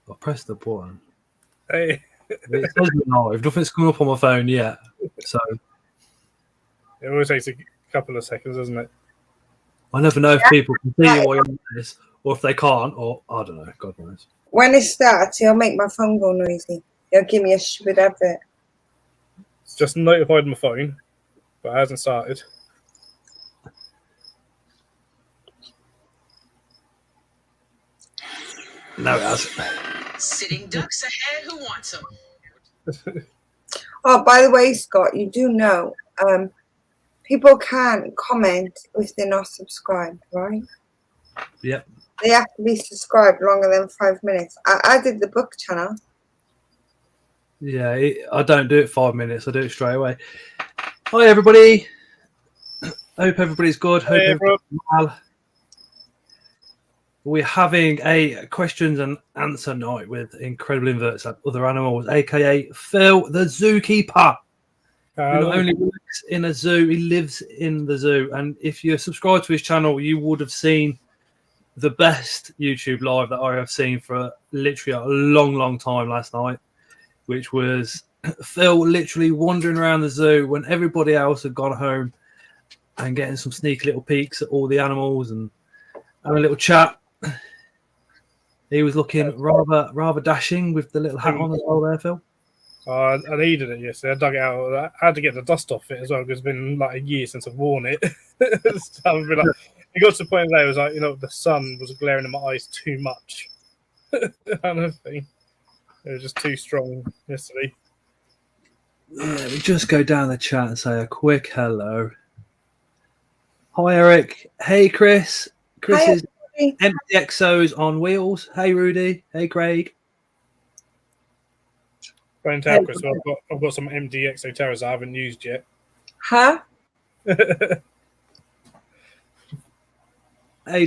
I pressed the button. Hey. It says live. Nothing's coming up on my phone yet. So it always takes a couple of seconds, doesn't it? I never know if people can see it while you're on this, or if they can't, or I don't know. God knows. When it starts, it'll make my phone go noisy. It'll give me a stupid advert. It's just notified my phone, but it hasn't started. No, it hasn't. Sitting ducks ahead. Who wants them? Oh, by the way, Scott, you do know people can't comment if they're not subscribed, right? Yep. They have to be subscribed longer than 5 minutes. I did the book channel. Yeah, I don't do it 5 minutes. I do it straight away. Hi, everybody. Hope everybody's good. Hope everybody's well. We're having a questions and answer night with incredible inverts and other animals, aka Phil, the zookeeper. He not only works in a zoo, he lives in the zoo. And if you're subscribed to his channel, you would have seen the best YouTube live that I have seen for literally a long, long time last night, which was Phil literally wandering around the zoo when everybody else had gone home and getting some sneaky little peeks at all the animals and having a little chat. He was looking rather dashing with the little hat on as well there, Phil. I needed it yesterday. I dug it out. I had to get the dust off it as well because it's been like a year since I've worn it. So I've been like, it got to the point where it was like, the sun was glaring in my eyes too much. Kind of thing. It was just too strong yesterday. Let me just go down the chat and say a quick hello. Hi, Eric. Hey, Chris. Chris Hi, is empty exos on wheels. Hey, Rudy. Hey, Craig. Don't tell Chris, I've got some MD Exo Terras I haven't used yet. Huh? Hey,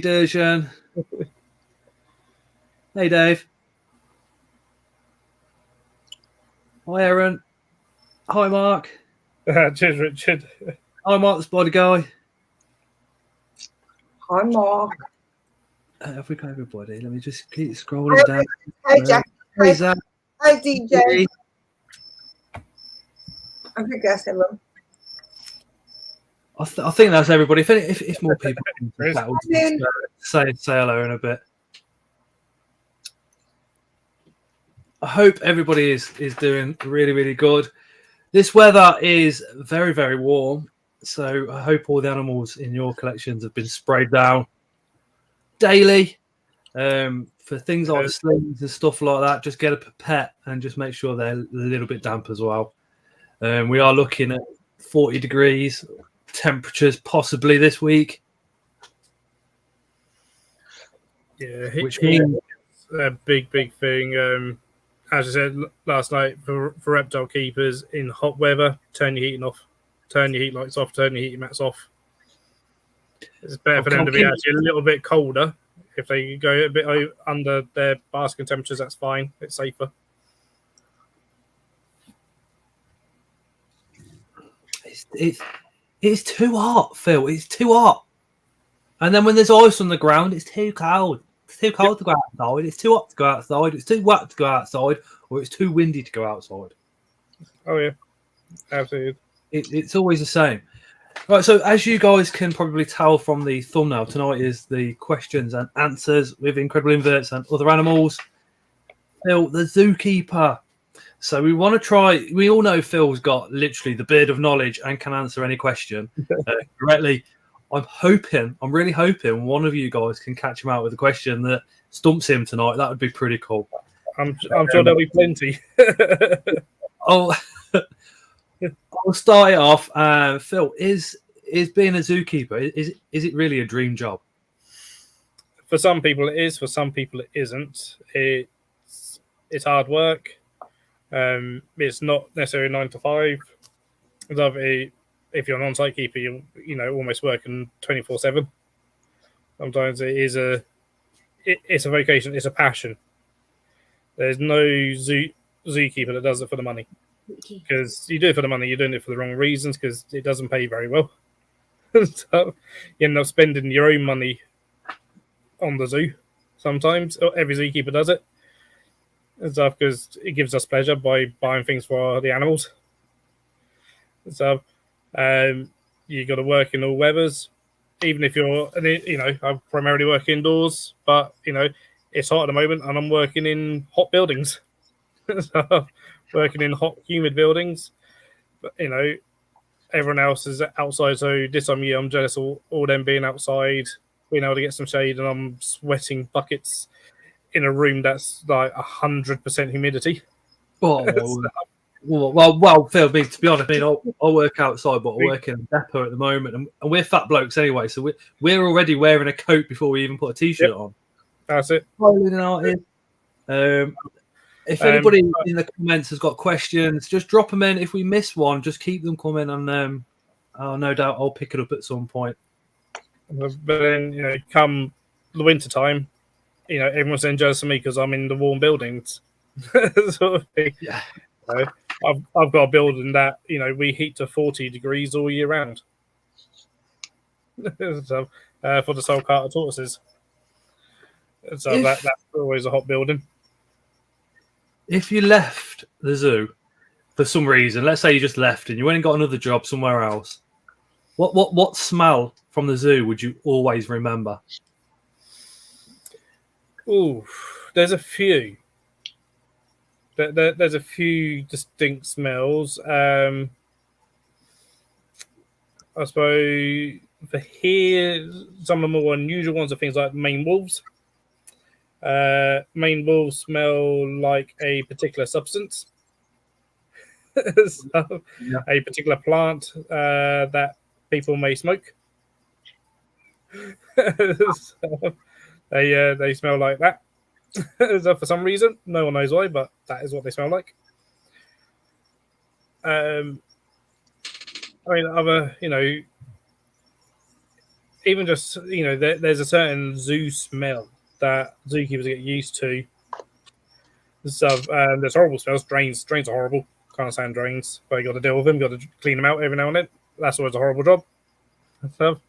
Derjan. Hey, Dave. Hi, Aaron. Hi, Mark. Cheers, Richard. Hi, Mark, the spider guy. Hi, Mark. Have we got everybody? Let me just keep scrolling down. Hi, Jack. Hey, Zach. Hi, DJ. I think that's everyone. I think that's everybody. If more people can say hello in a bit. I hope everybody is doing really, really good. This weather is very, very warm, so I hope all the animals in your collections have been sprayed down daily. For things like slings and stuff like that, just get a pipette and just make sure they're a little bit damp as well. We are looking at 40 degrees temperatures possibly this week. Yeah, which means a big thing. As I said last night, for reptile keepers in hot weather, turn your heating off, turn your heat lights off, turn your heating mats off. It's better for them to be actually a little bit colder. If they go a bit under their basking temperatures, that's fine. It's safer. It's too hot, Phil. It's too hot. And then when there's ice on the ground, it's too cold. It's too cold to go outside. It's too hot to go outside. It's too wet to go outside, or it's too windy to go outside. Oh yeah, absolutely. It's always the same. Right, so as you guys can probably tell from the thumbnail, tonight is the questions and answers with incredible inverts and other animals. Phil, the zookeeper. So we want to try. We all know Phil's got literally the beard of knowledge and can answer any question correctly. I'm really hoping one of you guys can catch him out with a question that stumps him tonight. That would be pretty cool. I'm sure there'll be plenty. I'll start it off. Phil, is being a zookeeper, is it really a dream job? For some people it is. For some people it isn't. It's hard work. It's not necessarily 9 to 5. If you're an on-site keeper, you're almost working 24/7. Sometimes it's a vocation. It's a passion. There's no zookeeper that does it for the money, because you do it for the money. You're doing it for the wrong reasons, because it doesn't pay very well. So you end up spending your own money on the zoo. Sometimes every zookeeper does it. and stuff because it gives us pleasure by buying things for the animals. So you got to work in all weathers, even if you're, I primarily work indoors, but it's hot at the moment, and I'm working in hot buildings, so, working in hot, humid buildings. But everyone else is outside, so this time of year I'm jealous of all them being outside, being able to get some shade, and I'm sweating buckets in a room that's like 100% humidity. Well, Phil, to be honest, I work outside, but I work in a depot at the moment, and we're fat blokes anyway, so we're already wearing a coat before we even put a t-shirt on. That's it. If anybody in the comments has got questions, just drop them in. If we miss one, just keep them coming, and no doubt I'll pick it up at some point. But then, come the winter time, everyone's then jealous of me because I'm in the warm buildings. Sort of thing. Yeah. I've got a building that we heat to 40 degrees all year round. So, for the sole carter tortoises. So that's always a hot building. If you left the zoo for some reason, let's say you just left and you went and got another job somewhere else, what smell from the zoo would you always remember? Ooh, there's a few. There's a few distinct smells. I suppose for here, some of the more unusual ones are things like Maine wolves. Maine wolves smell like a particular substance. So, Yeah. A particular plant that people may smoke. So, they smell like that. So for some reason, no one knows why, but that is what they smell like. Other, even just, there's a certain zoo smell that zookeepers get used to. So there's horrible smells. Drains are horrible. Can't stand drains, but you got to deal with them. You got to clean them out every now and then. That's always a horrible job. So,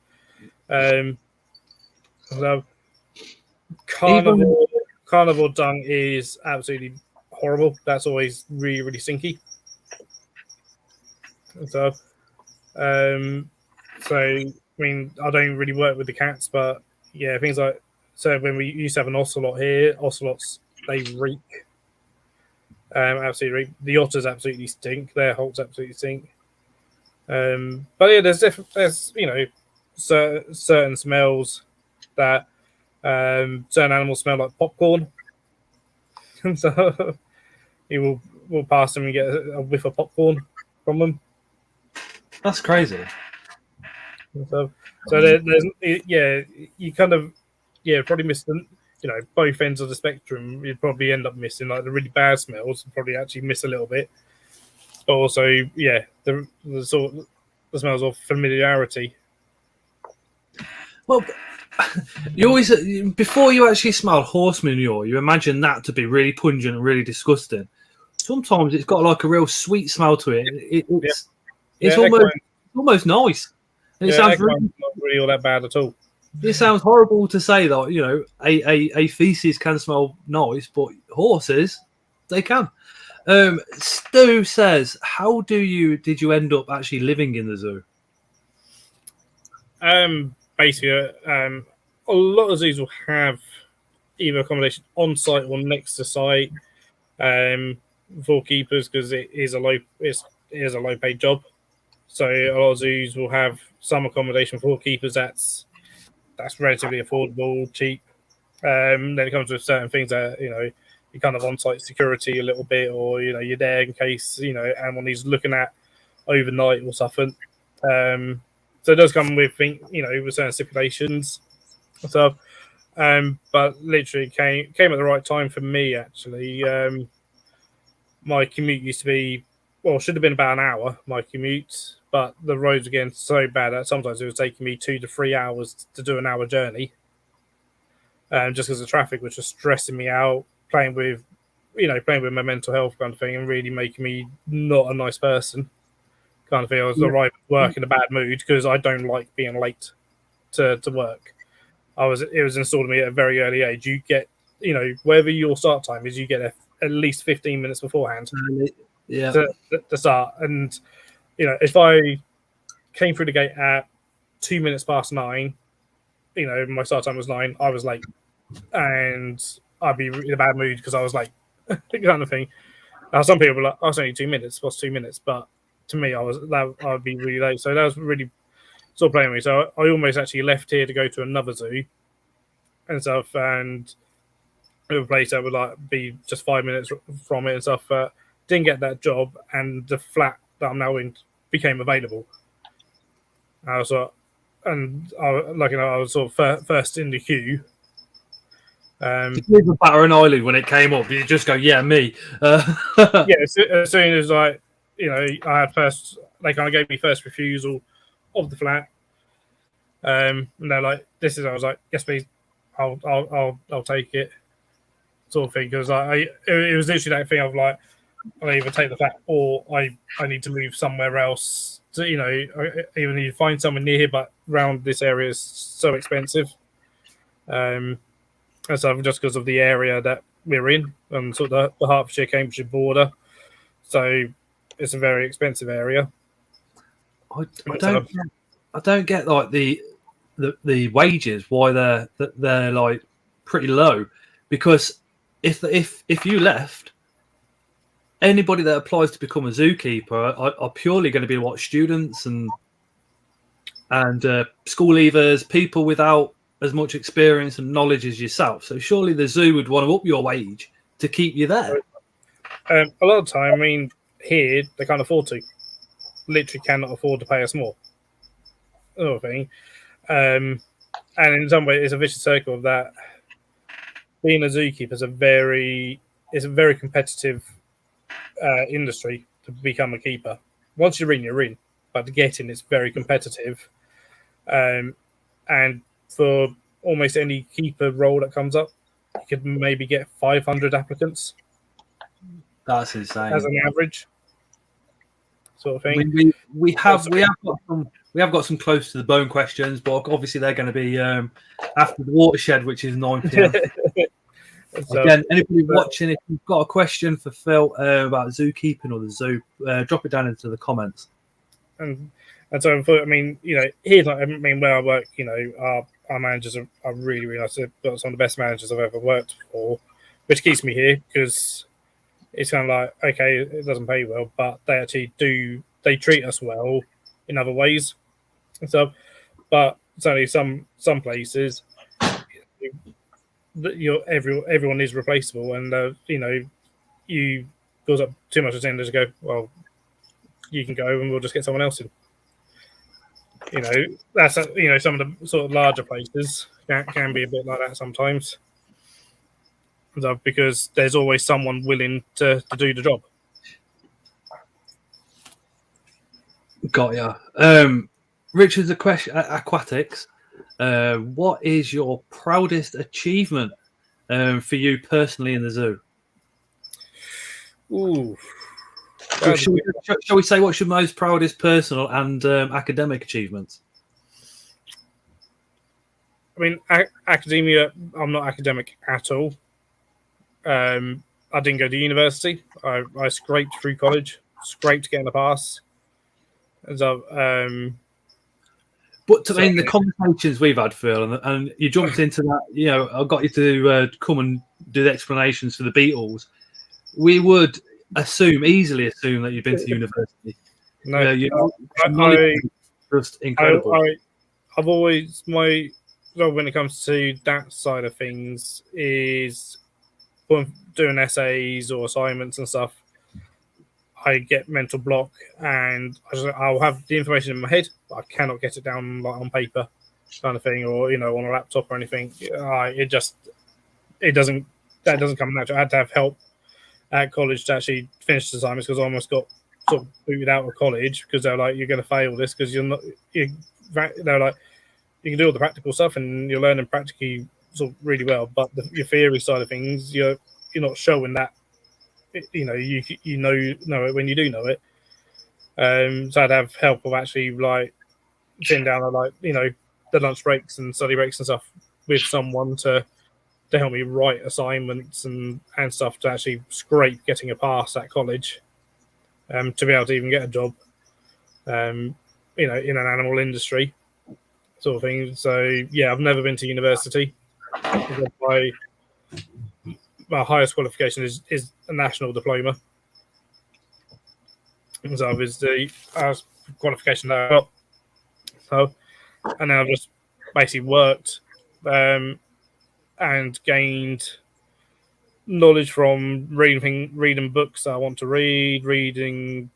carnivore dung is absolutely horrible. That's always really, really stinky. So, I don't really work with the cats, but yeah, things like, so when we used to have an ocelot here, ocelots, they reek. Absolutely reek. The otters absolutely stink. Their holts absolutely stink. But yeah, there's certain smells that certain animals smell like popcorn. So we'll pass them and get a whiff of popcorn from them. That's crazy. So there's you kind of probably miss the both ends of the spectrum. You'd probably end up missing like the really bad smells. You'd probably actually miss a little bit, but also the smells of familiarity. Well, you always, before you actually smell horse manure, you imagine that to be really pungent and really disgusting. Sometimes it's got like a real sweet smell to it. It's almost nice. And it sounds really, not really all that bad at all. It sounds horrible to say that a feces can smell nice, but horses, they can. Stu says, "How did you end up actually living in the zoo?" Basically, a lot of zoos will have either accommodation on site or next to site for keepers because it is a low paid job. So a lot of zoos will have some accommodation for keepers that's relatively affordable, cheap. Then it comes with certain things that you're kind of on site security a little bit, or you're there in case anyone needs looking at overnight or something. So it does come with with certain stipulations. So, but literally came at the right time for me. Actually, my commute used to be should have been about an hour. My commute, but the roads again so bad that sometimes it was taking me 2 to 3 hours to do an hour journey. Just because the traffic was just stressing me out, playing with my mental health kind of thing, and really making me not a nice person. Kind of thing. I was arriving at work in a bad mood because I don't like being late to work. It was installed in me at a very early age. You get, wherever your start time is, you get a at least 15 minutes beforehand Yeah. to start. And if I came through the gate at 2 minutes past 9, my start time was 9, I was late, and I'd be in a bad mood because I was late, kind of thing. Now, some people were like, "Oh, it's only 2 minutes. What's 2 minutes?" But to me, I'd be really late. So that was really sort of playing with me. So I almost actually left here to go to another zoo and stuff, and a place that would like be just 5 minutes from it and stuff. Didn't get that job, and the flat that I'm now in became available. I was I was sort of first in the queue. Did you even batter an eyelid when it came up? Did you just go, "Yeah, me"? Yeah, as soon as I had first, they kind of gave me first refusal of the flat. And they're like, "This is," I was like, "Yes, please, I'll take it," sort of thing. Because it was literally that thing of like, I either take the flat or I need to move somewhere else. So, I even need to find somewhere near here, but around this area is so expensive. And so just because of the area that we're in and sort of the Hertfordshire Cambridgeshire border, so it's a very expensive area. I don't get like the wages, why they're like pretty low, because if you left, anybody that applies to become a zookeeper are purely going to be what, students and school leavers, people without as much experience and knowledge as yourself. So surely the zoo would want to up your wage to keep you there. A lot of the time, I mean, here they can't afford to. Literally cannot afford to pay us more. Sort of thing. And in some way, it's a vicious circle of that. Being a zookeeper is a very competitive industry to become a keeper. Once you're in, but to get in, it's very competitive. And for almost any keeper role that comes up, you could maybe get 500 applicants. That's insane. As an average, sort of thing. We have got some close to the bone questions, but obviously they're going to be after the watershed, which is 9 p.m. Again, anybody watching, if you've got a question for Phil about zookeeping or the zoo, drop it down into the comments. And so, I mean, here, where I work, our managers are really, really nice. They've got some of the best managers I've ever worked for, which keeps me here because it's kind of like, okay, it doesn't pay well, but they actually they treat us well in other ways and stuff. But certainly some places, everyone is replaceable, and you build up too much attention to go, well, you can go and we'll just get someone else in. That's some of the sort of larger places can be a bit like that sometimes, because there's always someone willing to do the job. Got ya. Richard's a question. Aquatics. What is your proudest achievement for you personally in the zoo? Ooh. Shall we say what's your most proudest personal and academic achievements? I mean, academia, I'm not academic at all. I didn't go to university. I scraped through college, scraped to get in the pass. So, but I mean, the conversations we've had, Phil, and you jumped into that, I got you to come and do the explanations for the beetles. We would easily assume that you've been to university. No, just incredible. I've always, when it comes to that side of things, is doing essays or assignments and stuff. I get mental block, and I'll have the information in my head, but I cannot get it down on paper, kind of thing, or on a laptop or anything. It doesn't come natural. I had to have help at college to actually finish the assignments because I almost got sort of booted out of college because they're like, "You're going to fail this because you're not." They're like, "You can do all the practical stuff and you're learning practically sort of really well, but your theory side of things, you're not showing that." You know it when you do know it. So I'd have help of actually like sitting down at the lunch breaks and study breaks and stuff with someone to to help me write assignments and stuff to actually scrape getting a pass at college, to be able to even get a job, in an animal industry sort of thing. So yeah, I've never been to university. My highest qualification is a national diploma. So that was the qualification that I got. So, and then I've just basically worked and gained knowledge from reading books that I want to read, reading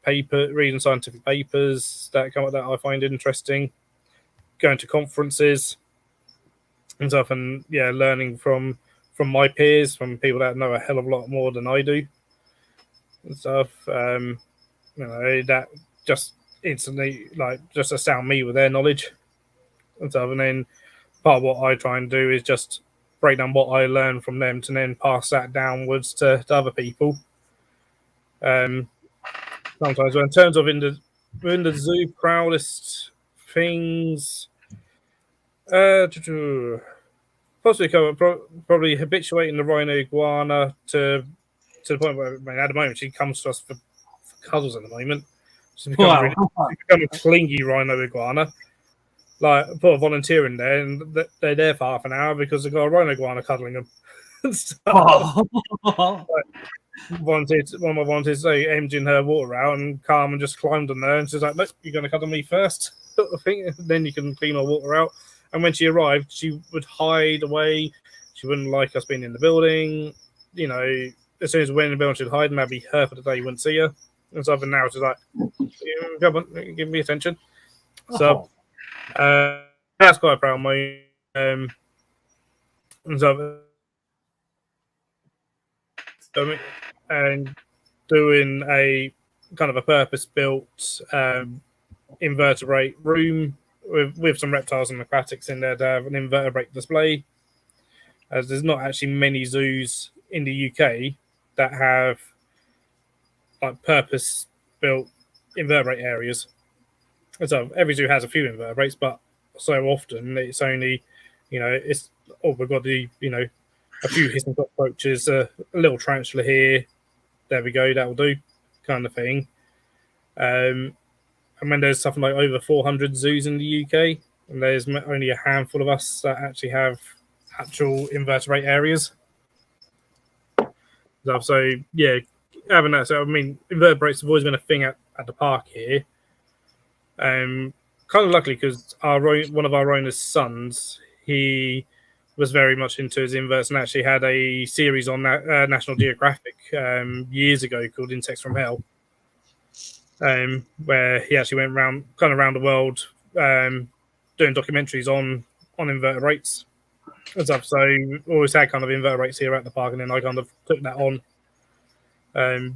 scientific papers that I find interesting, going to conferences and stuff, and yeah, learning from my peers, from people that know a hell of a lot more than I do and stuff. That just instantly just astound me with their knowledge and stuff. And then part of what I try and do is just break down what I learn from them to then pass that downwards to other people. Sometimes, but in terms of in the zoo, proudest things, possibly probably habituating the rhino iguana to the point where, at the moment, she comes to us for cuddles at the moment. She's become a clingy rhino iguana. Like, put a volunteer in there, and they're there for half an hour because they've got a rhino iguana cuddling them. One of my volunteers emptying her water out, and Carmen just climbed on there, and she's like, "Look, you're going to cuddle me first." Sort of thing. Then you can clean our water out. And when she arrived, she would hide away. She wouldn't like us being in the building. As soon as we went in the building, she'd hide, and that'd be her for the day. You wouldn't see her. And so now she's like, "Come on, give me attention." So that's quite a proud moment. And so, and doing a kind of a purpose-built invertebrate room with some reptiles and aquatics in there to have an invertebrate display, as there's not actually many zoos in the UK that have like purpose-built invertebrate areas. And so every zoo has a few invertebrates, but so often it's only, we've got the, a few hissing cockroaches, a little tarantula here. There we go, that'll do, kind of thing. And when there's something like over 400 zoos in the UK, and there's only a handful of us that actually have actual invertebrate areas. So yeah, having that. So I mean, invertebrates have always been a thing at the park here. Kind of luckily because one of our owner's sons, he was very much into his inverts and actually had a series on National Geographic years ago called Insects from Hell, where he actually went around the world doing documentaries on invertebrates and stuff. So we always had kind of invertebrates here at the park, and then I kind of took that on. And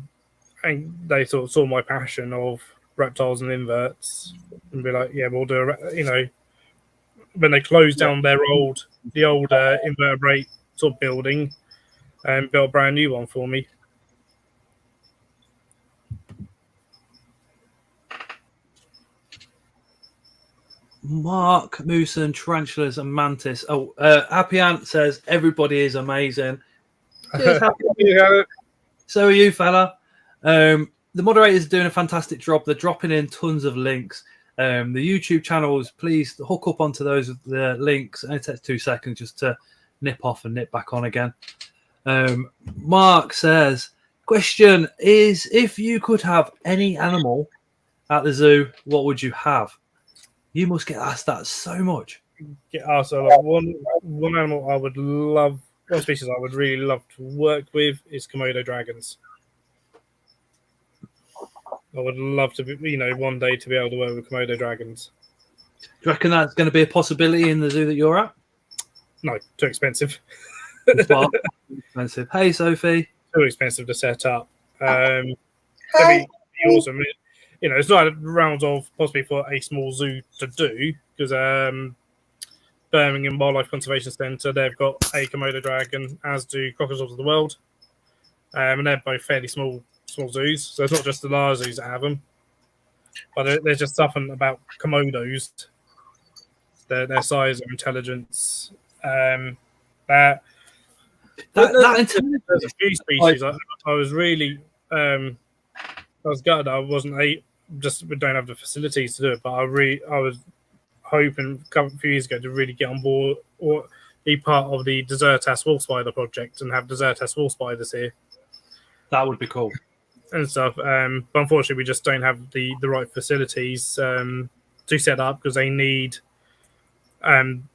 they sort of saw my passion of reptiles and inverts and be like, yeah, we'll do when they closed down the old invertebrate sort of building and built a brand new one for me. Mark Mooson, tarantulas and mantis. Happy Ant says everybody is amazing. Cheers, Happy. So are you, fella. The moderators are doing a fantastic job. They're dropping in tons of links. The YouTube channels, please hook up onto those the links. And it takes 2 seconds just to nip off and nip back on again. Mark says, question is, if you could have any animal at the zoo, what would you have? You must get asked that so much. Get asked a lot. One animal I would love, one species I would really love to work with is Komodo dragons. I would love to be, one day to be able to work with Komodo dragons. Do you reckon that's going to be a possibility in the zoo that you're at? No, too expensive. Expensive. Hey, Sophie. Too expensive to set up. That'd be awesome. It's not a round of possibly for a small zoo to do because Birmingham Wildlife Conservation Centre, they've got a Komodo dragon, as do Crocodiles of the World, and they're both fairly small zoos. So it's not just the large zoos that have them, but there's just something about Komodos, their size, their intelligence, that There's a few species. I was really, I was gutted I wasn't we don't have the facilities to do it. But I was hoping a few years ago to really get on board or be part of the Desertas wolf spider project and have Desertas wolf spiders here. That would be cool. And stuff. But unfortunately, we just don't have the right facilities to set up because they need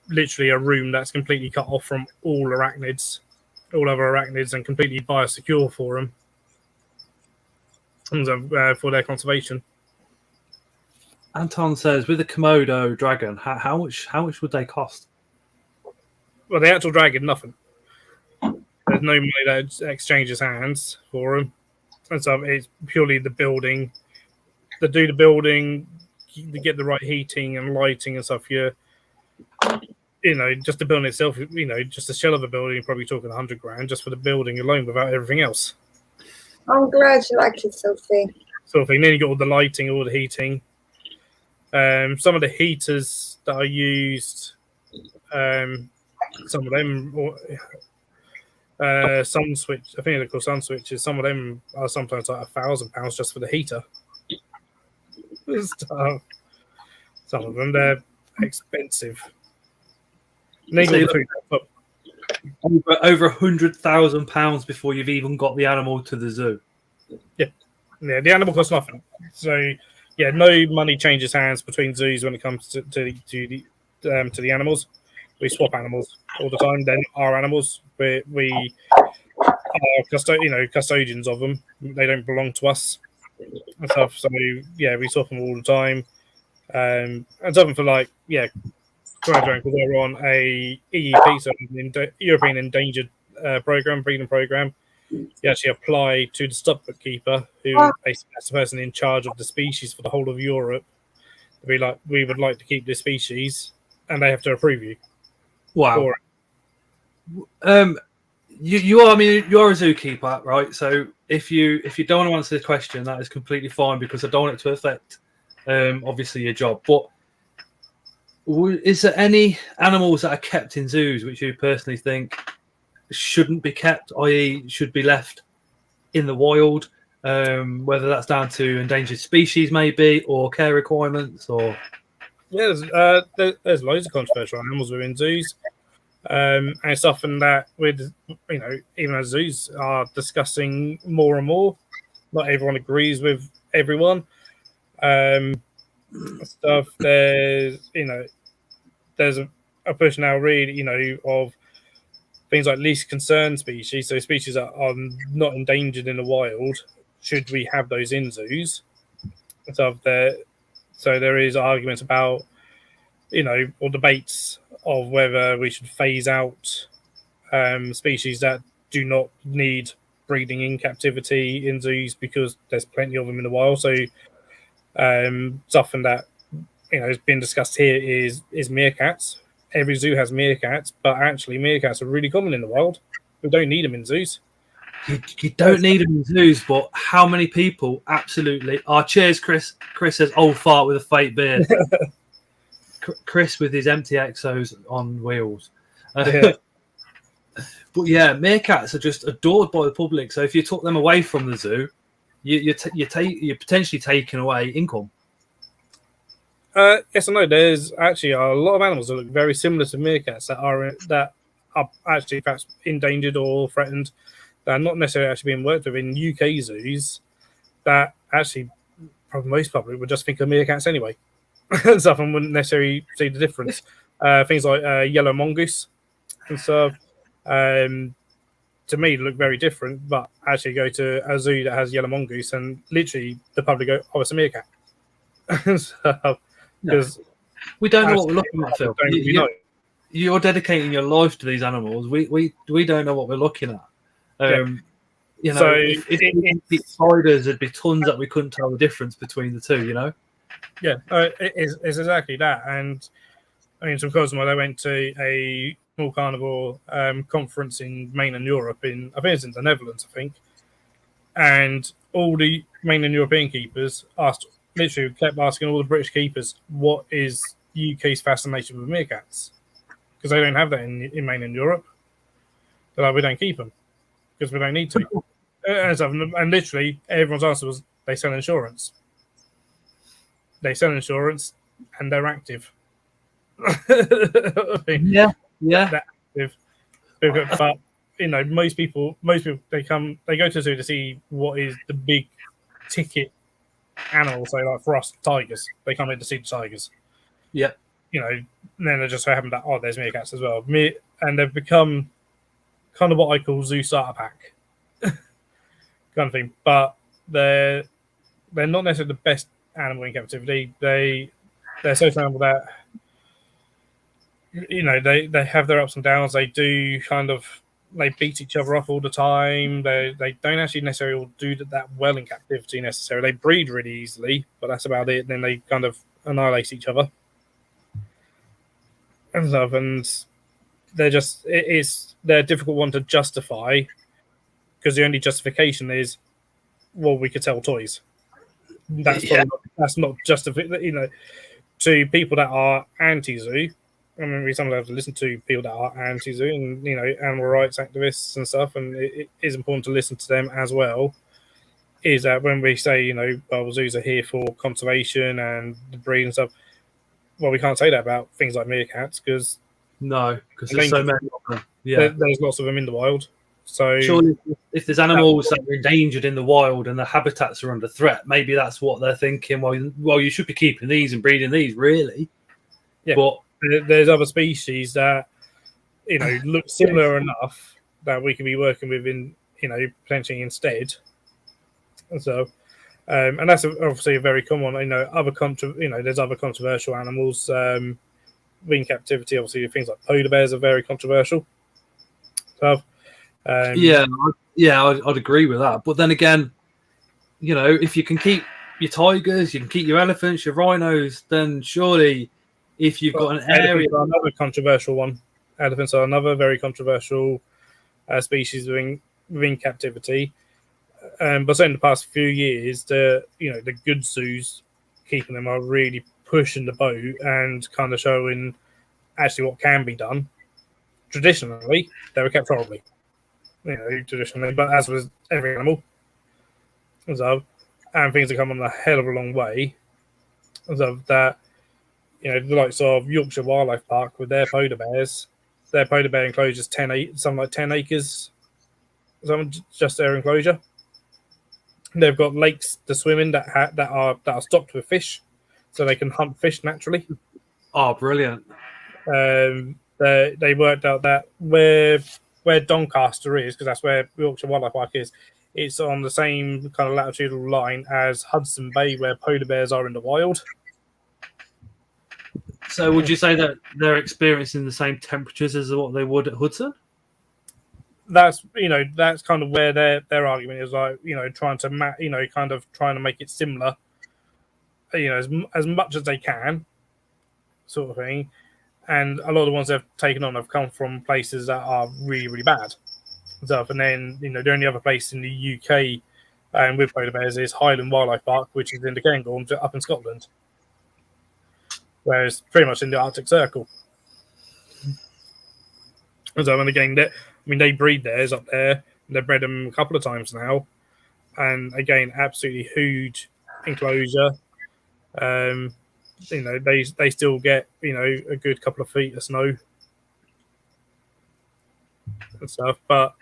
literally a room that's completely cut off from all other arachnids, and completely biosecure for them and, for their conservation. Anton says, with the Komodo dragon, how much would they cost? Well, the actual dragon, nothing. There's no money that exchanges hands for them. And so it's purely the building. To do the building, to get the right heating and lighting and stuff, just the building itself, just the shell of a building, you're probably talking 100 grand just for the building alone without everything else. I'm glad you like it, Sophie. Sort of thing. Then you got all the lighting, all the heating. Some of the heaters that are used, some of them, sun switch. I think they're called sun switches. Some of them are sometimes like £1,000 just for the heater. Some of them they're expensive. Over £100,000 before you've even got the animal to the zoo. Yeah, the animal costs nothing. So yeah, no money changes hands between zoos when it comes to the animals. We swap animals all the time. Then our animals, we are custodians of them. They don't belong to us and stuff. So yeah, we swap them all the time. And something for because they're on a EEP, so European Endangered breeding program. You actually apply to the stock bookkeeper, who basically that's the person in charge of the species for the whole of Europe. To be like, we would like to keep this species, and they have to approve you. Wow. You are a zookeeper, right? So if you don't want to answer this question, that is completely fine, because I don't want it to affect obviously your job. But is there any animals that are kept in zoos which you personally think shouldn't be kept, i.e. should be left in the wild, whether that's down to endangered species maybe, or care requirements, or... Yeah, there's loads of controversial animals within zoos. And it's often that even as zoos are discussing more and more, not everyone agrees with everyone. Stuff there's a push now really, of things like least concerned species, so species that are not endangered in the wild. Should we have those in zoos? So there is arguments about, or debates of whether we should phase out species that do not need breeding in captivity in zoos, because there's plenty of them in the wild. So something that has been discussed here is meerkats. Every zoo has meerkats, but actually meerkats are really common in the wild. We don't need them in zoos. You don't need them in zoos, but how many people absolutely are? Cheers, Chris. Chris says, "Old fart with a fake beard." Chris with his empty exos on wheels. Yeah. But yeah, meerkats are just adored by the public. So if you took them away from the zoo, you're potentially taking away income. Yes and no. There's actually a lot of animals that look very similar to meerkats that are actually perhaps endangered or threatened, that are not necessarily actually being worked with in UK zoos, that actually probably most public would just think of meerkats anyway. And stuff, and wouldn't necessarily see the difference. Things like yellow mongoose and stuff, to me, look very different, but actually go to a zoo that has yellow mongoose and literally the public go, "Oh, it's a meerkat." Because we don't know what we're looking at, Phil. You're dedicating your life to these animals. We don't know what we're looking at. So if spiders, there'd be tons that we couldn't tell the difference between the two. Yeah, it's exactly that. And I mean, some cousins, I went to a small carnivore conference in mainland Europe. I think it's in the Netherlands, and all the mainland European keepers kept asking all the British keepers, what is UK's fascination with meerkats? Because they don't have that in mainland Europe. They're like, we don't keep them because we don't need to. And literally, everyone's answer was they sell insurance. They sell insurance, and they're active. I mean, Yeah. they're active. But most people, they go to the zoo to see what is the big ticket animals. So, like for us, tigers. They come in to see the tigers. Yeah. And then they just so happen that there's meerkats as well. And they've become kind of what I call zoo starter pack kind of thing. But they're not necessarily the best animal in captivity. They're so animal that they have their ups and downs. They do they beat each other off all the time. They don't actually necessarily do that well in captivity necessarily. They breed really easily, but that's about it. And then they kind of annihilate each other and stuff. And they're they're a difficult one to justify because the only justification is, well, we could sell toys. That's not justified. To people that are anti-zoo. I mean, we sometimes have to listen to people that are anti-zoo and animal rights activists and stuff, and it is important to listen to them as well. Is that when we say well, zoos are here for conservation and the breed and stuff? Well, we can't say that about things like meerkats because there's so many of them. Yeah, there's lots of them in the wild. So surely, if there's animals that are endangered in the wild and the habitats are under threat, maybe that's what they're thinking. Well, you should be keeping these and breeding these, really. Yeah, but there's other species that look similar enough that we can be working with in potentially instead. So, and that's obviously a very common one. There's other controversial animals in captivity. Obviously, things like polar bears are very controversial. So, I'd agree with that. But then again, if you can keep your tigers, you can keep your elephants, your rhinos, then surely, if you've got an area, another controversial one. Elephants are another very controversial species within captivity. But so in the past few years, the good zoos keeping them are really pushing the boat and kind of showing actually what can be done. Traditionally, they were kept horribly. But as with every animal, and things have come on a hell of a long way. That the likes of Yorkshire Wildlife Park with their polar bears, their polar bear enclosure is 10 acres, just their enclosure. They've got lakes to swim in that are stocked with fish, so they can hunt fish naturally. Oh, brilliant! They worked out that where Doncaster is, because that's where Yorkshire Wildlife Park is, it's on the same kind of latitudinal line as Hudson Bay, where polar bears are in the wild. So would you say that they're experiencing the same temperatures as what they would at Hudson? That's kind of where their argument is, like, trying to make it similar, as much as they can, sort of thing. And a lot of the ones they've taken on have come from places that are really, really bad. And then, the only other place in the UK with polar bears is Highland Wildlife Park, which is in the Cairngorms up in Scotland. Whereas pretty much in the Arctic Circle. And again, they breed theirs up there. They've bred them a couple of times now. And again, absolutely huge enclosure. They still get, a good couple of feet of snow and stuff. But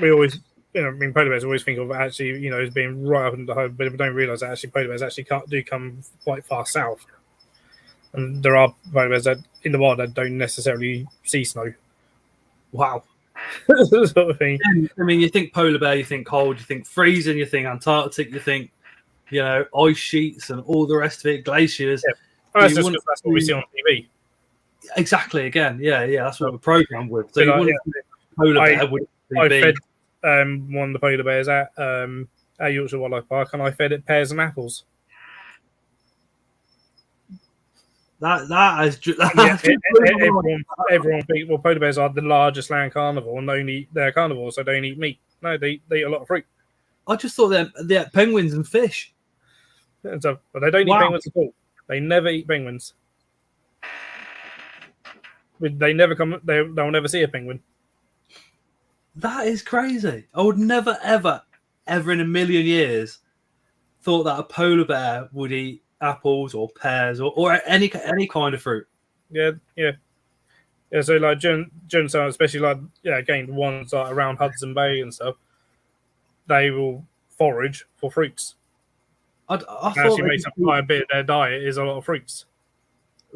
we always, polar bears always think of actually, as being right up in the home, but we don't realise that actually polar bears actually do come quite far south. And there are polar bears that in the wild that don't necessarily see snow. Wow. Sort of thing. I mean, you think polar bear, you think cold, you think freezing, you think Antarctic, you think, ice sheets and all the rest of it, glaciers. Yeah. That's just because that's what we see on TV. Exactly. Again, that's what we're programmed with. So you wouldn't think polar bear would be. I fed one of the polar bears at Yorkshire Wildlife Park, and I fed it pears and apples. Everyone thinks, well, polar bears are the largest land carnivore, and they're carnivores, so they don't eat meat. No, they eat a lot of fruit. I just thought they ate penguins and fish. But they don't eat penguins at all. They never eat penguins. They never come. They'll never see a penguin. That is crazy. I would never, ever, ever in a million years thought that a polar bear would eat apples or pears or any kind of fruit. Yeah. So like during summer, especially like again the ones like around Hudson Bay and stuff, they will forage for fruits. I It thought actually they makes up quite a bit of their diet is a lot of fruits.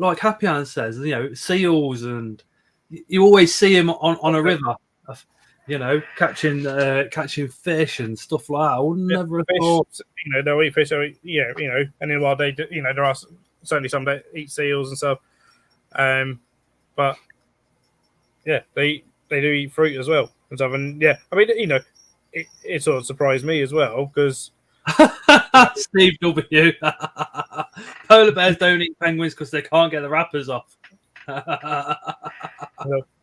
like Happy Hand says, seals, and you always see him on a river, catching fish and stuff like that. I would never have Fish, thought. they'll eat fish. They'll eat, and then while they do, there are certainly some that eat seals and stuff. But yeah, they do eat fruit as well and stuff. And yeah, I mean, it sort of surprised me as well because Steve W. Polar bears don't eat penguins because they can't get the wrappers off. I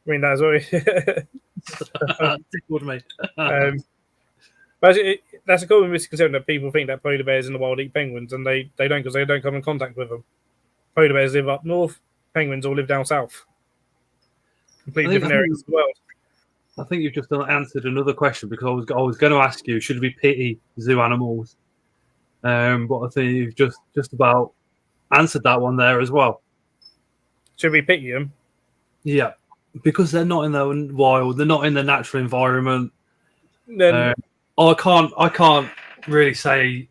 mean that's always Tickled me. but that's a common misconception that people think that polar bears in the wild eat penguins, and they don't because they don't come in contact with them. Polar bears live up north, penguins all live down south. Completely different areas of the world. I think you've just answered another question because I was going to ask you, should we pity zoo animals? But I think you've just about answered that one there as well. Should we pity them? Yeah, because they're not in the wild, they're not in the natural environment. Then I can't really say,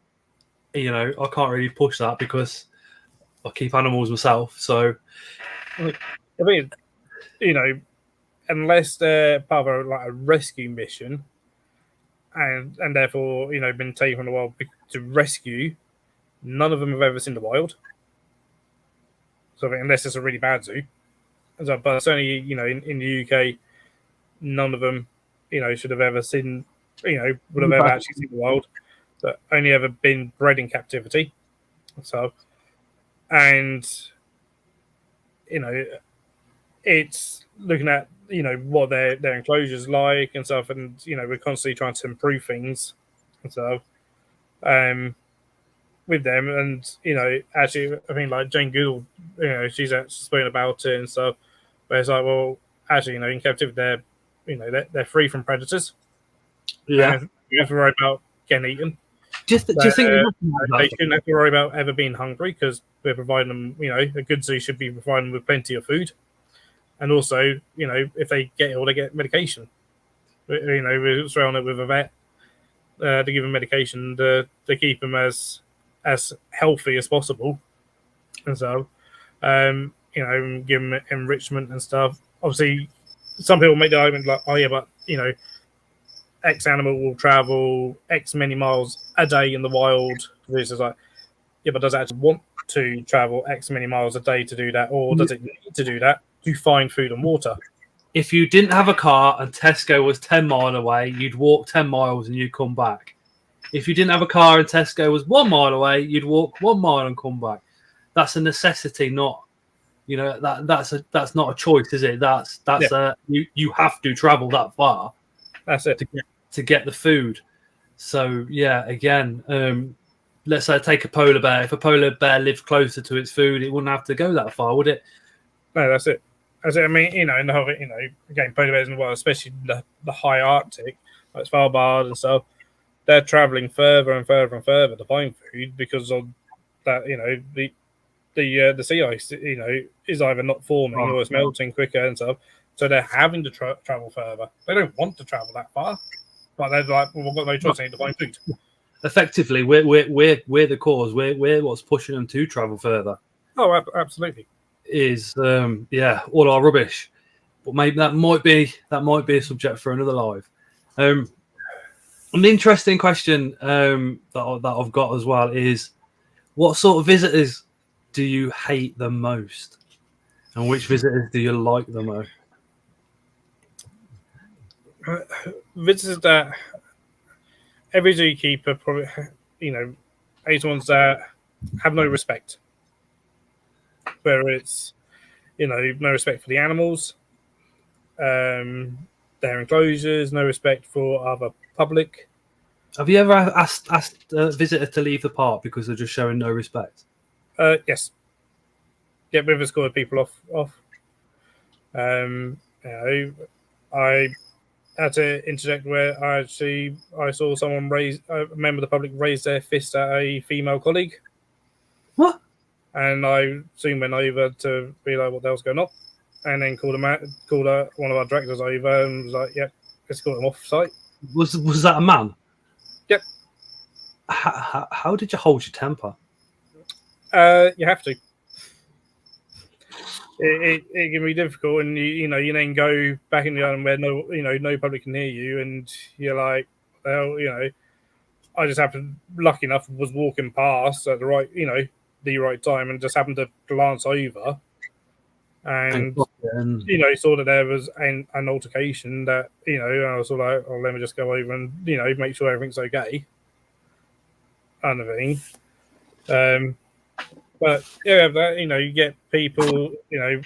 I can't really push that because I keep animals myself. So, I mean, unless they're part of a rescue mission, and therefore been taken from the wild to rescue, none of them have ever seen the wild. So unless it's a really bad zoo, but certainly in the UK, none of them should have ever seen would have ever actually seen the wild. But only ever been bred in captivity. So and it's looking at what their enclosures like and stuff, and we're constantly trying to improve things and stuff with them. And actually I think like Jane Goodall, she's spoken about it and stuff, but it's like, well, actually in captivity they're free from predators. yeah, you have to worry about getting eaten. do you think they shouldn't have to worry about ever being hungry because we're providing them, a good zoo should be providing them with plenty of food. And also, if they get ill, they get medication. We're surrounded with a vet to give them medication to keep them as healthy as possible. And so, give them enrichment and stuff. Obviously, some people make the argument like, oh yeah, but X animal will travel X many miles a day in the wild. This is like, yeah, but does it actually want to travel X many miles a day to do that, or does it need to do that to find food and water? If you didn't have a car and Tesco was 10 miles away, you'd walk 10 miles and you'd come back. If you didn't have a car and Tesco was 1 mile away, you'd walk 1 mile and come back. That's a necessity, not that's not a choice, is it? That's you have to travel that far. That's it to get the food. So yeah, again, let's say take a polar bear. If a polar bear lived closer to its food, it wouldn't have to go that far, would it? No, that's it. I mean, in the whole, again, polar bears in the wild, especially the high Arctic, like Svalbard and stuff, they're traveling further and further and further to find food because of that. The sea ice, is either not forming or it's melting quicker and stuff. So they're having to travel further. They don't want to travel that far, but they're like, well, we've got no choice. I need to find food. Effectively, we're the cause. We're what's pushing them to travel further. Oh, absolutely. Is all our rubbish, but maybe that might be a subject for another live. An interesting question that I've got as well is, what sort of visitors do you hate the most, and which visitors do you like the most? Visitors that every zookeeper probably hates ones that have no respect. Where it's no respect for the animals, their enclosures, no respect for other public. Have you ever asked a visitor to leave the park because they're just showing no respect? Yes. Yeah, we've escorted people off. I had to interject where I saw someone a member of the public raise their fist at a female colleague. What? And I soon went over to realise what the hell's going on, and then called one of our directors over and was like, "Yep, let's call him off site." Was that a man? Yep. How did you hold your temper? You have to. It can be difficult, and you then go back in the island where no public can hear you, and you're like, well, I just happened, lucky enough, was walking past at the right time, and just happened to glance over, and saw that there was an altercation that I was sort of like, oh, let me just go over and make sure everything's okay, kind of thing. But yeah, that you get people, in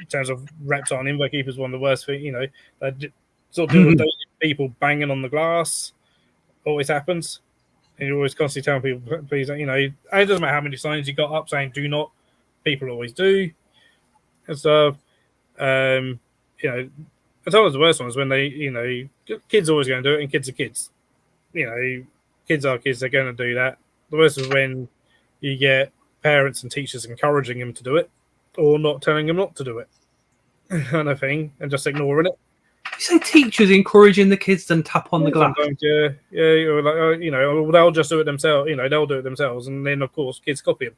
terms of reptile and invert keepers, one of the worst things, that sort of deal with people banging on the glass. Always happens, and you're always constantly telling people, please, and it doesn't matter how many signs you got up saying do not. People always do, and stuff. Sometimes the worst one is when they, kids are always going to do it, and kids are kids. Kids are kids; they're going to do that. The worst is when you get parents and teachers encouraging them to do it, or not telling them not to do it, kind of thing, and just ignoring it. You say teachers encouraging the kids to tap on the glass? Yeah, or like, they'll just do it themselves. They'll do it themselves, and then of course kids copy them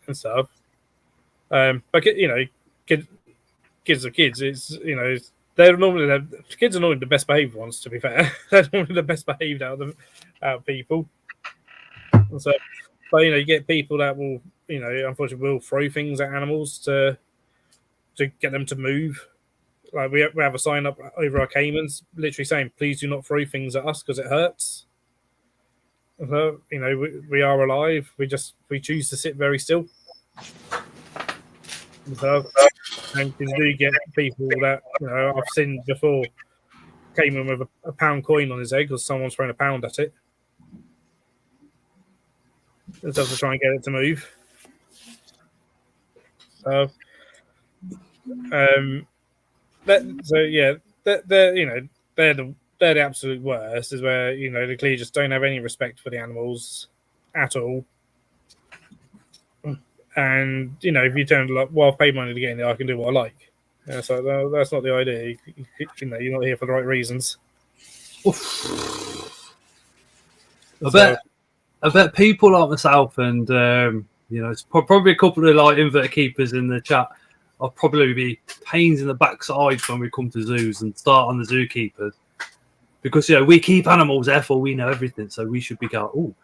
and stuff. But kids are kids. It's they're normally kids are normally the best behaved ones. To be fair, they're normally the best behaved out of people. And so, but you get people that will, unfortunately, will throw things at animals to get them to move. Like we have a sign up over our caimans, literally saying, "Please do not throw things at us because it hurts." So, we are alive. We choose to sit very still. So, and you do get people that I've seen before came in with a pound coin on his head because someone's thrown a pound at it. And so to try and get it to move. So, they're the absolute worst. Is where they clearly just don't have any respect for the animals at all. And if you turn like, well, I've paid money to get in there, I can do what I like. So no, that's not the idea. You're not here for the right reasons. I bet people like myself and it's probably a couple of like inverted keepers in the chat. I'll probably be pains in the backside when we come to zoos and start on the zookeepers because we keep animals, therefore we know everything. So we should be going, oh,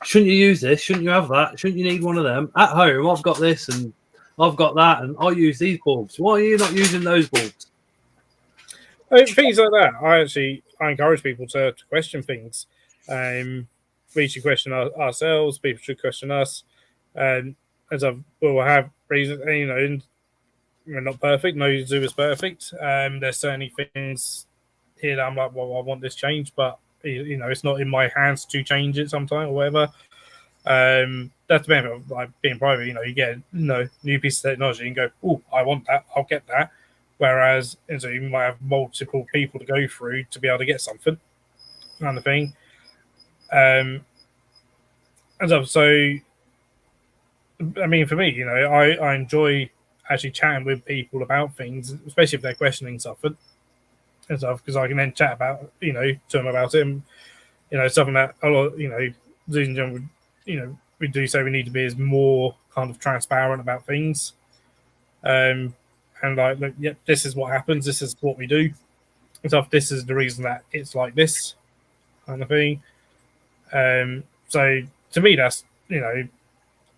shouldn't you use this? Shouldn't you have that? Shouldn't you need one of them at home? I've got this and I've got that, and I use these bulbs. Why are you not using those bulbs? Things like that. I encourage people to question things. We should question ourselves. People should question us. And as we'll have reasons, and we're not perfect. No zoo is perfect. There's certainly things here that I'm like, well, I want this changed, but it's not in my hands to change it sometime or whatever. That's the benefit of like being private. You get new piece of technology and go, oh, I want that, I'll get that. Whereas you might have multiple people to go through to be able to get something, kind of thing. And so, I mean, for me, I enjoy actually chatting with people about things, especially if they're questioning something and stuff, because I can then chat about, to them about it. And, something that a lot, zoos in general, we do say we need to be as more kind of transparent about things. And like, look, yep, this is what happens. This is what we do. And stuff. This is the reason that it's like this kind of thing. So to me, that's,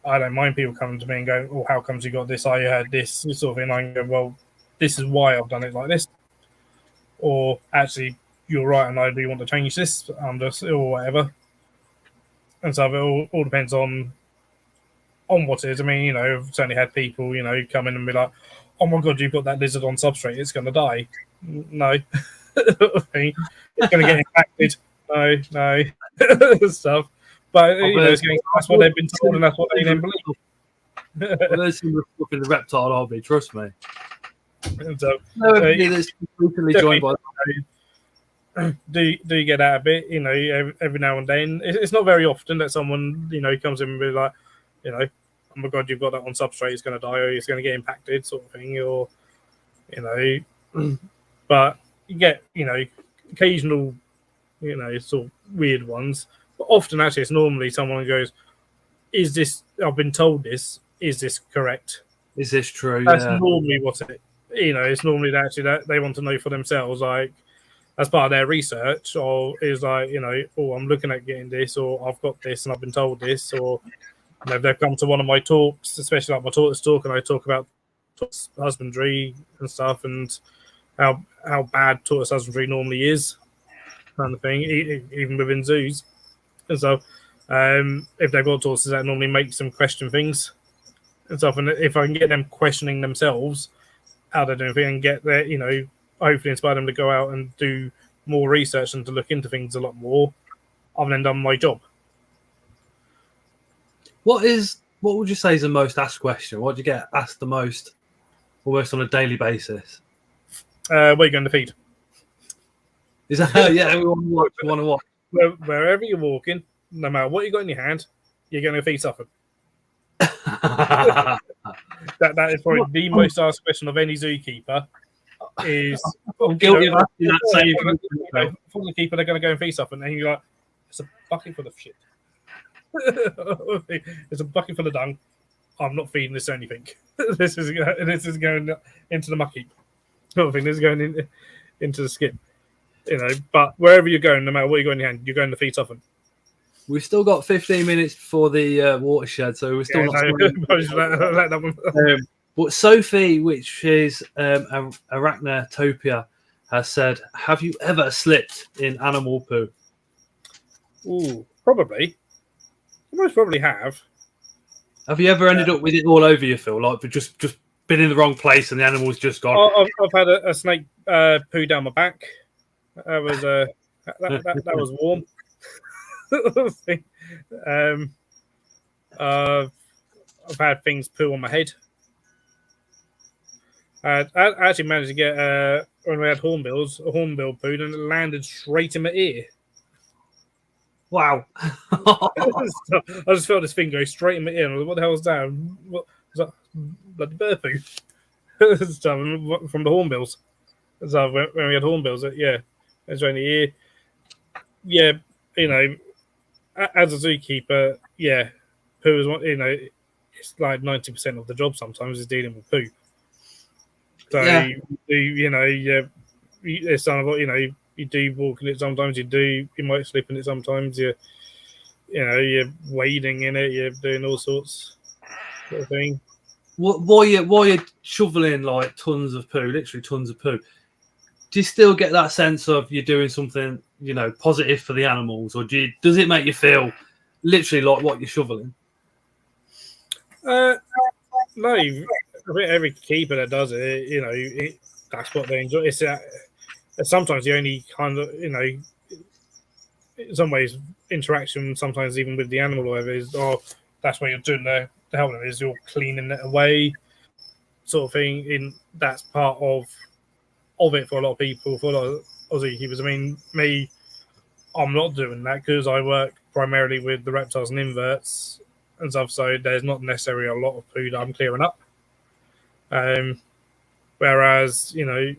I don't mind people coming to me and going, oh, how comes you got this? I heard this sort of thing. I can go, well, this is why I've done it like this. Or actually, you're right, and I do want to change this, or whatever. And so it all depends on what it is. I mean, I've certainly had people, come in and be like, oh my God, you've got that lizard on substrate, it's going to die. No. It's going to get impacted. No. Stuff. But, that's what they've been told, and that's what they then believe. Well, there's some stuff in the reptile hobby, trust me. And so, that's completely joined by do get that a bit, every now and then. It's not very often that someone, comes in and be like, oh my God, you've got that on substrate, it's going to die or it's going to get impacted sort of thing, or, but you get, occasional, sort of weird ones. But often actually it's normally someone who goes, is this, I've been told this, is this correct? Is this true? That's normally what it's normally actually that they want to know for themselves, like as part of their research, or is like, oh, I'm looking at getting this, or I've got this and I've been told this, or they've come to one of my talks, especially like my tortoise talk, and I talk about tortoise husbandry and stuff, and how bad tortoise husbandry normally is, kind of thing, even within zoos. And so, if they've got tortoises, that normally makes them question things and stuff. And if I can get them questioning themselves how they're doing things, and get their, hopefully inspire them to go out and do more research and to look into things a lot more, I've then done my job. What would you say is the most asked question? What do you get asked the most, almost on a daily basis? Where are you going to feed? Is that yeah? We want to watch. Wherever you're walking, no matter what you got in your hand, you're going to feed something. That is probably the most asked question of any zookeeper. Is I'm guilty of asking that same. For the keeper, they're going to go and feed something, and you're like, it's a bucket full of shit. It's a bucket full of dung. I'm not feeding this anything. This is going into the muck heap. Sort of thing. This is going into the skip. But wherever you're going, no matter what you got in your hand, you're going to feed something. We've still got 15 minutes before the watershed, so we're still not. Let that one. But Sophie, which is Arachnotopia, has said, "Have you ever slipped in animal poo?" Ooh, probably. I most probably have. Have you ever ended up with it all over you, Phil? Like, just been in the wrong place and the animal's just gone? I've had a snake poo down my back. That was that was warm. I've had things poo on my head. I actually managed to get when we had hornbills, a hornbill pooed, and it landed straight in my ear. Wow! I just felt this thing go straight in my ear. And I was like, what the hell was that? What was that? Bloody bird poo from the hornbills. So when we had hornbills, yeah, it was right in the ear. Yeah, as a zookeeper, yeah, poo is one. It's like 90% of the job. Sometimes is dealing with poo. So yeah. It's some of you do walk in it sometimes. You might slip in it sometimes. You're wading in it. You're doing all sorts of thing. While you're shoveling like tons of poo, literally tons of poo, do you still get that sense of you're doing something, positive for the animals, or does it make you feel literally like what you're shoveling? No, I think every keeper that does it, that's what they enjoy. It's sometimes the only kind of, in some ways, interaction, sometimes even with the animal or whatever, is, that's what you're doing there. The hell of it is you're cleaning it away, sort of thing. That's part of it for a lot of people, for a lot of Aussie keepers. I mean, me, I'm not doing that because I work primarily with the reptiles and inverts and stuff, so there's not necessarily a lot of poo that I'm clearing up. Whereas, you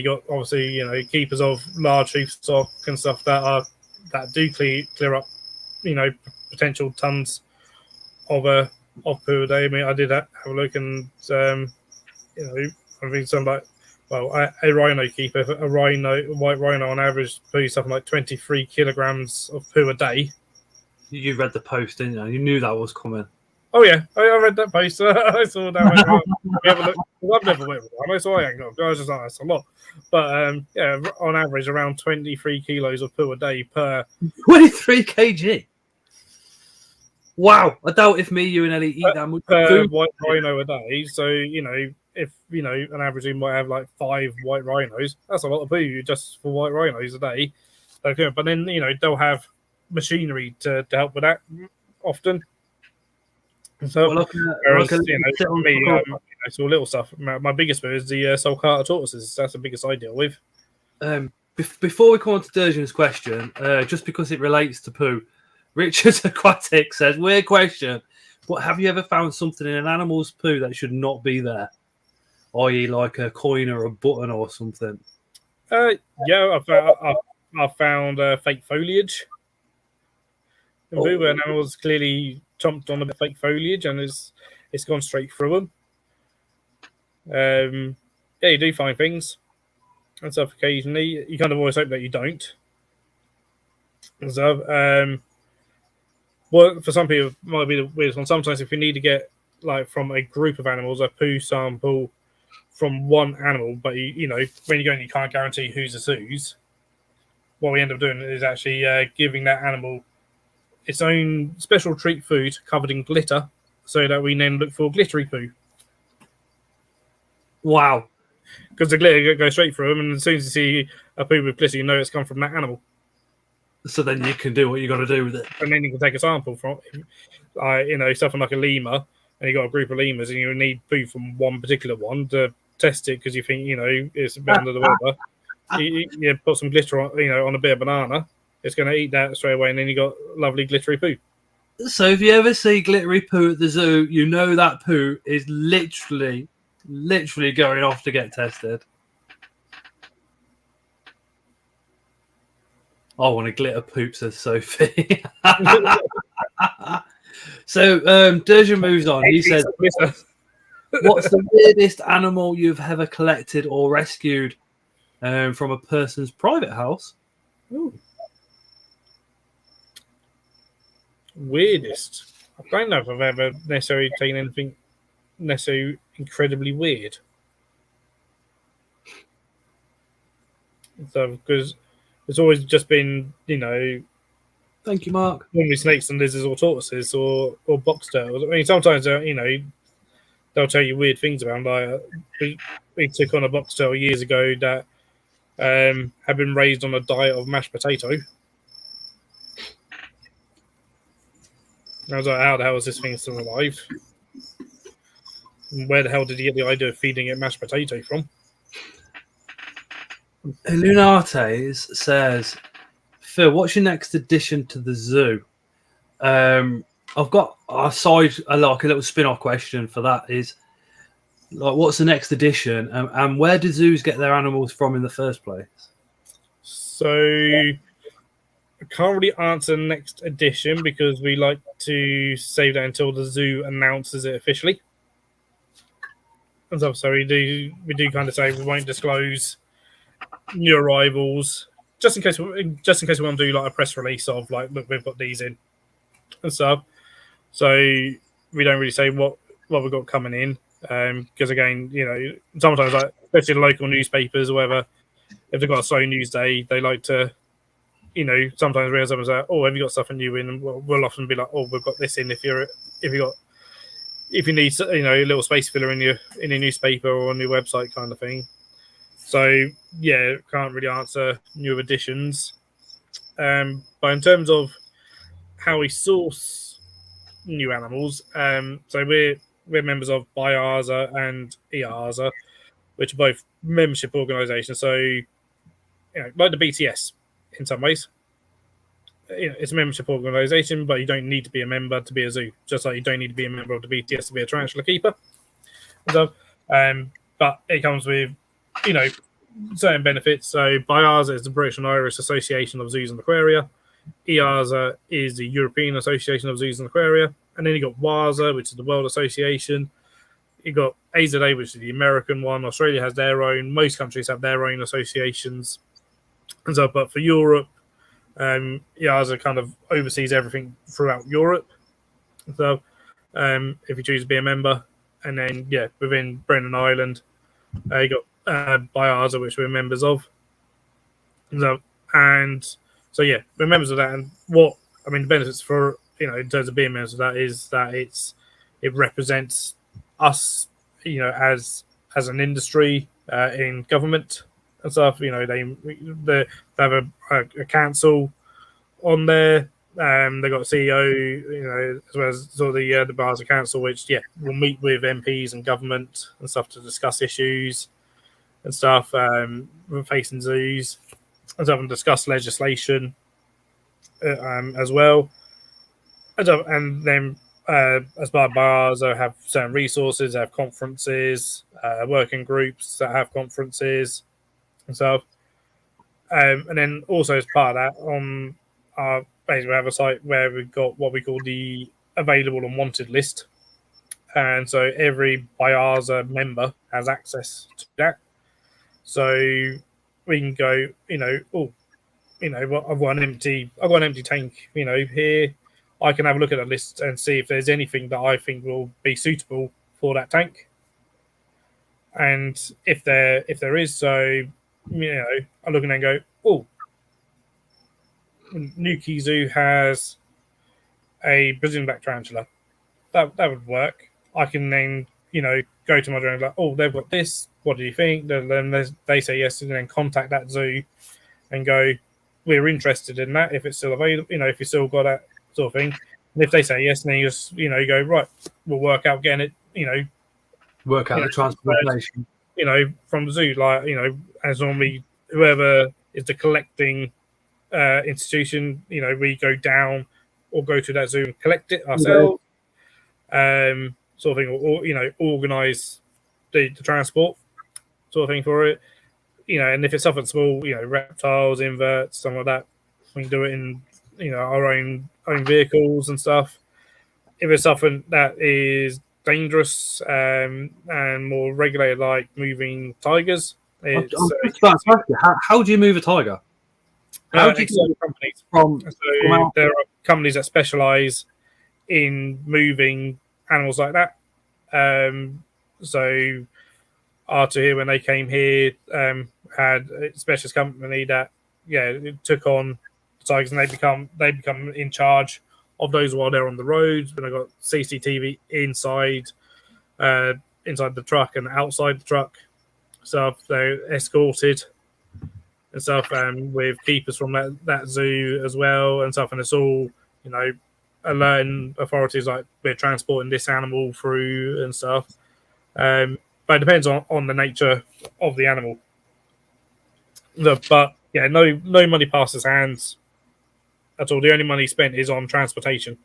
got obviously, keepers of large sheep stock and stuff that do clear up, potential tons of poo a day. I mean, I did have a look, and I think something like, a rhino keeper, a white rhino on average poo something like 23 kilograms of poo a day. You read the post, didn't you? You knew that was coming. Oh yeah, I read that post. I saw that. I've never went with one, so I ain't got. I was just like, that's a lot. But yeah, on average, around 23 kilos of poo a day per. 23 kg. Wow! I doubt if me, you, and Ellie eat that much food. White rhino a day. So if an average you might have like 5 white rhinos, that's a lot of poo just for white rhinos a day. Okay, but then they'll have machinery to help with that often. So, it's all little stuff. My biggest poo is the sulcata tortoises. That's the biggest I deal with. Before we come on to Durgeon's question, just because it relates to poo, Richard Aquatic says, weird question, but have you ever found something in an animal's poo that should not be there? I.e. like a coin or a button or something? Yeah, I've found fake foliage. And poo, where an animal's clearly chomped on a bit of fake foliage and it's gone straight through them. Yeah, you do find things and stuff occasionally. You kind of always hope that you don't. So, well, for some people, it might be the weirdest one. Sometimes, if you need to get like from a group of animals a poo sample from one animal, but you know when you go in, you can't guarantee who's whose. What we end up doing is actually giving that animal its own special treat food covered in glitter, so that we then look for glittery poo. Wow. Because the glitter goes straight through them, and as soon as you see a poo with glitter, you know it's come from that animal. So then you can do what you got to do with it. And then you can take a sample from, something like a lemur, and you got a group of lemurs, and you need poo from one particular one to test it because you think, it's a bit under the weather. You put some glitter on a bit of banana, it's going to eat that straight away, and then you got lovely glittery poo. So if you ever see glittery poo at the zoo, you know that poo is literally going off to get tested. I want to glitter poop, says Sophie. So Durgeon moves on. He says, what's the weirdest animal you've ever collected or rescued from a person's private house? Ooh. Weirdest. I don't know if I've ever necessarily taken anything necessarily incredibly weird. So, because it's always just been, Thank you, Mark. normally snakes and lizards or tortoises or box turtles. I mean, sometimes, they'll tell you weird things about them. Like, we took on a box turtle years ago that had been raised on a diet of mashed potato. I was like, how the hell is this thing still alive? And where the hell did he get the idea of feeding it mashed potato from? Lunates says, Phil, what's your next addition to the zoo? I've got a little spin-off question for that is, like, what's the next addition, and where do zoos get their animals from in the first place? So I can't really answer next edition because we like to save that until the zoo announces it officially. And so we do kind of say we won't disclose new arrivals just in case we want to do like a press release of like, look, we've got these in and stuff. So we don't really say what we've got coming in because again, sometimes like especially the local newspapers or whatever, if they've got a slow news day, they like to sometimes realize and say, oh, have you got something new in? And we'll often be like, oh, we've got this in if you need a little space filler in your newspaper or on your website kind of thing. So yeah, can't really answer new additions. But in terms of how we source new animals, so we're members of BIARSA and EARSA, which are both membership organisations. So like the BTS in some ways. It's a membership organisation, but you don't need to be a member to be a zoo. Just like you don't need to be a member of the BTS to be a tarantula keeper. So, but it comes with, certain benefits. So, BIARSA is the British and Irish Association of Zoos and Aquaria. EARSA is the European Association of Zoos and Aquaria. And then you got WARSA, which is the World Association. You got AZA, which is the American one. Australia has their own. Most countries have their own associations. And so, but for Europe, EARSA kind of oversees everything throughout Europe. So, if you choose to be a member, and then within Brennan Island, you got BIARSA, which we're members of. So, we're members of that. And the benefits for in terms of being members of that is that it represents us, as an industry in government and stuff. They have a council on there. They got a CEO, as well as sort of the BIARSA Council, which will meet with MPs and government and stuff to discuss issues and stuff facing zoos. and so, and discuss legislation as well. And then as part of bars, I have certain resources, I have conferences, working groups that have conferences and stuff. And then also as part of that, on our basically we have a site where we've got what we call the available and wanted list. And so every Biaza member has access to that. So we can go, I've got an empty tank, here. I can have a look at the list and see if there's anything that I think will be suitable for that tank. And if there is, so I look and then go, Nuki Zoo has a Brazilian black tarantula. That would work. I can then, go to my drone and be like, they've got this. What do you think? Then they say yes, and then contact that zoo and go, we're interested in that. If it's still available, if you still got that sort of thing. And if they say yes, then you just, you go, right, we'll work out getting it, work out the transportation. From the zoo, as normally whoever is the collecting institution, we go down or go to that zoo and collect it ourselves, sort of thing, or organize the transport sort of thing for it, and if it's something small, reptiles, inverts, something like that, we can do it in our own vehicles and stuff. If it's something that is dangerous and more regulated, like moving tigers, how do you move a tiger? How do you get companies from there are companies that specialize in moving animals like that. So Arthur here, when they came here, had a specialist company that took on the tigers, and they become in charge of those while they're on the roads. When I got CCTV inside the truck and outside the truck, stuff. They're escorted and stuff, with keepers from that zoo as well and stuff. And it's all alerting authorities like we're transporting this animal through and stuff. But it depends on the nature of the animal. But no money passes hands at all. The only money spent is on transportation.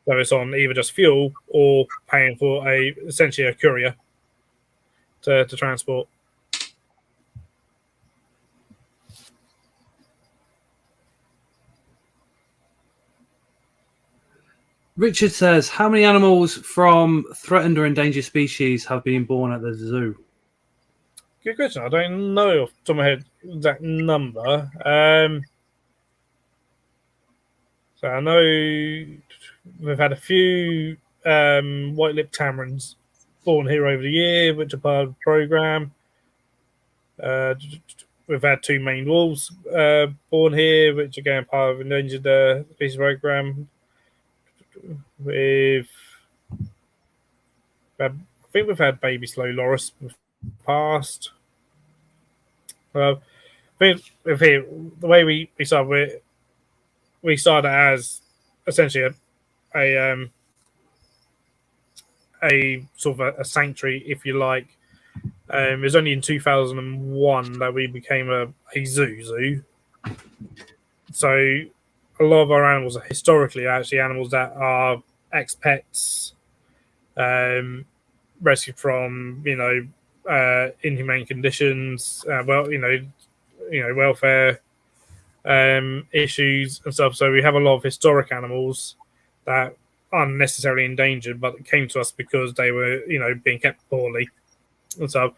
So it's on either just fuel or paying for essentially a courier to transport. Richard says, how many animals from threatened or endangered species have been born at the zoo? Good question. I don't know off the top of my head exact number. So I know we've had a few white-lipped tamarins born here over the year, which are part of the program. We've had 2 main wolves born here, which again part of Endangered species program. I think we've had baby slow loris past. I think the way we started, we started as essentially a sort of a sanctuary, if you like. It was only in 2001 that we became a zoo. So a lot of our animals are historically actually animals that are ex-pets, rescued from inhumane conditions, welfare issues and stuff. So we have a lot of historic animals that aren't necessarily endangered, but came to us because they were being kept poorly and stuff.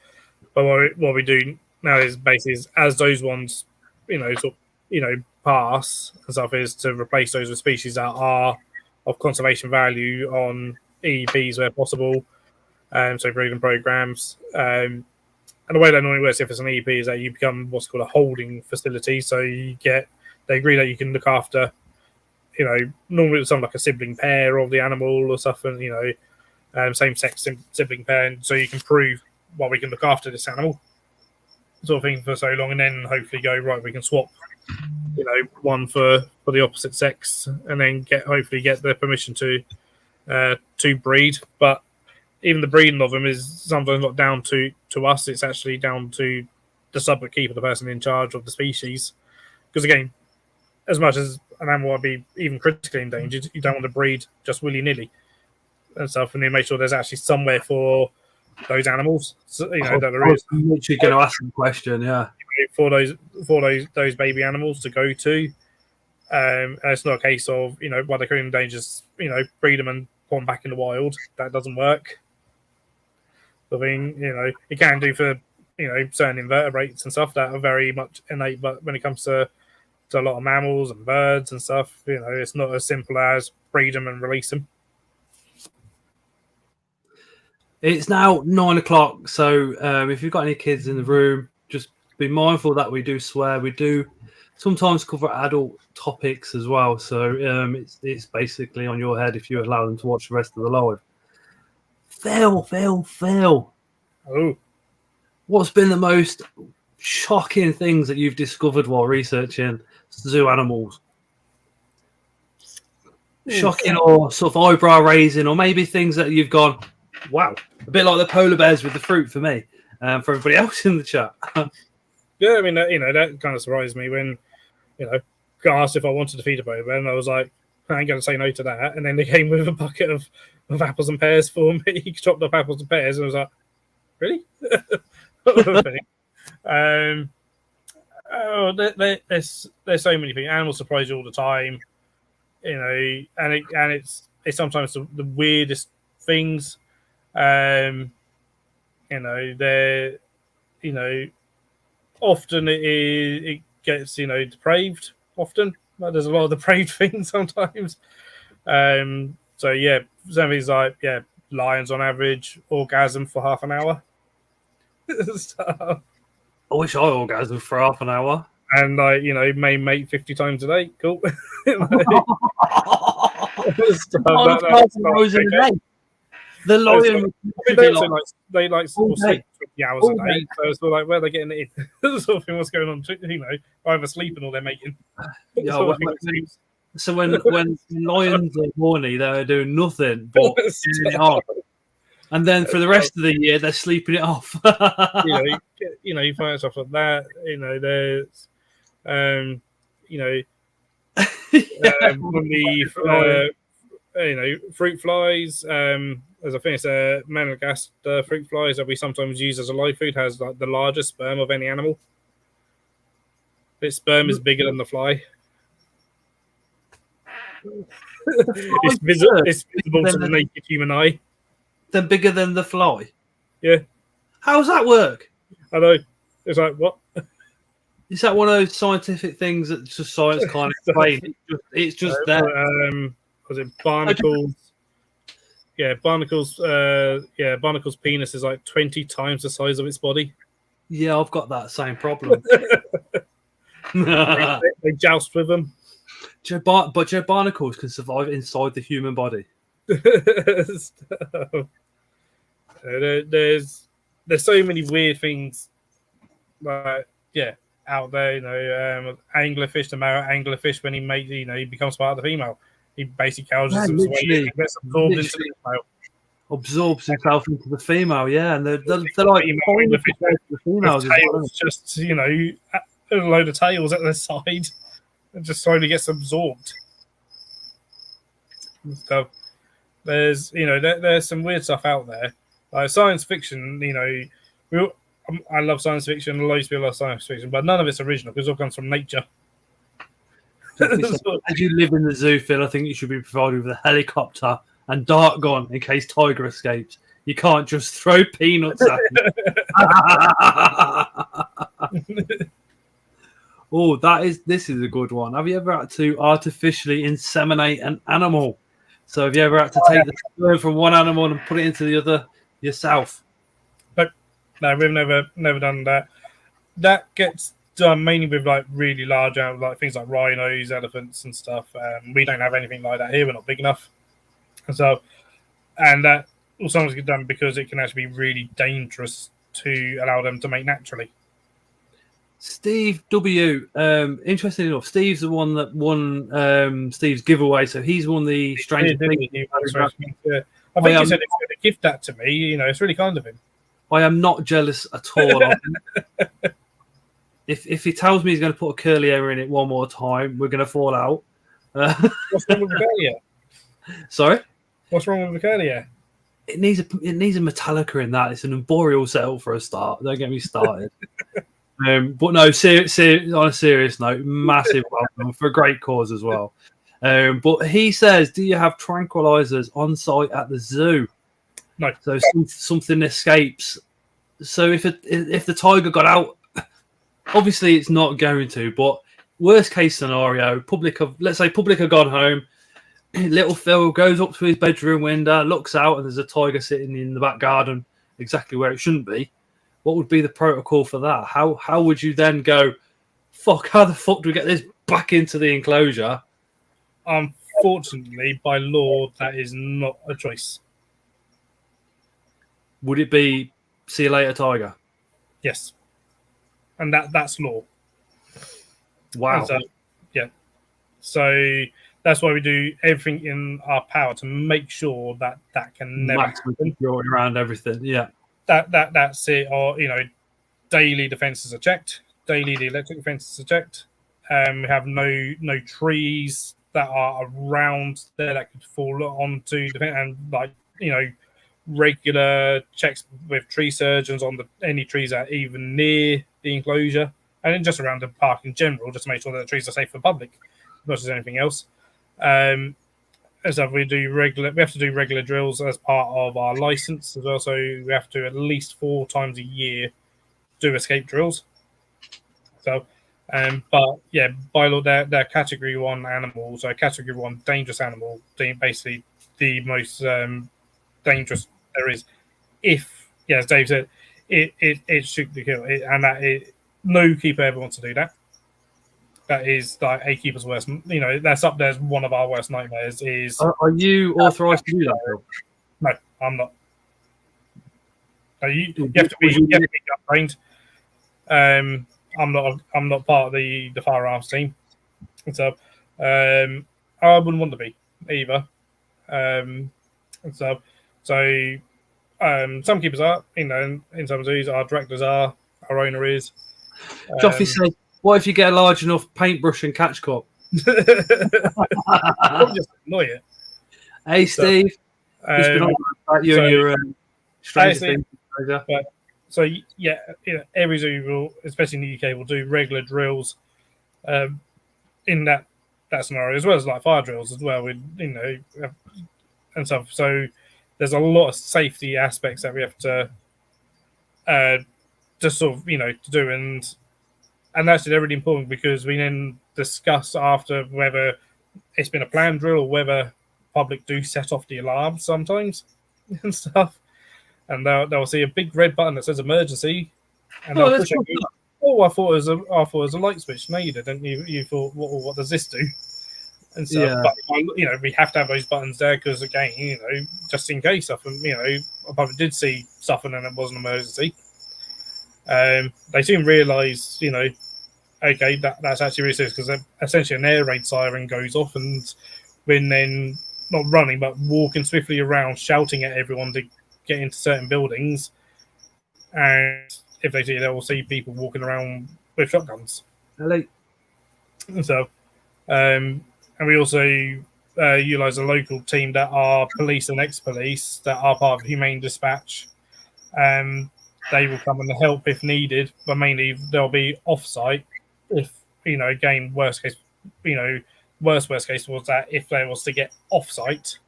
But what we do now is basically as those ones pass and stuff, is to replace those with species that are of conservation value on EEPs where possible. So breeding programs. And the way that normally works, if it's an EEP, is that you become what's called a holding facility. So they agree that you can look after, normally it's something like a sibling pair of the animal or stuff, and same sex sibling pair, and so you can prove we can look after this animal, sort of thing, for so long, and then hopefully go right. We can swap, one for the opposite sex, and then hopefully get the permission to breed. But even the breeding of them is sometimes not down to us. It's actually down to the sub keeper, the person in charge of the species. Because again, as much as an animal would be even critically endangered, you don't want to breed just willy-nilly and stuff, and then make sure there's actually somewhere for those animals. So, that there is. I'm literally going to ask the question, yeah. For those baby animals to go to. And it's not a case of, while they're currently endangered, breed them and put them back in the wild. That doesn't work. I mean, it can do for, certain invertebrates and stuff that are very much innate, but when it comes to a lot of mammals and birds and stuff, it's not as simple as breed them and release them. It's now 9 o'clock, so if you've got any kids in the room, just be mindful that we do swear. We do sometimes cover adult topics as well, so it's basically on your head if you allow them to watch the rest of the live. Phil. Oh. What's been the most shocking things that you've discovered while researching zoo animals? Shocking or sort of eyebrow raising, or maybe things that you've gone, wow, a bit like the polar bears with the fruit for me, for everybody else in the chat. Yeah, I mean, that kind of surprised me when, got asked if I wanted to feed a polar bear, and I was like, I ain't going to say no to that. And then they came with a bucket of apples and pears for me. He chopped up apples and pears, and I was like, really? There's so many things. Animals surprise you all the time, and it's sometimes the weirdest things. They're often it gets depraved. Often, like, there's a lot of depraved things sometimes. So yeah, some things like lions on average orgasm for half an hour. So, I wish I orgasmed for half an hour. And may mate 50 times a day. Cool. The lion, they will sleep 20 hours a day. So it's like, where are they getting it in? Sort of thing, what's going on? Either sleeping or they're making. So when lions are horny, they're doing nothing but getting it on. And then for the rest of the year, they're sleeping it off. You find stuff like that. There's, fruit flies. As I finished, Madagascar fruit flies that we sometimes use as a live food has like the largest sperm of any animal. Its sperm is bigger than the fly. It's visible to the naked human eye. They're bigger than the fly. Yeah. How does that work? I know. It's like, what? Is that one of those scientific things that just science can't explain? It's just there. Was it barnacles? Yeah, barnacles. Barnacles' penis is like 20 times the size of its body. Yeah, I've got that same problem. They joust with them. But barnacles can survive inside the human body. There's so many weird things, out there. Anglerfish, the male anglerfish, when he becomes part of the female, he basically gouges his way in and gets absorbed into the female. Absorbs himself into the female, yeah, and they're like the females, tails, just a load of tails at their side, and just slowly gets absorbed. So there's there's some weird stuff out there, like science fiction. I love science fiction. Loads of people love science fiction, but none of it's original because it all comes from nature. As you live in the zoo, Phil, I think you should be provided with a helicopter and dart gun in case Tiger escapes. You can't just throw peanuts at him. Oh, this is a good one. Have you ever had to artificially inseminate an animal? So have you ever had to take the sperm from one animal and put it into the other yourself? No, we've never done that. That gets done mainly with like really large animals, like things like rhinos, elephants, and stuff. We don't have anything like that here. We're not big enough. And that will sometimes get done because it can actually be really dangerous to allow them to mate naturally. Steve W. Interesting enough, Steve's the one that won Steve's giveaway, so he's won the Stranger Things. Yeah. I think he said he was going to gift that to me. It's really kind of him. I am not jealous at all. if he tells me he's going to put a curly hair in it one more time, we're going to fall out. What's wrong with the curly hair? Sorry, What's wrong with the curly hair? it needs a Metallica in that. It's an arboreal settle for a start. Don't get me started. But no, on a serious note, massive welcome for a great cause as well. But he says, do you have tranquilizers on site at the zoo? No. So something escapes. So if the tiger got out, obviously it's not going to. But worst case scenario, let's say public have gone home. Little Phil goes up to his bedroom window, looks out, and there's a tiger sitting in the back garden, exactly where it shouldn't be. What would be the protocol for that? How would you then go, fuck, how the fuck do we get this back into the enclosure? Unfortunately, by law, that is not a choice. Would it be see you later, tiger? Yes. And that's law. Wow. So that's why we do everything in our power to make sure that can never Maximum security around everything. Yeah. That's it. Or daily defenses are checked. Daily the electric defenses are checked. We have no trees that are around there that could fall onto defense, and regular checks with tree surgeons on any trees that are even near the enclosure, and then just around the park in general, just to make sure that the trees are safe for the public, as much as anything else. As we have to do regular drills as part of our license as well. So we have to at least 4 times a year do escape drills. So, but yeah, by law, they're category 1 animals. So category 1 dangerous animal, basically the most dangerous there is. If, as Dave said, it's shoot to kill, no keeper ever wants to do that. That is like a keeper's worst. That's up there as one of our worst nightmares. Are you authorised to do that, Phil? No, I'm not. You have to be trained. I'm not part of the firearms team, so I wouldn't want to be either. Some keepers are, in some zoos, our directors are, our owner is. Joffy says, what if you get a large enough paintbrush and catch cup? Just annoy it. Hey, Steve. Just been on about you and your strange things. So, every zoo will, especially in the UK, will do regular drills in that scenario, as well as like fire drills as well, with and stuff. So there's a lot of safety aspects that we have to just sort of to do, and that's really important, because we then discuss after whether it's been a planned drill or whether public do set off the alarm sometimes and stuff, and they'll see a big red button that says emergency, and they'll push it. Oh, I thought it was a light switch. No, you didn't. You thought, what does this do? And so, yeah. But we have to have those buttons there because, again, just in case something, I probably did see something and it was an emergency. They soon realise, okay, that's actually really serious, because essentially an air raid siren goes off, and when then not running but walking swiftly around, shouting at everyone to get into certain buildings, and if they see, they will see people walking around with shotguns. Hello. So, and we also utilise a local team that are police and ex-police that are part of Humane Dispatch. They will come and help if needed, but mainly they'll be off-site. If again, worst case was that if they was to get off-site,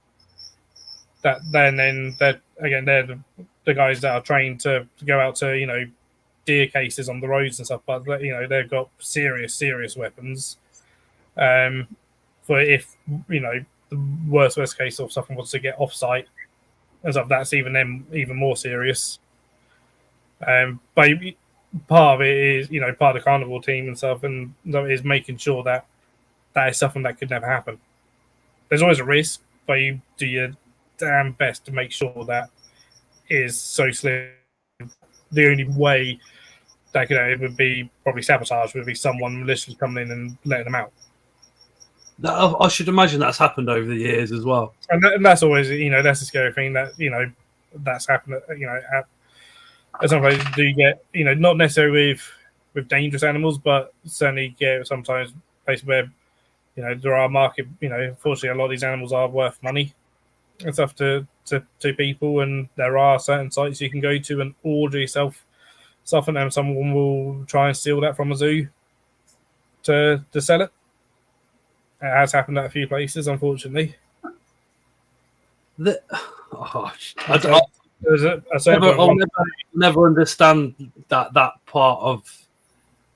that then they're the guys that are trained to go out to deer cases on the roads and stuff, but they've got serious weapons. For if the worst case of someone wants to get off-site and stuff, that's even more serious. But part of it is part of the carnival team and stuff, and is making sure that is something that could never happen. There's always a risk, but you do your damn best to make sure that is so slim. The only way that it would be probably sabotage would be someone maliciously coming in and letting them out. I should imagine that's happened over the years as well. And that's always, that's a scary thing that, that's happened, at some places do get, not necessarily with dangerous animals, but certainly sometimes places where there are market. Unfortunately, a lot of these animals are worth money and stuff to people, and there are certain sites you can go to and order yourself stuff, and then someone will try and steal that from a zoo to sell it. It has happened at a few places, unfortunately. There's a certain I'll never understand that part of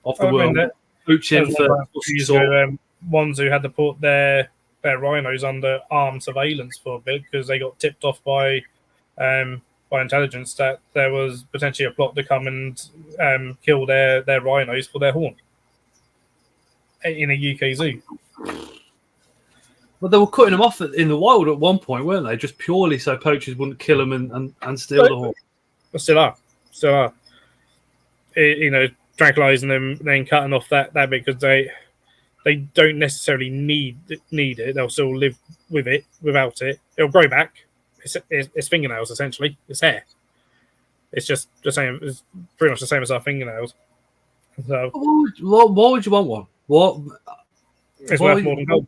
the world. Poaching for ones who had to put their rhinos under armed surveillance for a bit because they got tipped off by intelligence that there was potentially a plot to come and kill their rhinos for their horn in a UK zoo. Well, they were cutting them off in the wild at one point, weren't they? Just purely so poachers wouldn't kill them and steal the horn. Still are. Tranquilizing them, then cutting off that bit because they don't necessarily need it. They'll still live with it. Without it, it'll grow back. It's fingernails essentially. It's hair. It's just the same. It's pretty much the same as our fingernails. So why would you want one? What? It's worth more than gold.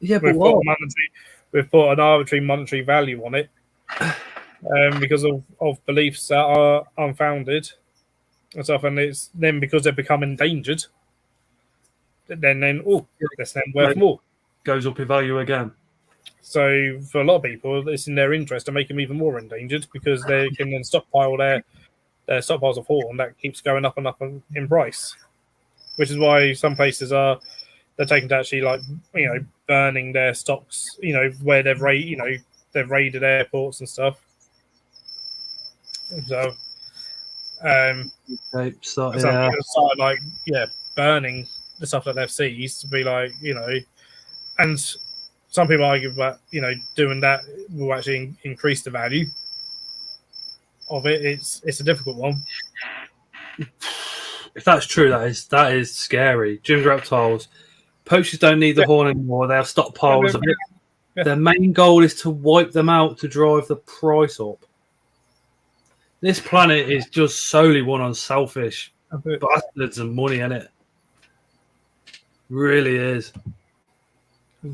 Yeah, but what? We've put an arbitrary monetary value on it because of beliefs that are unfounded and stuff, and it's then because they become endangered. Then that's then worth more. Goes up in value again. So for a lot of people, it's in their interest to make them even more endangered because they can then stockpile their stockpiles of horn that keeps going up and up in price. Which is why some places they're taking to actually burning their stocks, where they've raided airports and stuff. So burning the stuff that they've seized to be and some people argue that doing that will actually increase the value of it. It's a difficult one. If that's true, that is scary. Jim's Reptiles. Poachers don't need the horn anymore. They have stockpiles of it. Yeah. Their main goal is to wipe them out to drive the price up. This planet is just solely one on selfish bastards and money, isn't it? Really is.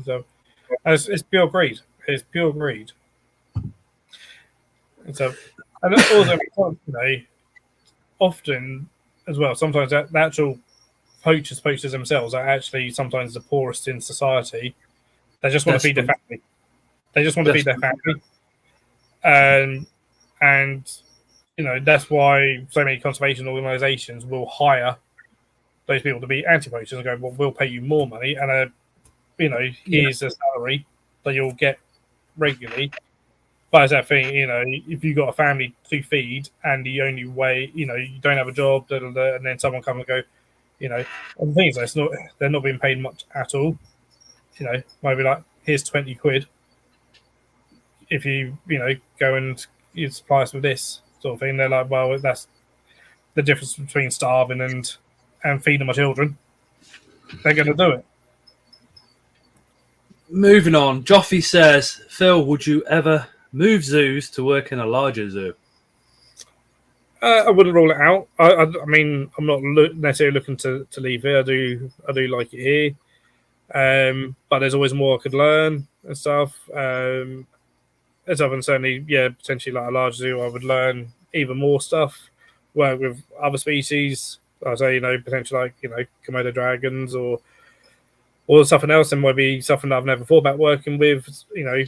So, it's pure greed. It's pure greed. And so, and also, often as well, sometimes the actual poachers themselves are actually sometimes the poorest in society. They just want to feed their family. They just want to feed their family. And that's why so many conservation organisations will hire those people to be anti-poachers and go, well, we'll pay you more money and here's a salary that you'll get regularly. But it's that thing, if you've got a family to feed and the only way, you don't have a job, and then someone comes and go, and the thing is, they're not being paid much at all. Maybe here's 20 quid. If you, go and you supply us with this sort of thing, they're like, well, that's the difference between starving and feeding my children. They're going to do it. Moving on, Joffy says, Phil, would you ever move zoos to work in a larger zoo? I wouldn't rule it out. I mean, I'm not necessarily looking to leave here. I do like it here, but there's always more I could learn and stuff. And certainly, potentially like a large zoo, I would learn even more stuff. Work with other species. I say, potentially like Komodo dragons or something else, and might be something that I've never thought about working with,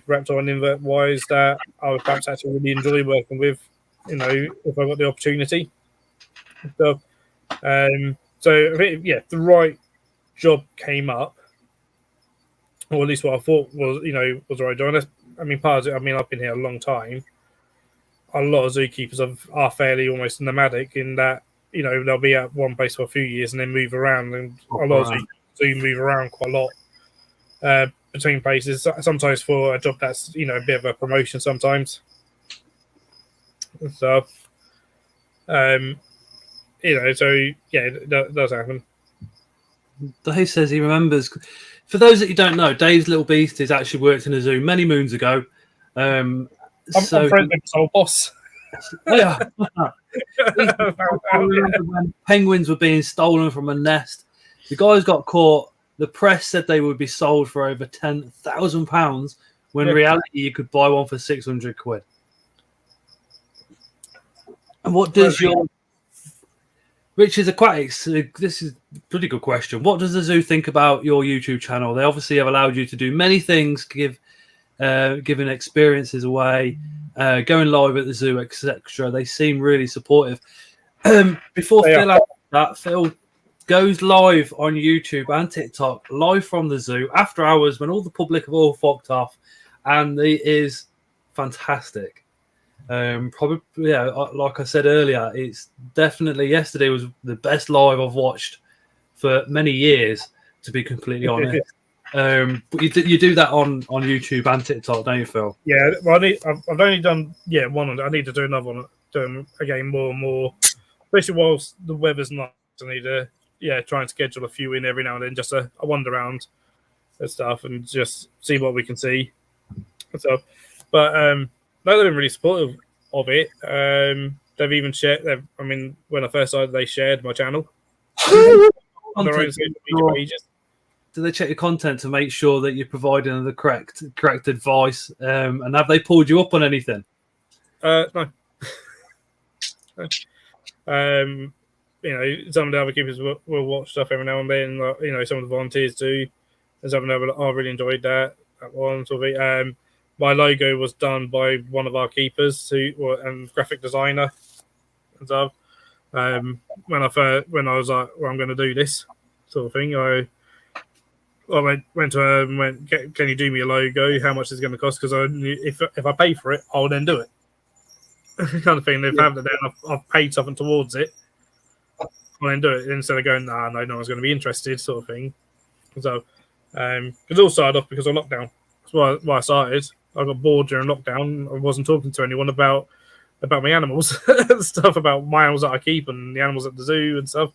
reptile and invert wise, that I would perhaps actually really enjoy working with, if I got the opportunity. So, if the right job came up, or at least what I thought was the right job. I mean, part of it, I've been here a long time. A lot of zookeepers are fairly almost nomadic in that, they'll be at one place for a few years and then move around, and a lot of zookeepers do move around quite a lot between places, sometimes for a job that's a bit of a promotion sometimes. So that does happen. Dave says he remembers. For those that you don't know, Dave's little beast has actually worked in a zoo many moons ago. I'm friends with his old boss. Yeah. I remember when penguins were being stolen from a nest. The guys got caught. The press said they would be sold for over £10,000, when in reality you could buy one for 600 quid. And what does your Richard Aquatics? This is a pretty good question. What does the zoo think about your YouTube channel? They obviously have allowed you to do many things, giving experiences away, going live at the zoo, etc. They seem really supportive. Before Phil goes live on YouTube and TikTok, live from the zoo after hours when all the public have all fucked off, and it is fantastic. Probably, yeah, like I said earlier, it's definitely, yesterday was the best live I've watched for many years, to be completely honest. But you do that on YouTube and TikTok, don't you, Phil? Yeah, well, I've only done one. I need to do another one, doing again more and more, especially whilst the weather's nice. I need to try and schedule a few in every now and then, just a wander around and stuff, and just see what we can see and stuff. But no, they've been really supportive of it. They've even shared. When I first started, they shared my channel on their own social media pages. Do they check your content to make sure that you're providing the correct advice? And have they pulled you up on anything? No. Some of the other keepers will watch stuff every now and then. Some of the volunteers do. And some of them I really enjoyed that one. My logo was done by one of our keepers and graphic designer and stuff. When I was like, well, I'm going to do this sort of thing, I went to her and went, can you do me a logo? How much is it going to cost? Because I knew if I pay for it, I'll then do it. Kind of thing. If I've paid something towards it, I'll then do it instead of going, no one's going to be interested, sort of thing. So, it all started off because of lockdown. That's why I started. I got bored during lockdown. I wasn't talking to anyone about my animals, stuff about my animals that I keep and the animals at the zoo and stuff.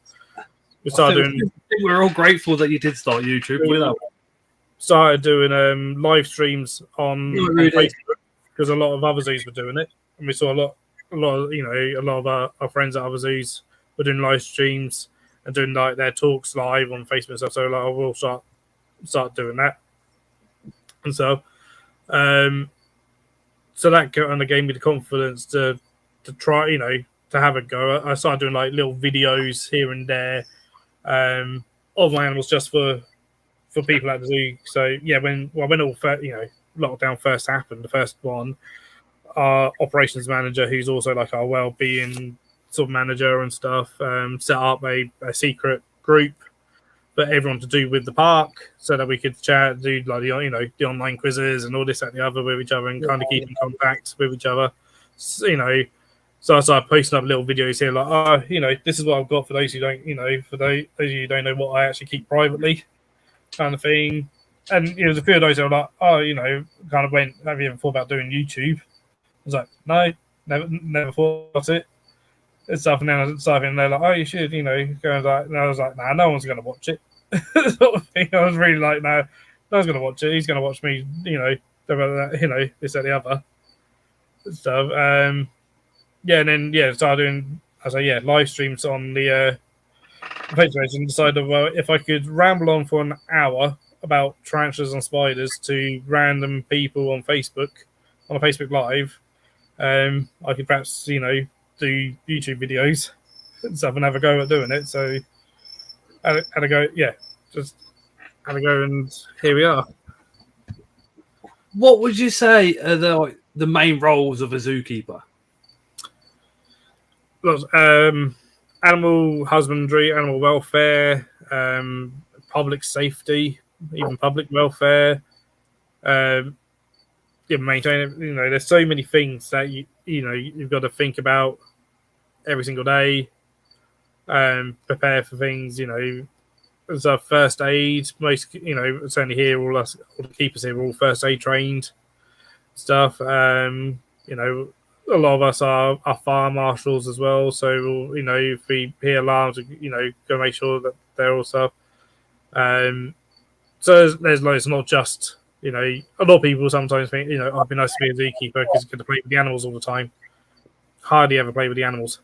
I think we're all grateful that you did start YouTube. Started doing live streams on Facebook, because a lot of other zoos were doing it, and we saw a lot of our friends at other zoos were doing live streams and doing like their talks live on Facebook and stuff. So I will start doing that, and so that kind of gave me the confidence to try, to have a go. I started doing like little videos here and there of my animals just for people at the zoo. So when lockdown first happened, the first one, our operations manager, who's also like our well-being sort of manager and stuff, set up a secret group for everyone to do with the park, so that we could chat, do like the online quizzes and all this and the other with each other, and kind of keep in contact with each other. So I started posting up little videos here, like, this is what I've got for those who don't, for those of you who don't know what I actually keep privately, kind of thing. And there's a few of those that were like, kind of went, have you ever thought about doing YouTube? I was like, no, never thought about it. And stuff. And then I started, and they're like, oh, you should, and I was like, nah, no one's going to watch it. Sort of thing. I was really like, no one's going to watch it. He's going to watch me, this and the other stuff. And then started doing, live streams on the Facebook, and decided, well, if I could ramble on for an hour about tarantulas and spiders to random people on Facebook, on a Facebook Live, I could perhaps, do YouTube videos and stuff and have a go at doing it. So had a go, and here we are. What would you say are the main roles of a zookeeper? Animal husbandry, animal welfare, public safety, even public welfare. Maintain it. There's so many things that you've got to think about every single day. Prepare for things. As a first aid, most certainly here, all the keepers here are all first aid trained stuff. A lot of us are fire marshals as well, so if we hear alarms, go make sure that they're all stuff. So there's loads, not just a lot of people sometimes think I'd be nice to be a zookeeper because you get to play with the animals all the time. Hardly ever play with the animals.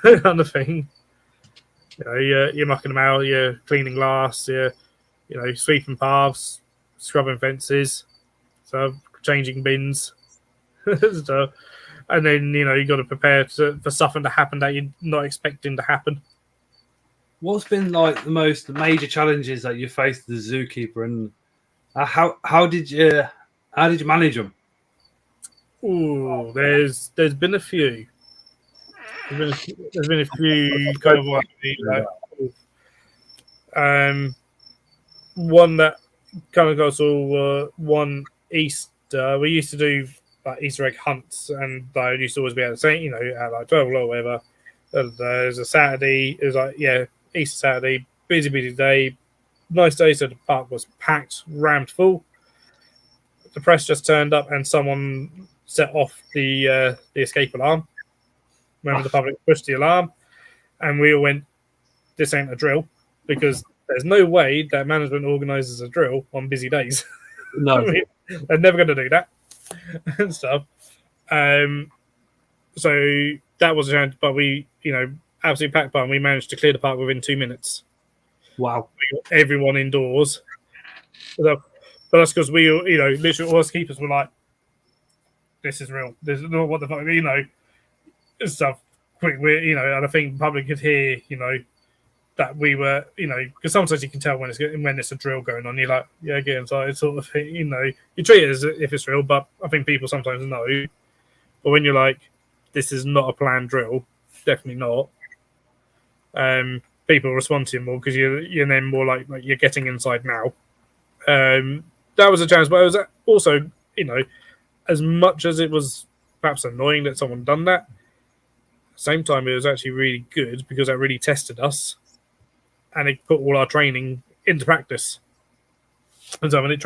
kind of thing. You know, you're mucking them out, you're cleaning glass, you're sweeping paths, scrubbing fences, so changing bins, stuff. And then you got to prepare for something to happen that you're not expecting to happen. What's been like the most major challenges that you faced as a zookeeper, and how did you manage them? Ooh, there's been a few. There's been a few kind of one that kind of goes all one Easter. We used to do like Easter egg hunts, and I used to always be at the same, at like 12 or whatever. There's a Saturday. It was like Easter Saturday, busy day, nice day. So the park was packed, rammed full. The press just turned up, and someone set off the escape alarm. Remember, the public pushed the alarm, and we all went, "This ain't a drill," because there's no way that management organises a drill on busy days. No, they're never going to do that and stuff. So that was a challenge, but we, absolutely packed park, and we managed to clear the park within 2 minutes. wow. We got everyone indoors. But that's because we, literally all us keepers were like, "This is real. This is not what the fuck," stuff. Quick, and I think the public could hear, that we were, because sometimes you can tell when it's a drill going on. You're like, yeah, get inside, sort of thing. You treat it as if it's real, but I think people sometimes know. But when you're like, this is not a planned drill, definitely not. People respond to you more because you're then more like you're getting inside now. That was a challenge, but it was also, as much as it was perhaps annoying that someone done that, at the same time it was actually really good because that really tested us, and it put all our training into practice. And so when it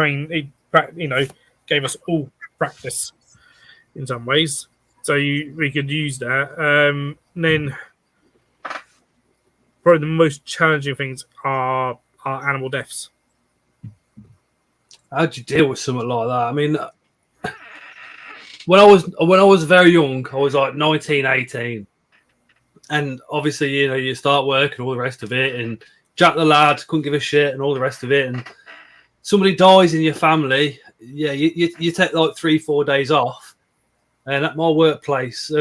gave us all practice in some ways, so we could use that. And then probably the most challenging things are animal deaths. How'd you deal with something like that? I mean, when I was very young, I was like 19, 18. And obviously, you start work and all the rest of it, and Jack the lad couldn't give a shit and all the rest of it. And somebody dies in your family, you take like 3-4 days off. And at my workplace,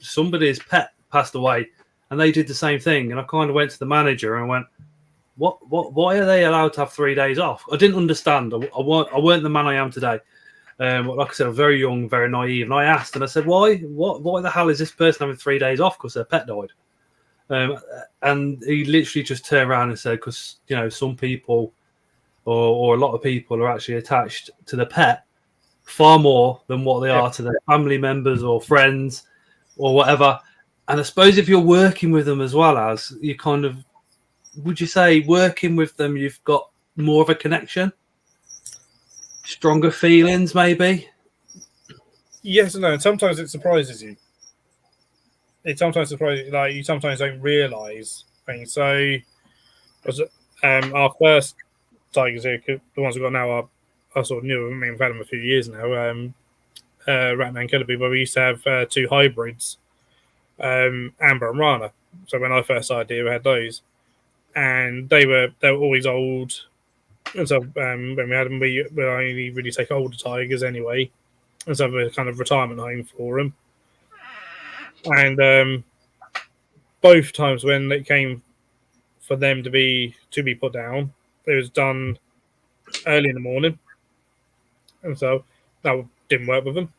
somebody's pet passed away, and they did the same thing. And I kind of went to the manager and went, why are they allowed to have 3 days off? I didn't understand. I weren't the man I am today. Like I said, I'm very young, very naive. And I asked, and I said, why the hell is this person having 3 days off because their pet died? And he literally just turned around and said, because, some people or a lot of people are actually attached to the pet far more than what they are to their family members or friends or whatever. And I suppose if you're working with them as well, as you kind of, would you say working with them, you've got more of a connection? Stronger feelings, maybe? Yes and no. And sometimes it surprises you. It sometimes surprises you. Like, you sometimes don't realise things. So, our first tigers here, the ones we've got now, are sort of new. I mean, we've had them a few years now. Ratna and Kellaby, but we used to have 2 hybrids, Amber and Rana. So when I first started here, we had those. And they were always old. And so when we had them, we only really take older tigers anyway. And so we're kind of retirement home for them. And both times when it came for them to be put down, it was done early in the morning. And so that didn't work with them.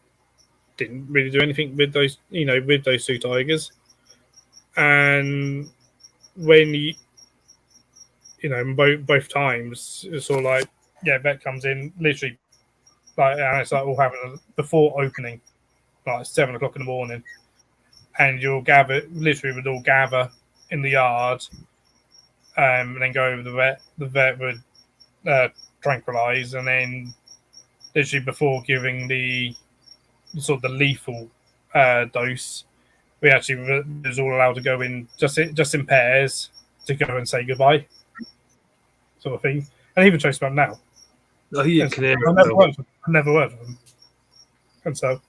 Didn't really do anything with those, with those 2 tigers. And when both times, it's all like, vet comes in literally, like, and it's like all happening before opening, like 7 o'clock in the morning, and you'll would all gather in the yard, and then go over the vet. The vet would tranquilize, and then literally before giving the sort of the lethal dose, we actually was all allowed to go in just in pairs to go and say goodbye, sort of thing. And even Trace about now. Oh, you can hear I've never worked with them. And so,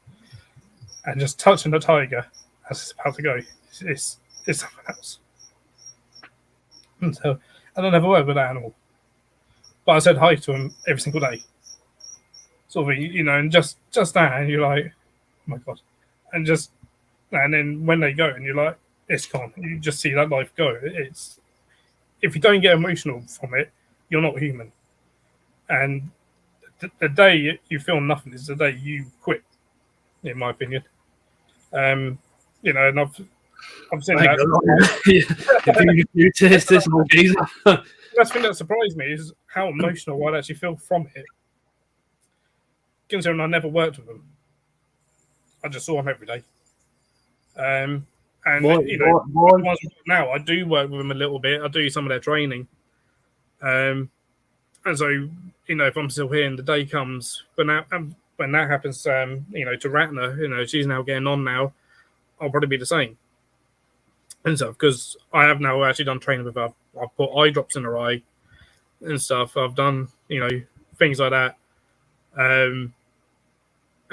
and just touching the tiger as it's about to go, it's it's something else. And so, and I never worked with that animal, but I said hi to him every single day. Sort of, and just that, and you're like, oh my god, and then when they go, and you're like, it's gone. You just see that life go. It's if you don't get emotional from it, you're not human. And the day you feel nothing is the day you quit, in my opinion. And I've seen that. If you taste this, That's the thing that surprised me is how emotional I'd actually feel from it. Considering I never worked with them, I just saw them every day. And now I do work with them a little bit. I do some of their training. And so, if I'm still here and the day comes, when that happens, to Ratner, she's now getting on now, I'll probably be the same. And stuff, because I have now actually done training with her. I've put eye drops in her eye and stuff. I've done, things like that. And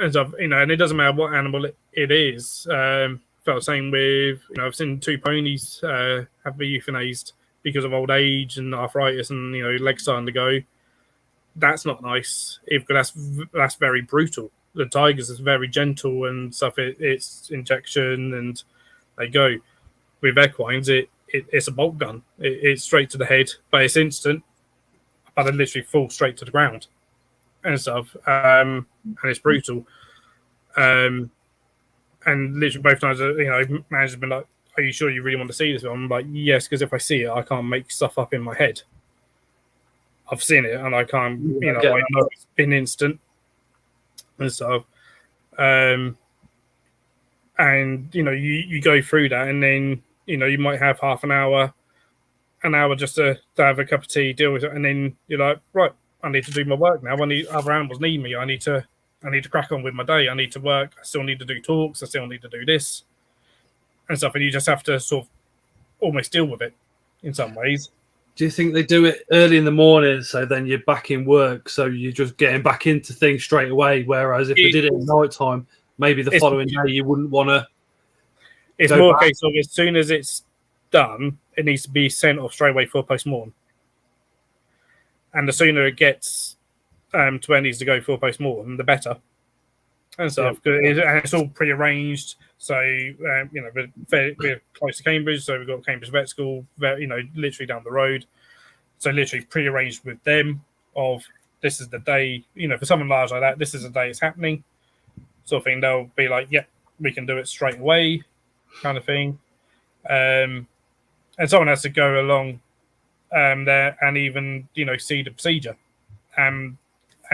stuff, and it doesn't matter what animal it is. Felt the same with, I've seen 2 ponies have been euthanized because of old age and arthritis and, legs starting to go. That's not nice. That's very brutal. The tigers is very gentle and stuff. It's injection and they go. With equines, it's a bolt gun. It's straight to the head, but it's instant. But they literally fall straight to the ground and stuff. And it's brutal. And literally both times, managers have been like, "Are you sure you really want to see this?" I'm like, "Yes," because if I see it, I can't make stuff up in my head. I've seen it, and I can't. I know it's been instant and stuff. And you go through that, and then you might have half an hour just to have a cup of tea, deal with it, and then you're like, right, I need to do my work now. When the other animals need me, I need to crack on with my day. I need to work. I still need to do talks. I still need to do this and stuff. And you just have to sort of almost deal with it in some ways. Do you think they do it early in the morning, so then you're back in work, so you're just getting back into things straight away? Whereas if they did it at night time, maybe the following day you wouldn't want to. It's more a case of as soon as it's done, it needs to be sent off straight away for a post-mortem. And the sooner it gets to where it needs to go for a post-mortem, the better. And stuff. And it's all pre-arranged. So, we're close to Cambridge, so we've got Cambridge Vet School, literally down the road. So literally pre-arranged with them of this is the day, for someone large like that, this is the day it's happening. Sort of thing. They'll be like, yeah, we can do it straight away, kind of thing. And someone has to go along there and even, see the procedure and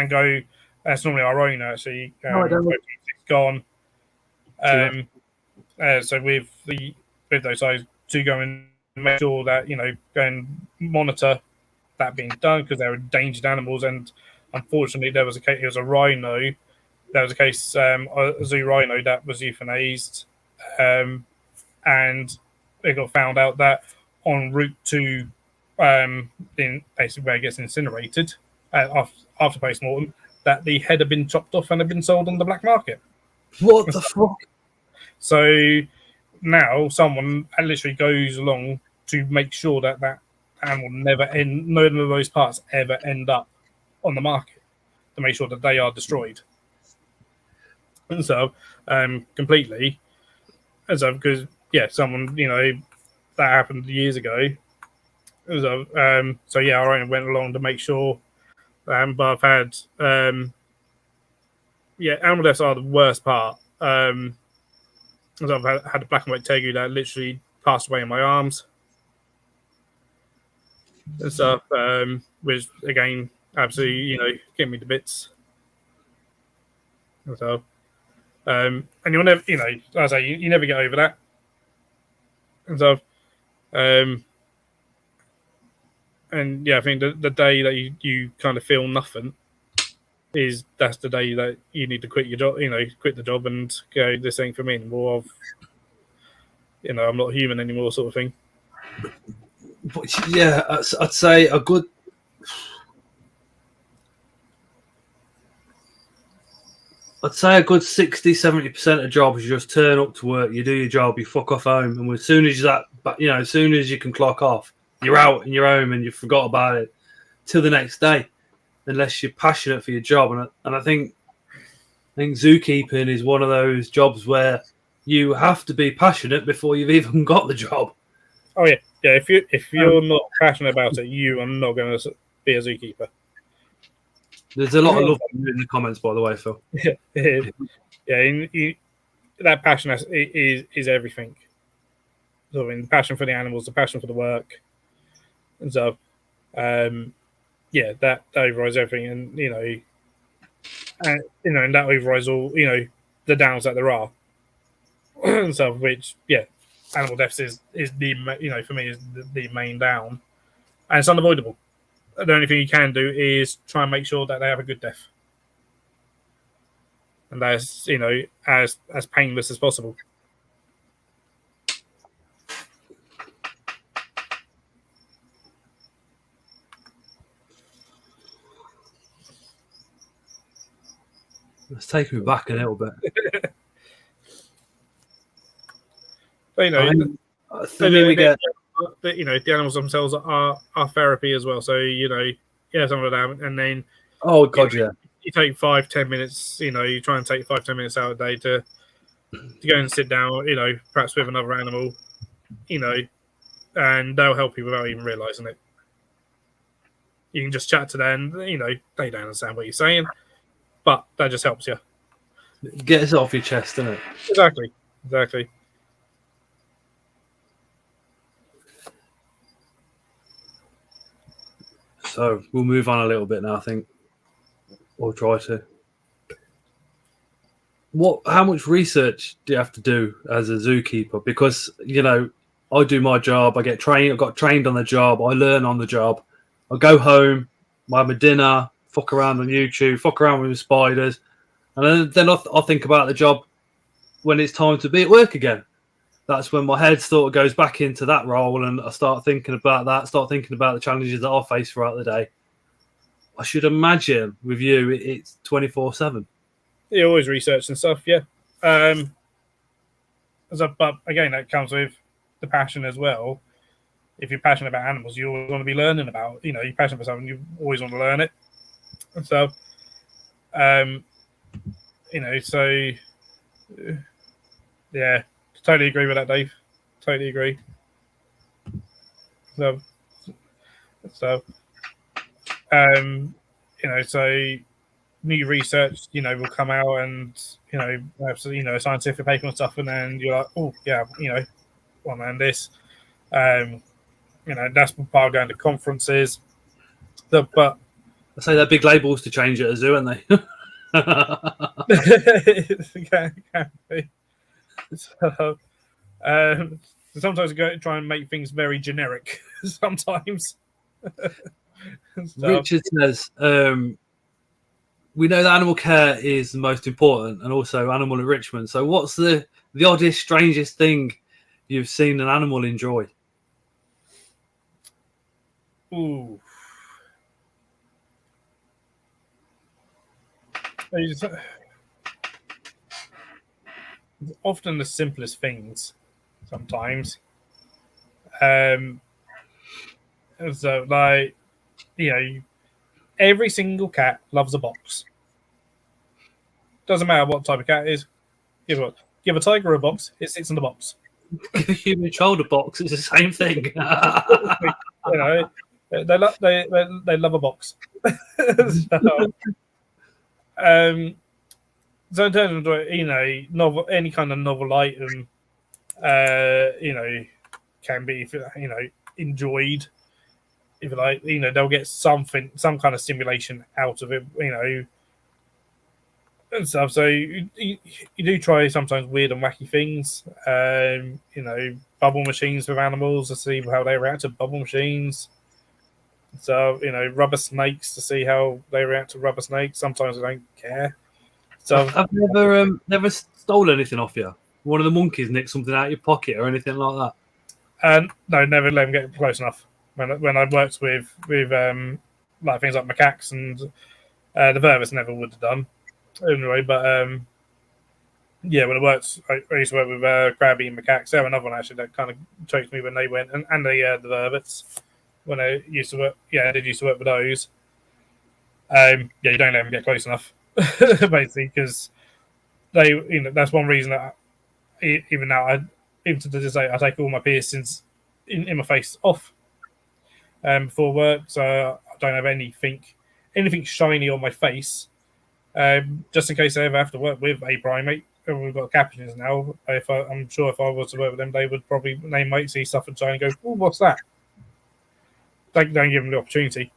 go. That's normally our owner, actually. It's gone. So with those guys to go and make sure that, go and monitor that being done because they're endangered animals. And unfortunately, there was a case, it was a rhino. There was a case, a zoo rhino that was euthanized. And it got found out that en route to basically where it gets incinerated after post-mortem, that the head had been chopped off and had been sold on the black market. What the fuck? So now someone literally goes along to make sure that animal none of those parts ever end up on the market to make sure that they are destroyed. And so, completely. And so, because, someone, that happened years ago. So, I only went along to make sure. But I've had, animal deaths are the worst part. So I've had a black and white tegu that literally passed away in my arms and stuff, which again, absolutely, get me to bits. So, and you'll never, as I say, you never get over that. And so, and I think the day that you kind of feel nothing that's the day that you need to quit your job, quit the job and go, this ain't for me anymore. I'm not human anymore, sort of thing. But yeah, I'd say a good. I'd say a good 60-70% of jobs, you just turn up to work, you do your job, you fuck off home, and as soon as as soon as you can clock off, you're out and you're home and you forgot about it till the next day, unless you're passionate for your job. And I think zookeeping is one of those jobs where you have to be passionate before you've even got the job. Oh yeah. If you're not passionate about it, you are not going to be a zookeeper. There's a lot of love in the comments, by the way, Phil. That passion is everything. So, I mean, the passion for the animals, the passion for the work, and so, that overrides everything, and and that overrides all the downs that there are. So, which animal deaths is the for me is the main down, and it's unavoidable. The only thing you can do is try and make sure that they have a good death, and that's as painless as possible. It's taking me back a little bit. But, the animals themselves are therapy as well. So some of them, and then you take 5-10 minutes. You try and take 5-10 minutes out of the day to go and sit down. Perhaps with another animal. And they'll help you without even realizing it. You can just chat to them. They don't understand what you're saying, but that just helps you. Get it off your chest, doesn't it? Exactly. So we'll move on a little bit now, I think. Or try to. How much research do you have to do as a zookeeper? Because, I do my job, I get trained, I got trained on the job, I learn on the job. I go home, I have my dinner, fuck around on YouTube, fuck around with spiders, and then I think about the job when it's time to be at work again. That's when my head sort of goes back into that role, and I start thinking about the challenges that I face throughout the day. I should imagine with you, it's 24/7. You always research and stuff, yeah. But again, that comes with the passion as well. If you're passionate about animals, you always want to be learning about. You're passionate about something, you always want to learn it. And so, totally agree with that, Dave. Totally agree. So new research, will come out, and perhaps a scientific paper and stuff, and then you're like, oh yeah, want to learn this. That's part of going to conferences. But I say they're big labels to change at a zoo, aren't they? Can be. So, sometimes I try and make things very generic. Sometimes. Richard says, we know that animal care is the most important, and also animal enrichment. So what's the oddest, strangest thing you've seen an animal enjoy? Ooh. It's often the simplest things sometimes. So, every single cat loves a box. Doesn't matter what type of cat it is. Give a tiger a box, it sits in the box. Give a human child a box, it's the same thing. They love a box. So in terms of novel, any kind of novel item, can be enjoyed. If you like, they'll get some kind of stimulation out of it, and stuff. So you do try sometimes weird and wacky things. Bubble machines with animals to see how they react to bubble machines. So rubber snakes to see how they react to rubber snakes. Sometimes they don't care. So I've never stole anything off you. One of the monkeys nicked something out of your pocket or anything like that. No, never let them get close enough. When I worked with like things like macaques and the ververs, never would have done. Anyway, but yeah, when I worked, I used to work with Crabby and Meerkats. They were another one actually that kind of choked me when they went, and the Inverts when I used to work. Yeah, I did used to work with those. Yeah, you don't let them get close enough, basically, because they, that's one reason that even now, even to this day, I take all my piercings in my face off before work, so I don't have anything shiny on my face, just in case I ever have to work with a primate. And we've got captions now. I'm sure if I was to work with them, they would probably might see stuff and try and go, "Oh, what's that?" Don't give them the opportunity,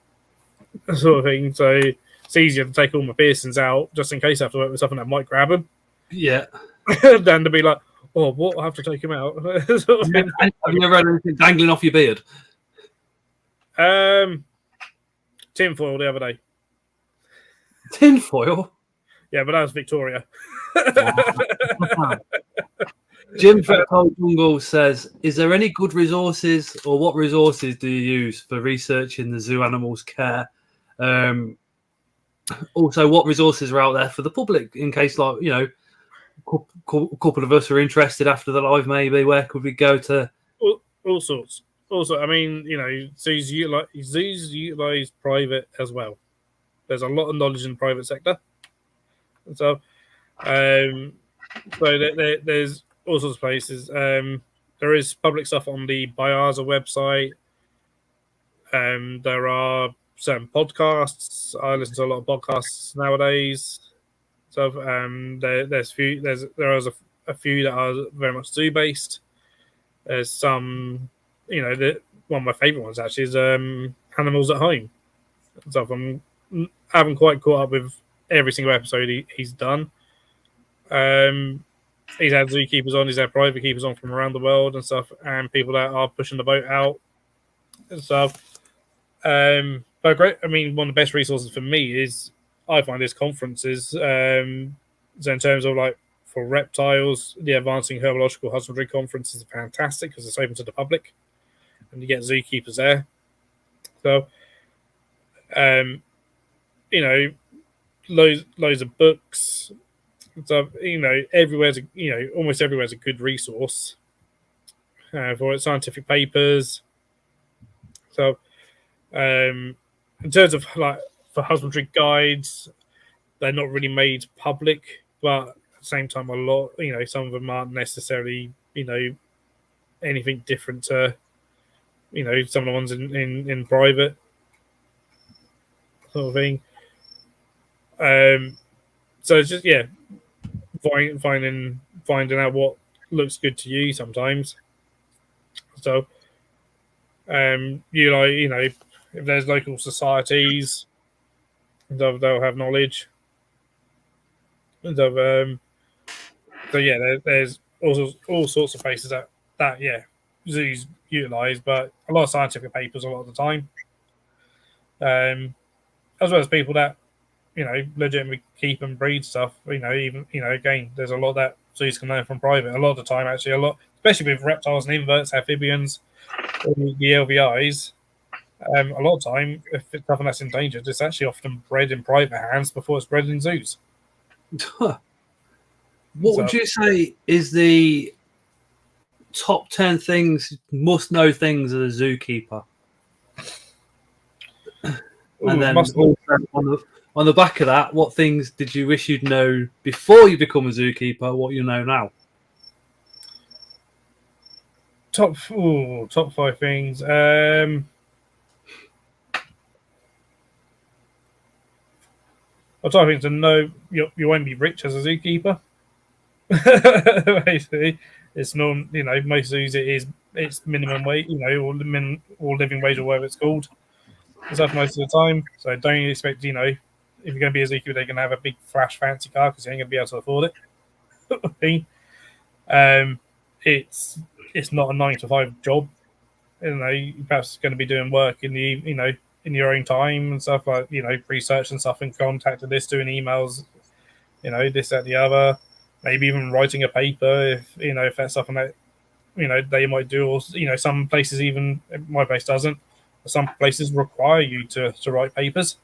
sort of thing. So it's easier to take all my piercings out just in case I have to work with something that might grab them. Yeah. Than to be like, "Oh, what? I have to take him out." Sort of Have you ever had anything dangling off your beard? Tinfoil the other day. Tinfoil? Yeah, but that was Victoria. Jim Fethold Jungle says, is there any good resources, or what resources do you use for researching the zoo animals' care? Also, what resources are out there for the public in case, like, a couple of us are interested after the live, maybe? Where could we go to? All sorts. Also, I mean, zoos utilize private as well. There's a lot of knowledge in the private sector. So, there's all sorts of places. There is public stuff on the Biaza website. There are certain podcasts. I listen to a lot of podcasts nowadays. So there's a few that are very much zoo based. There's some, one of my favorite ones actually is Animals at Home. So I haven't quite caught up with every single episode he's done. He's had zookeepers on, he's had private keepers on from around the world and stuff, and people that are pushing the boat out and stuff. But great. I mean, one of the best resources for me I find is conferences. So in terms of like for reptiles, the Advancing Herbological Husbandry Conference is fantastic because it's open to the public, and you get zookeepers there. So, loads of books. So almost everywhere's a good resource for scientific papers. So, in terms of like for husbandry guides, they're not really made public, but at the same time, a lot, some of them aren't necessarily, anything different to, some of the ones in private sort of thing. So it's just finding out what looks good to you sometimes. So, if there's local societies, they'll have knowledge. So there's also all sorts of places that zoos utilize, but a lot of scientific papers a lot of the time, as well as people that legitimately keep and breed stuff. Again, there's a lot that zoos can learn from private. A lot of the time, actually, especially with reptiles and inverts, amphibians, the LVIs. A lot of time, if it's something that's endangered, it's actually often bred in private hands before it's bred in zoos. What would you say is the top 10 must-know things as a zookeeper? And then also on the back of that, what things did you wish you'd know before you become a zookeeper, what you know now? Top 5 things. I'm trying to know you won't be rich as a zookeeper. Basically, it's most zoos it's minimum wage, or living wage or whatever it's called. It's up most of the time. So don't expect, if you're going to be a zookeeper, they're going to have a big flash fancy car because you ain't going to be able to afford it. It's not a 9-to-5 job. You're perhaps going to be doing work in the in your own time and stuff, like research and stuff, and contacting this, doing emails, this, that, the other, maybe even writing a paper if that's something that they might do, or some places, even my place doesn't, some places require you to write papers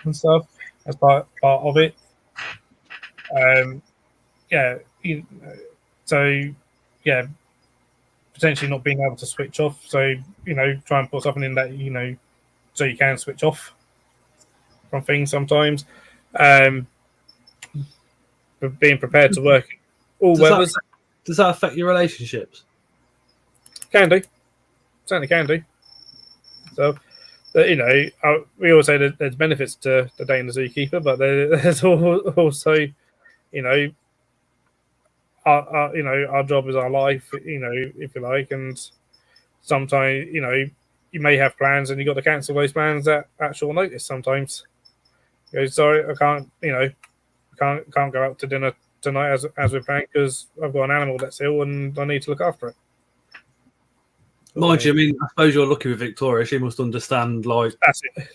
and stuff as part of it. Yeah, so yeah, potentially not being able to switch off. So try and put something in that so you can switch off from things sometimes. But being prepared to work all weathers. Does that affect your relationships? Can do, certainly can do. So, we always say that there's benefits to dating the zookeeper, but there's also, our job is our life, if you like, and sometimes, you may have plans and you got to cancel those plans at short notice. Sometimes, sorry, I can't, can't go out to dinner tonight as we're playing because I've got an animal that's ill and I need to look after it. Mind you, I mean, I suppose you're lucky with Victoria. She must understand, like...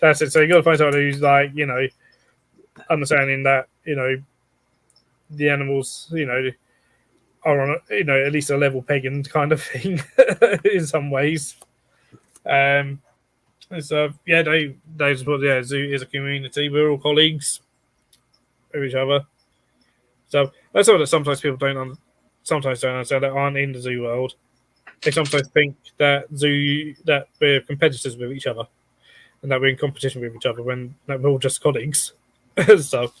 That's it. So you got to find someone who's, like, understanding that, the animals, are on, at least a level pegging kind of thing in some ways. So, yeah, they support, zoo is a community. We're all colleagues of each other. So that's something that sometimes people don't understand that aren't in the zoo world. They sometimes think that we're competitors with each other and that we're in competition with each other when we're all just colleagues. So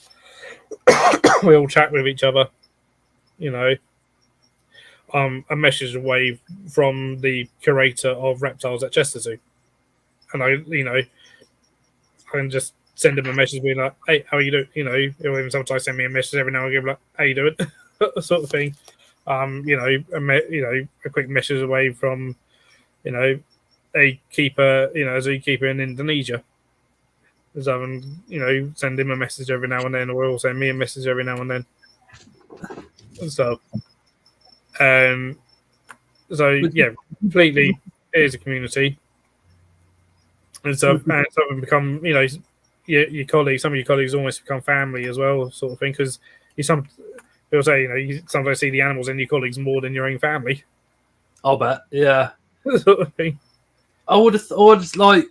we all chat with each other, a message away from the curator of reptiles at Chester Zoo. And I can just send him a message being like, hey, how are you doing? He'll even sometimes send me a message every now and again like, how you doing? Sort of thing. A quick message away from, a keeper, a zookeeper in Indonesia. So, send him a message every now and then, or he'll send me a message every now and then. So, yeah, completely, it is a community. And so become, your colleagues, some of your colleagues almost become family as well, sort of thing, because people say, you sometimes see the animals in your colleagues more than your own family. I'll bet, yeah. Sort of thing. I would like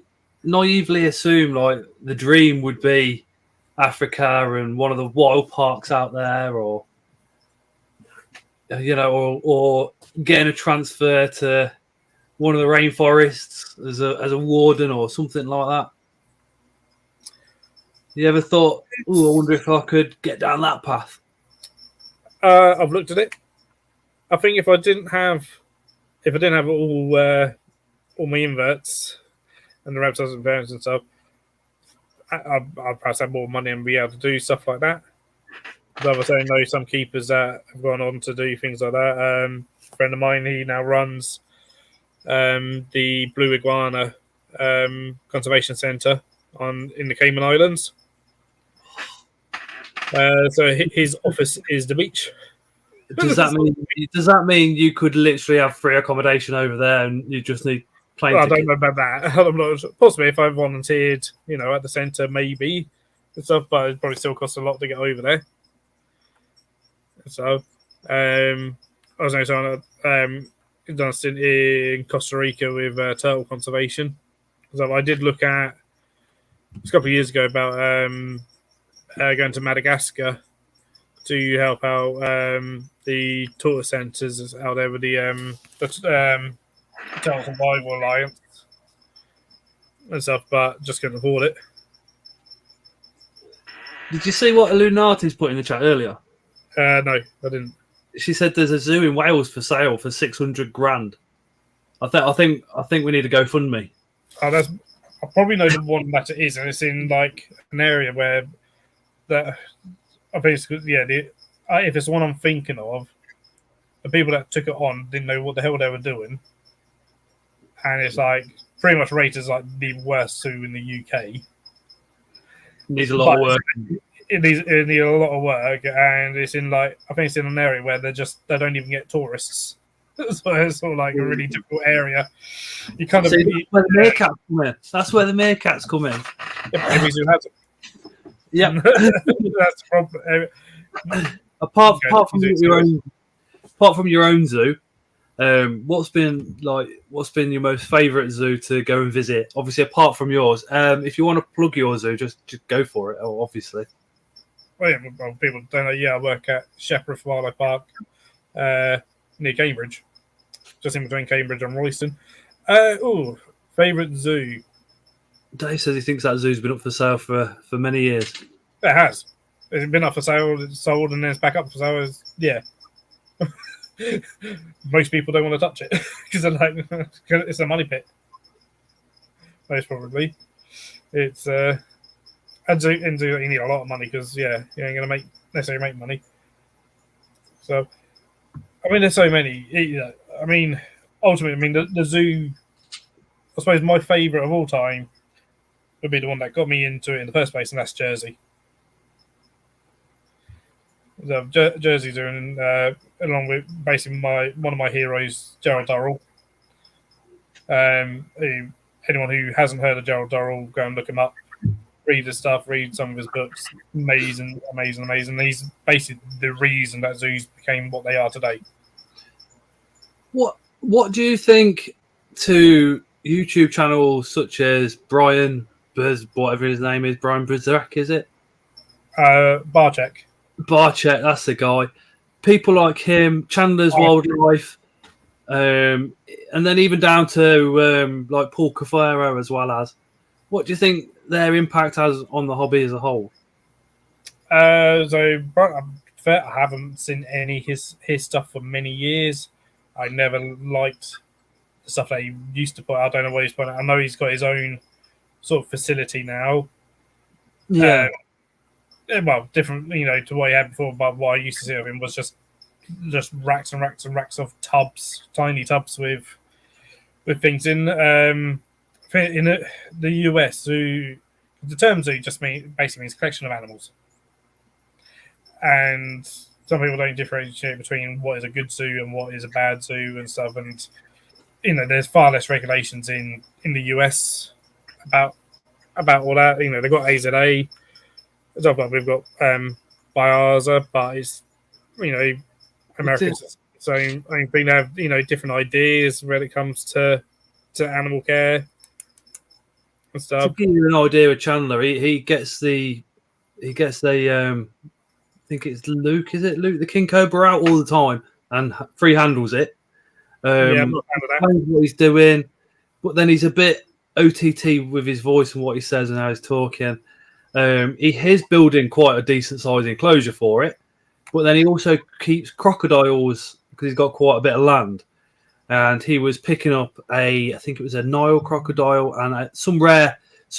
naively assume like the dream would be Africa and one of the wild parks out there, or or getting a transfer to one of the rainforests as a warden or something like that. You ever thought, oh, I wonder if I could get down that path? I've looked at it. I think if I didn't have all my inverts and the reptiles and parents and stuff, I'd perhaps have more money and be able to do stuff like that. But I was saying, know some keepers that have gone on to do things like that. A friend of mine, he now runs the Blue Iguana Conservation Centre in the Cayman Islands. So his office is the beach. Does that mean you could literally have free accommodation over there and you just need plane tickets? I don't know about that. I'm not sure. Possibly if I volunteered, at the centre, maybe and stuff, but it probably still costs a lot to get over there. So, I was done a stint in Costa Rica with turtle conservation. So I did look at a couple of years ago about going to Madagascar to help out the tortoise centres out there with the Turtle Survival Alliance and stuff, but just couldn't afford it. Did you see what Illuminati's put in the chat earlier? No, I didn't. She said there's a zoo in Wales for sale for 600 grand. I think we need a GoFundMe. I probably know the one that it is, and it's in like an area where that. I basically, if it's the one I'm thinking of, the people that took it on didn't know what the hell they were doing, and it's like pretty much rated as like the worst zoo in the UK. Needs a lot of work. It needs a lot of work, and it's in I think it's in an area where they don't even get tourists. So it's sort of like a really difficult area. You kind of where the meerkats come in. That's where the meerkats come in. Every zoo has it. Yeah, that's the problem. Apart from your own zoo, what's been your most favourite zoo to go and visit? Obviously, apart from yours. If you want to plug your zoo, just go for it. Obviously. well, people don't know. Yeah, I work at Shepherd Wildlife Park near Cambridge, just in between Cambridge and Royston. Favourite zoo? Dave says he thinks that zoo's been up for sale for many years. It has. It's been up for sale, it's sold, and then it's back up for sale. Yeah. Most people don't want to touch it because they're like, it's a money pit. Most probably. It's and zoo you need a lot of money because you ain't gonna necessarily make money. So I mean, there's so many. I mean, ultimately, I mean the zoo. I suppose my favourite of all time would be the one that got me into it in the first place, and that's Jersey. So Jersey Zoo, along with basically one of my heroes, Gerald Durrell. Anyone who hasn't heard of Gerald Durrell, go and look him up. Read his stuff, read some of his books. Amazing. He's basically the reason that zoos became what they are today. What do you think to YouTube channels such as Brian whatever his name is, Brian Brzak, is it? Barcheck, that's the guy. People like him, Chandler's Wildlife, and then even down to like Paul Cafaro as well as. What do you think their impact has on the hobby as a whole? I haven't seen any his stuff for many years. I never liked the stuff that he used to put out. I don't know what he's putting out. I know he's got his own sort of facility now. Yeah. Well, different, to what he had before. But what I used to see of him was just racks and racks and racks of tubs, tiny tubs with things in. In the US, zoo, the term zoo just basically means collection of animals, and some people don't differentiate between what is a good zoo and what is a bad zoo and stuff. And there's far less regulations in the US about all that. They've got AZA. We've got Biaza, but it's America's its own thing. They have different ideas when it comes to animal care and stuff. To give you an idea of Chandler, he gets the I think it's Luke, is it? Luke the King Cobra out all the time and free handles it. I'm not a fan of that. What he's doing, but then he's a bit OTT with his voice and what he says and how he's talking. He is building quite a decent sized enclosure for it, but then he also keeps crocodiles because he's got quite a bit of land. And he was picking up I think it was a Nile crocodile and some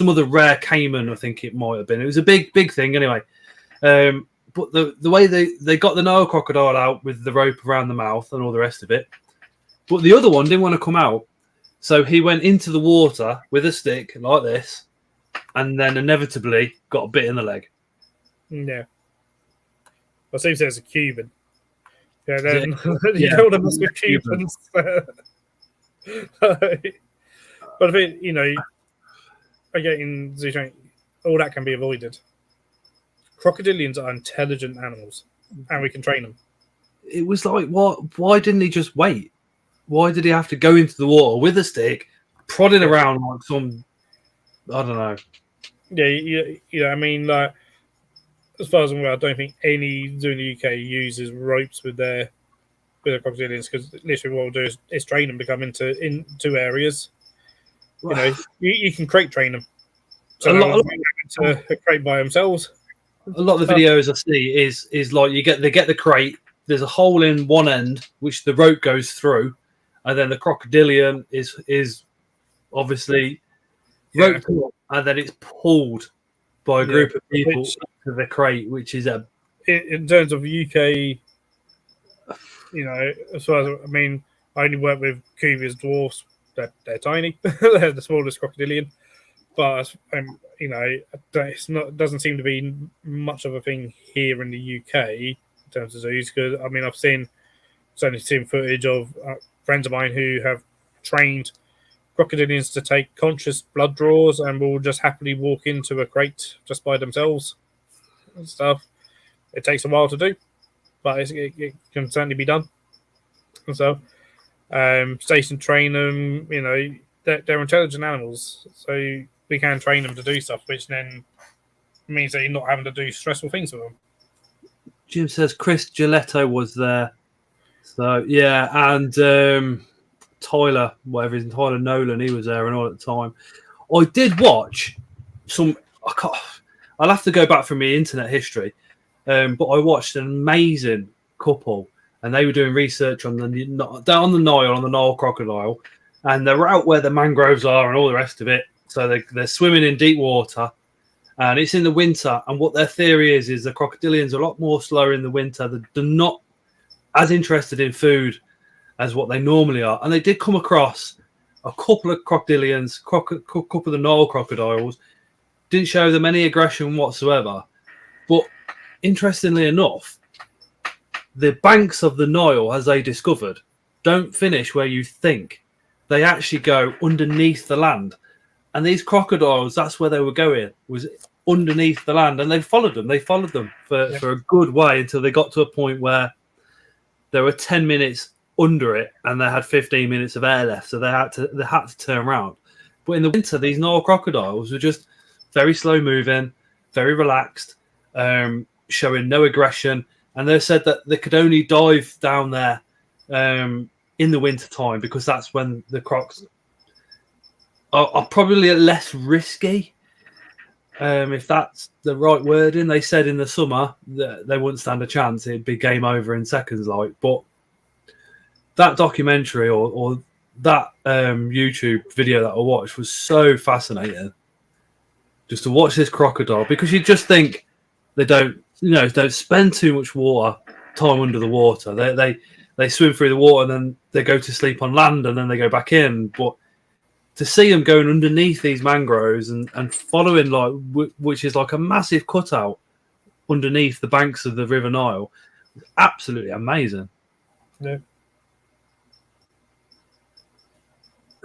other rare caiman, I think it might have been. It was a big thing anyway. But the way they got the Nile crocodile out with the rope around the mouth and all the rest of it, but the other one didn't want to come out, so he went into the water with a stick like this, and then inevitably got a bit in the leg. Yeah, I seem to say it's a Cuban. Yeah, then Yeah. Killed them with Cubans. But I think again, zoo training, all that can be avoided. Crocodilians are intelligent animals, and we can train them. It was like, what? Why didn't he just wait? Why did he have to go into the water with a stick, prodding around like some? I don't know. Yeah. I mean, like, as far as I'm aware, I don't think any zoo in the UK uses ropes with their crocodilians, because literally what we'll do is train them to come into areas. You can crate train them. So a lot to a crate by themselves. A lot of the videos I see is like they get the crate. There's a hole in one end which the rope goes through, and then the crocodilian is obviously roped up, and then it's pulled by a group of people to the crate, which is in terms of UK. As far as I only work with Cuvier's dwarfs. They're tiny. They're the smallest crocodilian. But it doesn't seem to be much of a thing here in the UK in terms of zoos. Because I've certainly seen footage of friends of mine who have trained crocodilians to take conscious blood draws and will just happily walk into a crate just by themselves and stuff. It takes a while to do, but it can certainly be done. And so, station train them. They're intelligent animals, so we can train them to do stuff, which then means that you're not having to do stressful things with them. Jim says Chris Giletto was there. So yeah, and Tyler, whatever his Tyler Nolan, he was there and all at the time. I did watch some. I'll have to go back from my internet history, but I watched an amazing couple, and they were doing research on down on the Nile crocodile, and they're out where the mangroves are and all the rest of it. So they're swimming in deep water, and it's in the winter. And what their theory is the crocodilians are a lot more slower in the winter. They're not as interested in food as what they normally are. And they did come across a couple of crocodilians, couple of the Nile crocodiles. Didn't show them any aggression whatsoever. But interestingly enough, the banks of the Nile, as they discovered, don't finish where you think. They actually go underneath the land. And these crocodiles, that's where they were going, was underneath the land. And they followed them. They followed them for a good way until they got to a point where there were 10 minutes under it and they had 15 minutes of air left. So they had to turn around. But in the winter, these Nile crocodiles were just very slow moving, very relaxed, showing no aggression. And they said that they could only dive down there in the winter time because that's when the crocs are probably less risky. If that's the right wording. They said in the summer that they wouldn't stand a chance. It'd be game over in seconds. But that documentary or that YouTube video that I watched was so fascinating. Just to watch this crocodile, because you just think they don't spend too much time under the water. They swim through the water and then they go to sleep on land and then they go back in. But to see them going underneath these mangroves and following which is like a massive cutout underneath the banks of the River Nile, absolutely amazing. Yeah.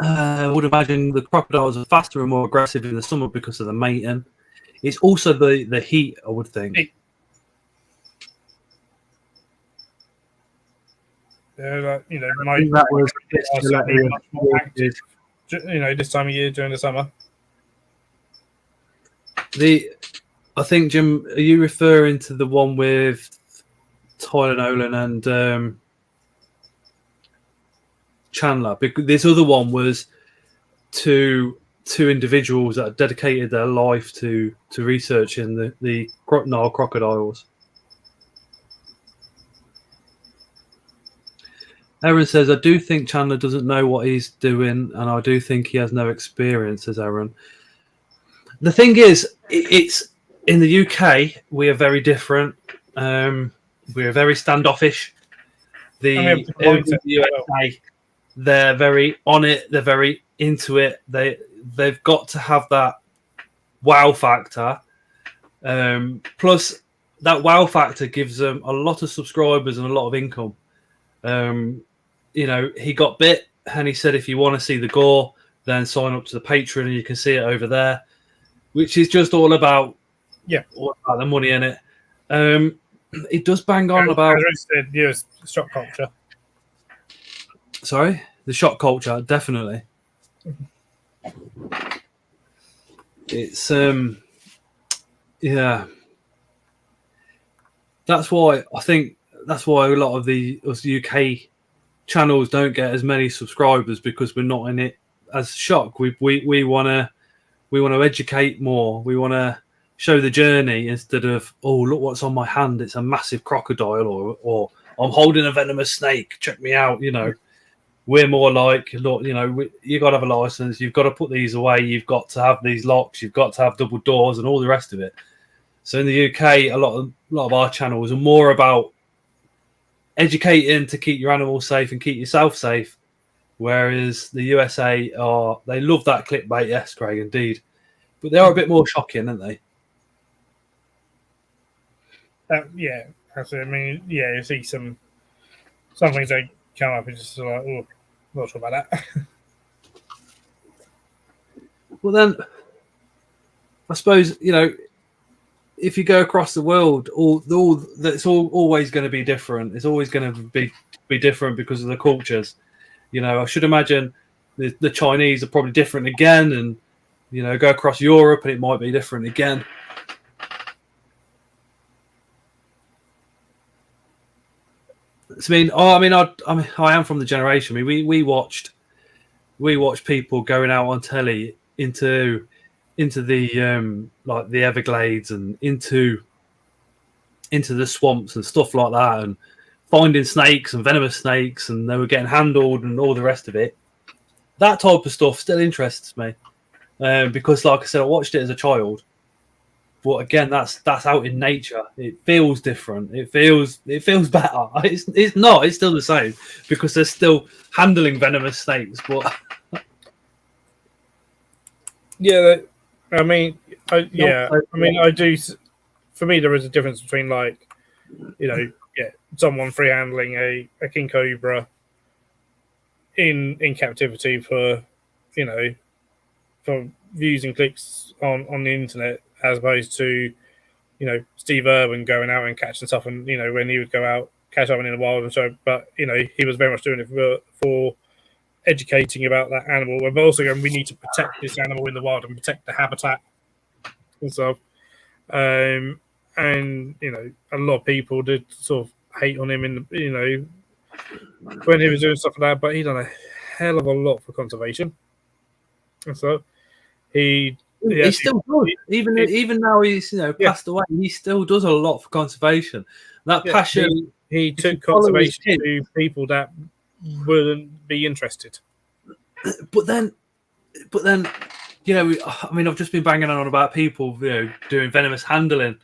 I would imagine the crocodiles are faster and more aggressive in the summer because of the mating. It's also the heat, I would think. Yeah, I think that was this time of year during the summer. I think, Jim, are you referring to the one with Tyler Nolan and Chandler? Because this other one was two individuals that dedicated their life to researching the Nile crocodiles. Aaron says, I do think Chandler doesn't know what he's doing, and I do think he has no experience, says Aaron. The thing is, it's in the UK, we are very different. We are very standoffish. The USA, they're very on it. They're very into it. They've got to have that wow factor. Plus, that wow factor gives them a lot of subscribers and a lot of income. He got bit and he said, if you want to see the gore, then sign up to the Patreon and you can see it over there, which is just all about the money in it. It does bang on about shock culture. Sorry, the shock culture, definitely. It's that's why a lot of us UK channels don't get as many subscribers, because we're not in it as shock. We want to educate more. We want to show the journey instead of, oh, look what's on my hand, it's a massive crocodile, or I'm holding a venomous snake, check me out. We're more like, look, you got to have a license, you've got to put these away, you've got to have these locks, you've got to have double doors and all the rest of it. So in the UK, a lot of our channels are more about educating to keep your animals safe and keep yourself safe, whereas the USA they love that clickbait. Yes, Craig, indeed, but they are a bit more shocking, aren't they? Yeah, absolutely. I mean, you see some things that come up and just like, oh, not sure about that. Well, then, I suppose if you go across the world, it's always going to be different. It's always going to be different because of the cultures. I should imagine the Chinese are probably different again, and go across Europe and it might be different again. I am from the generation. I mean, we watched people going out on telly into the like the Everglades and into the swamps and stuff like that, and finding snakes and venomous snakes, and they were getting handled and all the rest of it. That type of stuff still interests me because, like I said, I watched it as a child. But again, that's out in nature. It feels different. It feels better. It's not. It's still the same because they're still handling venomous snakes. But yeah, I do. For me, there is a difference between someone free handling a king cobra in captivity for views and clicks on the internet, as opposed to Steve Irwin going out and catching stuff, and when he would go out catch something in the wild and so, but he was very much doing it for educating about that animal, but also going, we need to protect this animal in the wild and protect the habitat and stuff. And a lot of people did sort of hate on him in when he was doing stuff like that, but he done a hell of a lot for conservation. And so he still does. Even now he's passed away, he still does a lot for conservation. That passion. He took conservation to people that wouldn't be interested. But then, I've just been banging on about people, doing venomous handling.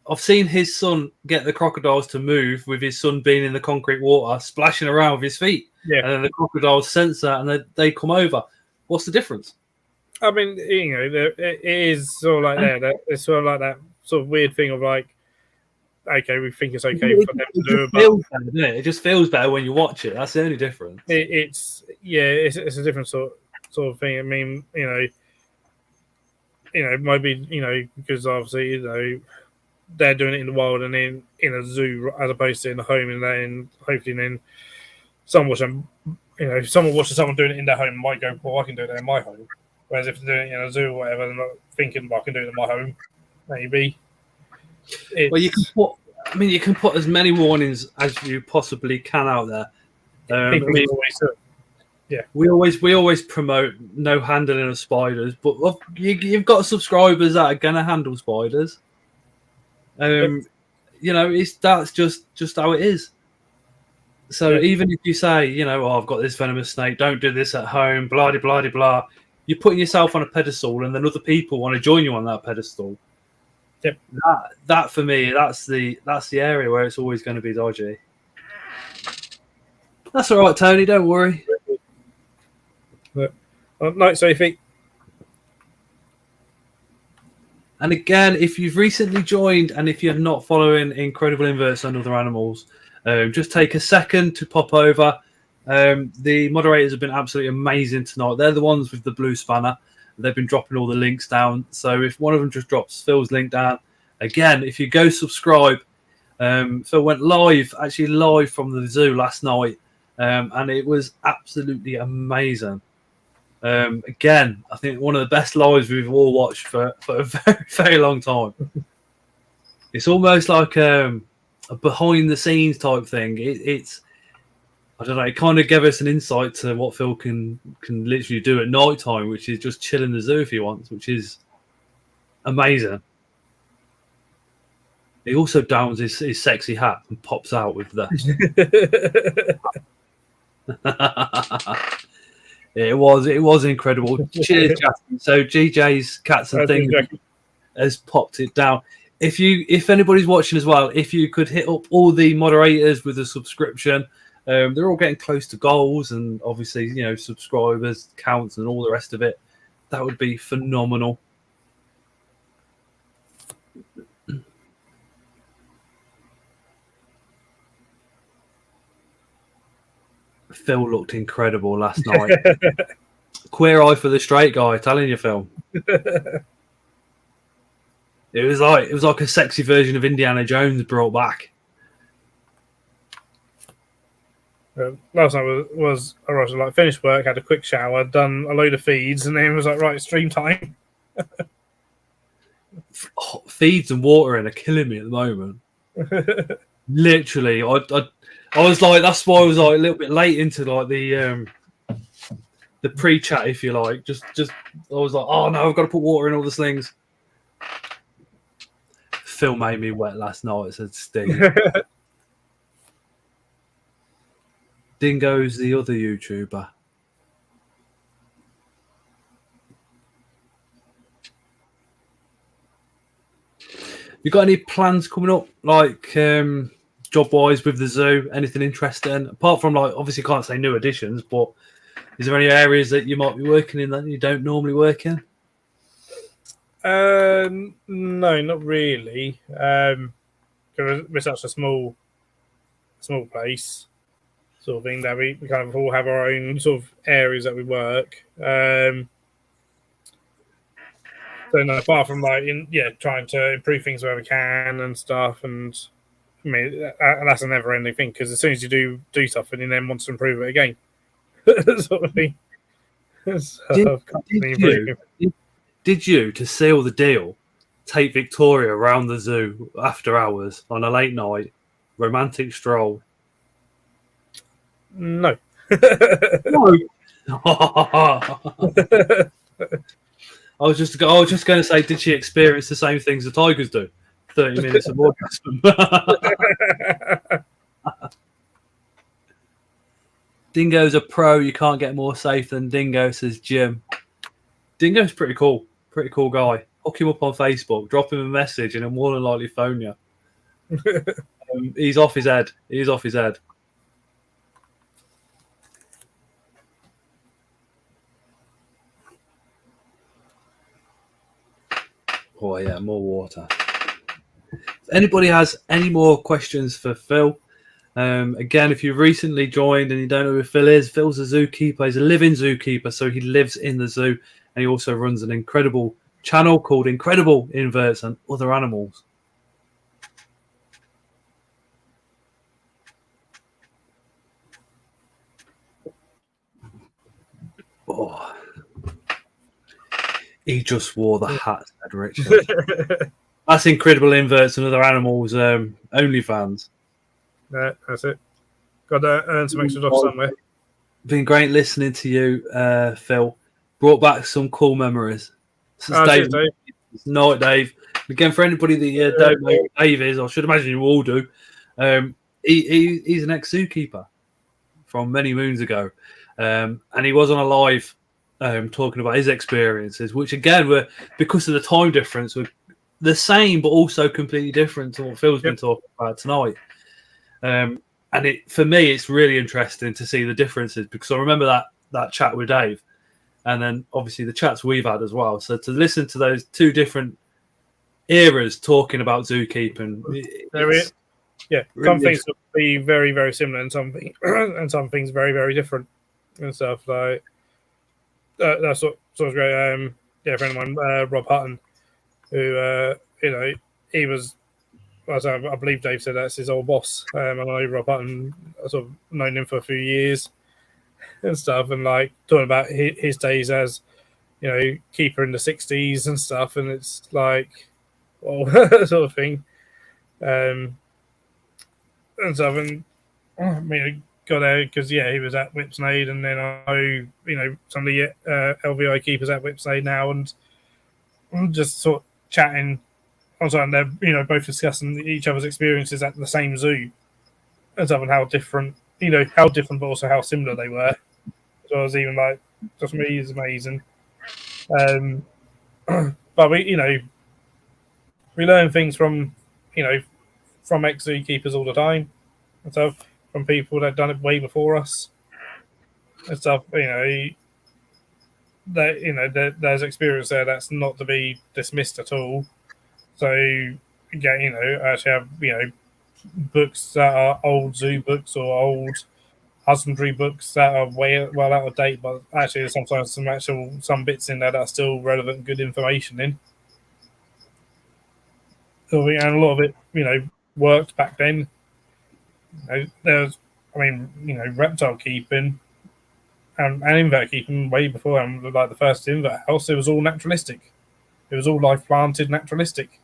I've seen his son get the crocodiles to move with his son being in the concrete water, splashing around with his feet. Yeah. And then the crocodiles sense that and they come over. What's the difference? I mean, it is sort of like that. It's sort of like that sort of weird thing of like, okay, we think it's okay for them to do it. It just feels better when you watch it. That's the only difference. It's a different sort of thing. I mean, it might be, because obviously, they're doing it in the wild and in a zoo as opposed to in the home, and then hopefully then someone watching someone doing it in their home might go, well, I can do it in my home. Whereas if they're doing it in a zoo or whatever, they're not thinking, well, I can do it in my home. Maybe. Well, you can put as many warnings as you possibly can out there. Always do. Yeah, we always promote no handling of spiders, but you've got subscribers that are gonna handle spiders. That's just how it is. So even if you say, I've got this venomous snake, don't do this at home, blah blah blah blah, you're putting yourself on a pedestal, and then other people want to join you on that pedestal. Yep. That for me, that's the area where it's always going to be dodgy. That's all right, Tony. Don't worry. Night, Sophie. And again, if you've recently joined and if you're not following Incredible Inverts and Other Animals, just take a second to pop over. The moderators have been absolutely amazing tonight. They're the ones with the blue spanner. They've been dropping all the links down. So if one of them just drops Phil's link down, again, if you go subscribe, Phil went live from the zoo last night, and it was absolutely amazing. Again, I think one of the best lives we've all watched for a very, very long time. It's almost like a behind the scenes type thing. It's I don't know. It kind of gave us an insight to what Phil can literally do at night time, which is just chill in the zoo if he wants, which is amazing. He also downs his sexy hat and pops out with the. It was incredible. Cheers, Justin. So GJ's Cats and Things has popped it down. If anybody's watching as well, if you could hit up all the moderators with a subscription. They're all getting close to goals, and obviously, subscribers, counts, and all the rest of it. That would be phenomenal. Phil looked incredible last night. Queer eye for the straight guy, telling you, Phil. It was like a sexy version of Indiana Jones brought back. Last night was I was like finished work, had a quick shower, done a load of feeds, and then was like, right, stream time. Feeds and watering are killing me at the moment. Literally, I was like, that's why I was like a little bit late into like the pre-chat, if you like. Just I was like, oh no, I've got to put water in all the slings. Phil made me wet last night. It said Steve. Dingo's the other YouTuber. You got any plans coming up, like job-wise with the zoo? Anything interesting? Apart from like, obviously, can't say new additions, but is there any areas that you might be working in that you don't normally work in? No, not really. Because we're such a small place, sort of thing, that we kind of all have our own sort of areas that we work. So no, apart from like trying to improve things where we can and stuff, and I mean that's a never-ending thing, because as soon as you do something, you then want to improve it again, sort of thing. So, did you, to seal the deal, take Victoria around the zoo after hours on a late night romantic stroll? No. No. I was just going to say, did she experience the same things the tigers do? 30 minutes of orgasm. Dingo's a pro. You can't get more safe than Dingo, says Jim. Dingo's pretty cool. Pretty cool guy. Hook him up on Facebook, drop him a message, and he'll more than likely phone you. He's off his head. He's off his head. Oh, yeah, more water. If anybody has any more questions for Phil, again, if you recently joined and you don't know who Phil is, Phil's a zookeeper. He's a living zookeeper, so he lives in the zoo, and he also runs an incredible channel called Incredible Inverts and Other Animals. Oh. He just wore the hat, said Richard. That's Incredible Inverts and Other Animals OnlyFans. Yeah, that's it. Got to earn some extra dollars somewhere. Been great listening to you, Phil. Brought back some cool memories. This is Dave. Cheers, Dave. It's not Dave. Again, for anybody that don't know who Dave is, I should imagine you all do. He's an ex-zookeeper from many moons ago. And he was on a live talking about his experiences, which again were, because of the time difference, were the same but also completely different to what Phil's been talking about tonight. And for me, it's really interesting to see the differences, because I remember that chat with Dave, and then obviously the chats we've had as well. So to listen to those two different eras talking about zookeeping, some things will be very, very similar, and some things very, very different and stuff like. That's what was great. A friend of mine, Rob Hutton, who he was. I believe Dave said that's his old boss. I know Rob Hutton. I sort of known him for a few years and stuff, and like talking about his days as keeper in the '60s and stuff, and it's like, well, sort of thing, and stuff, and I mean. Got there because he was at Whipsnade, and then I know some of the LVI keepers at Whipsnade now, and just sort of chatting. Also, and they're both discussing each other's experiences at the same zoo, and stuff, and how different, how different, but also how similar they were. So I was even like, just me is amazing. But we learn things from from ex zookeepers all the time, and so. From people that done it way before us and stuff, there's experience there that's not to be dismissed at all. So again, I actually have books that are old zoo books or old husbandry books that are well out of date, but actually there's sometimes some bits in there that are still relevant, good information in. So, and a lot of it worked back then. There's, reptile keeping and invert keeping way before, like the first invert house, it was all naturalistic. It was all life planted naturalistic.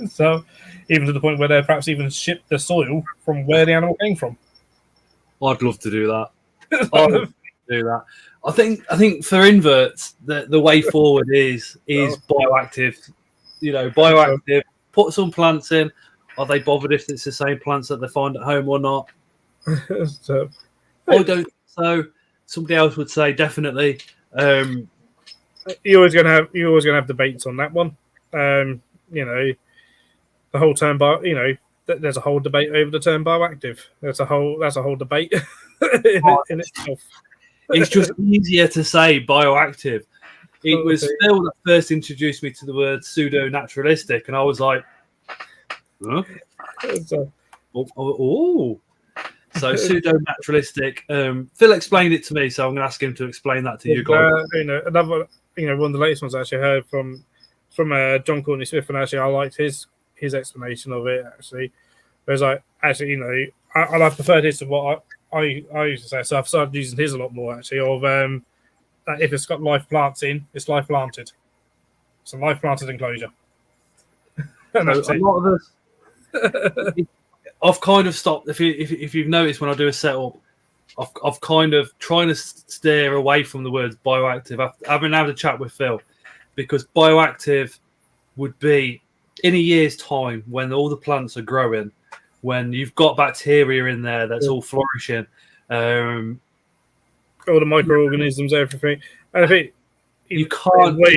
So even to the point where they perhaps even ship the soil from where the animal came from. I'd love to do that. I'd love to do that. I think for inverts, the way forward is bioactive. Bioactive. Put some plants in. Are they bothered if it's the same plants that they find at home or not? So, I don't think so. Somebody else would say definitely. you're always gonna have debates on that one. The whole term there's a whole debate over the term bioactive. That's a whole debate in itself. It's just easier to say bioactive. It was Phil that first introduced me to the word pseudo-naturalistic, and I was like, huh? So pseudo-naturalistic. Phil explained it to me, so I'm going to ask him to explain that to you guys. Another, one of the latest ones I actually heard from John Courtney Smith, and actually I liked his explanation of it. Actually, it was like, actually, I preferred his to what I used to say. So I've started using his a lot more actually. Of that if it's got live plants in, it's live planted. It's a live planted enclosure. And so a lot of us. I've kind of stopped. If you've noticed when I do a setup, I've kind of trying to steer away from the words bioactive. I've been having a chat with Phil because bioactive would be in a year's time when all the plants are growing, when you've got bacteria in there that's all flourishing, all the microorganisms, everything. And I think you can't put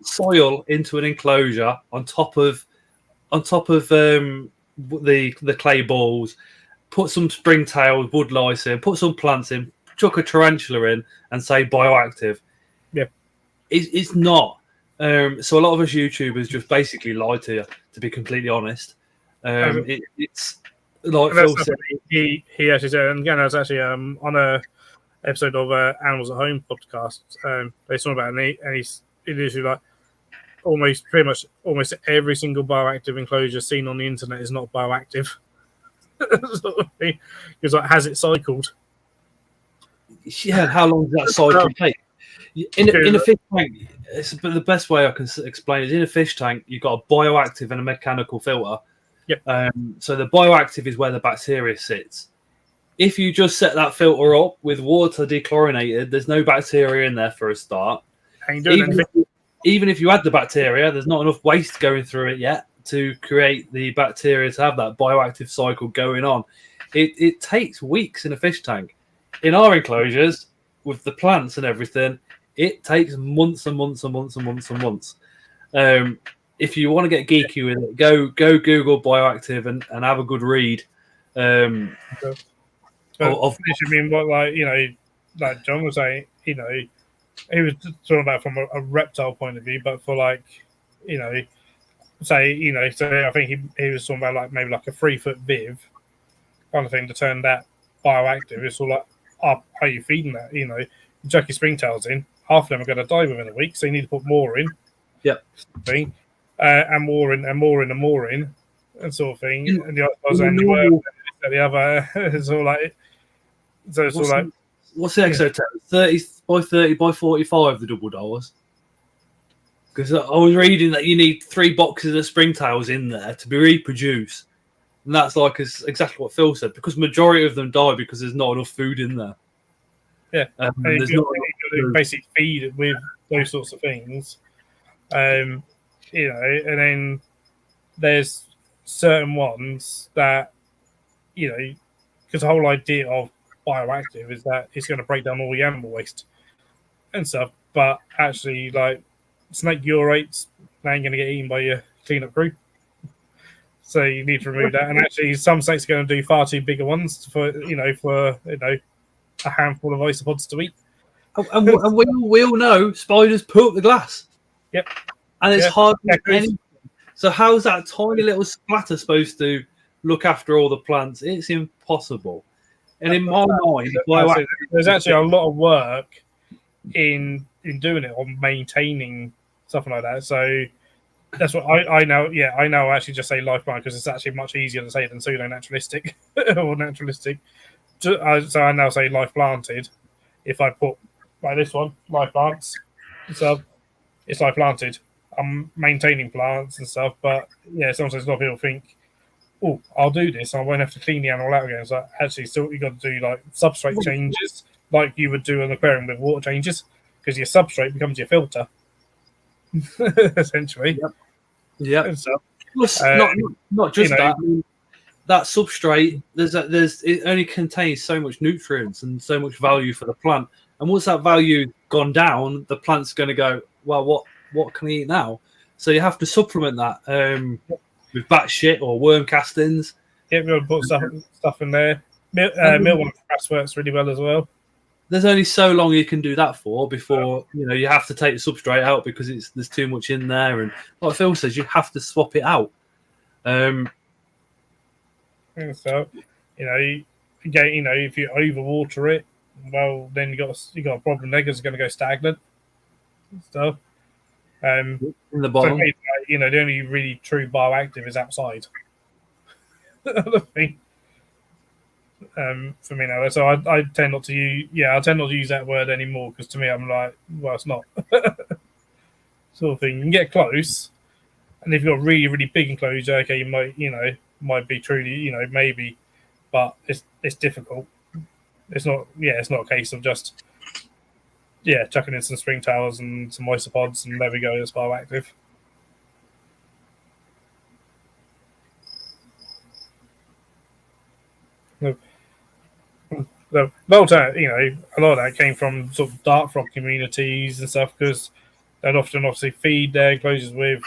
soil into an enclosure on top of the clay balls, put some springtails, wood lice in, put some plants in, chuck a tarantula in, and say bioactive. Yeah, it's not. So a lot of us YouTubers just basically lie to you, to be completely honest. It's like Phil said. He actually said, and again, I was actually on a episode of Animals at Home podcast. They talked about it, and he's literally like almost every single bioactive enclosure seen on the internet is not bioactive. He's like, has it cycled? Yeah, how long does that cycle take? In a fish tank, but the best way I can explain it is in a fish tank, you've got a bioactive and a mechanical filter. Yep. So the bioactive is where the bacteria sits. If you just set that filter up with water dechlorinated, there's no bacteria in there for a start. Even if you add the bacteria, there's not enough waste going through it yet to create the bacteria to have that bioactive cycle going on. It takes weeks in a fish tank. In our enclosures, with the plants and everything, it takes months and months and months and months and months. If you want to get geeky with it, go Google bioactive and have a good read. Like John was saying, he was talking about from a reptile point of view, but for so I think he was talking about like maybe like a 3-foot viv kind of thing to turn that bioactive. It's all like, how are you feeding that? You chuck your springtails in, half of them are going to die within a week, so you need to put more in. Yep. And more in, and more in, and more in, and sort of thing. And the other, it's all like, so it's all like. What's the exo 30 by 30 by 45, the double dollars? Because I was reading that you need 3 boxes of springtails in there to be reproduced. And that's like exactly what Phil said, because majority of them die because there's not enough food in there. Yeah. And you basically feed it with those sorts of things. And then there's certain ones that, because the whole idea of bioactive is that it's going to break down all the animal waste and stuff, but actually, like, snake urates, they ain't going to get eaten by your cleanup crew, so you need to remove that. And actually, some snakes are going to do far too bigger ones for a handful of isopods to eat. And we all know spiders poo up the glass. Yep. And it's hardly anything. So how's that tiny little splatter supposed to look after all the plants? It's impossible. And in my mind, there's actually a lot of work in doing it, on maintaining stuff like that. So that's what I know. Yeah, I know. I actually just say life plant because it's actually much easier to say than pseudo-naturalistic or naturalistic. So I now say life planted. If I put like this one, life plants, so it's life planted. I'm maintaining plants and stuff. But yeah, sometimes a lot of people think, oh, I'll do this. I won't have to clean the animal out again. It's like, actually, still you got to do like substrate changes, like you would do an aquarium with water changes, because your substrate becomes your filter, essentially. Yeah. And stuff. Plus, not just that. I mean, that substrate, it only contains so much nutrients and so much value for the plant. And once that value gone down, the plant's going to go, well, what can I eat now? So you have to supplement that with bat shit or worm castings. Yeah, we'll put stuff in there. Mealworm grass works really well as well. There's only so long you can do that for before you have to take the substrate out because there's too much in there. And like Phil says, you have to swap it out. So, if you overwater it, well, then you got a problem there because it's going to go stagnant and stuff. In the bottom, so, the only really true bioactive is outside. I think, for me now, so I tend not to use. Yeah, I tend not to use that word anymore because to me, I'm like, well, it's not sort of thing. You can get close, and if you've got really, really big enclosure, okay, you might be truly, maybe, but it's difficult. It's not a case of just chucking in some spring towels and some isopods and there we go, it's bioactive. The whole time, a lot of that came from sort of dark frog communities and stuff because they'd often obviously feed their enclosures with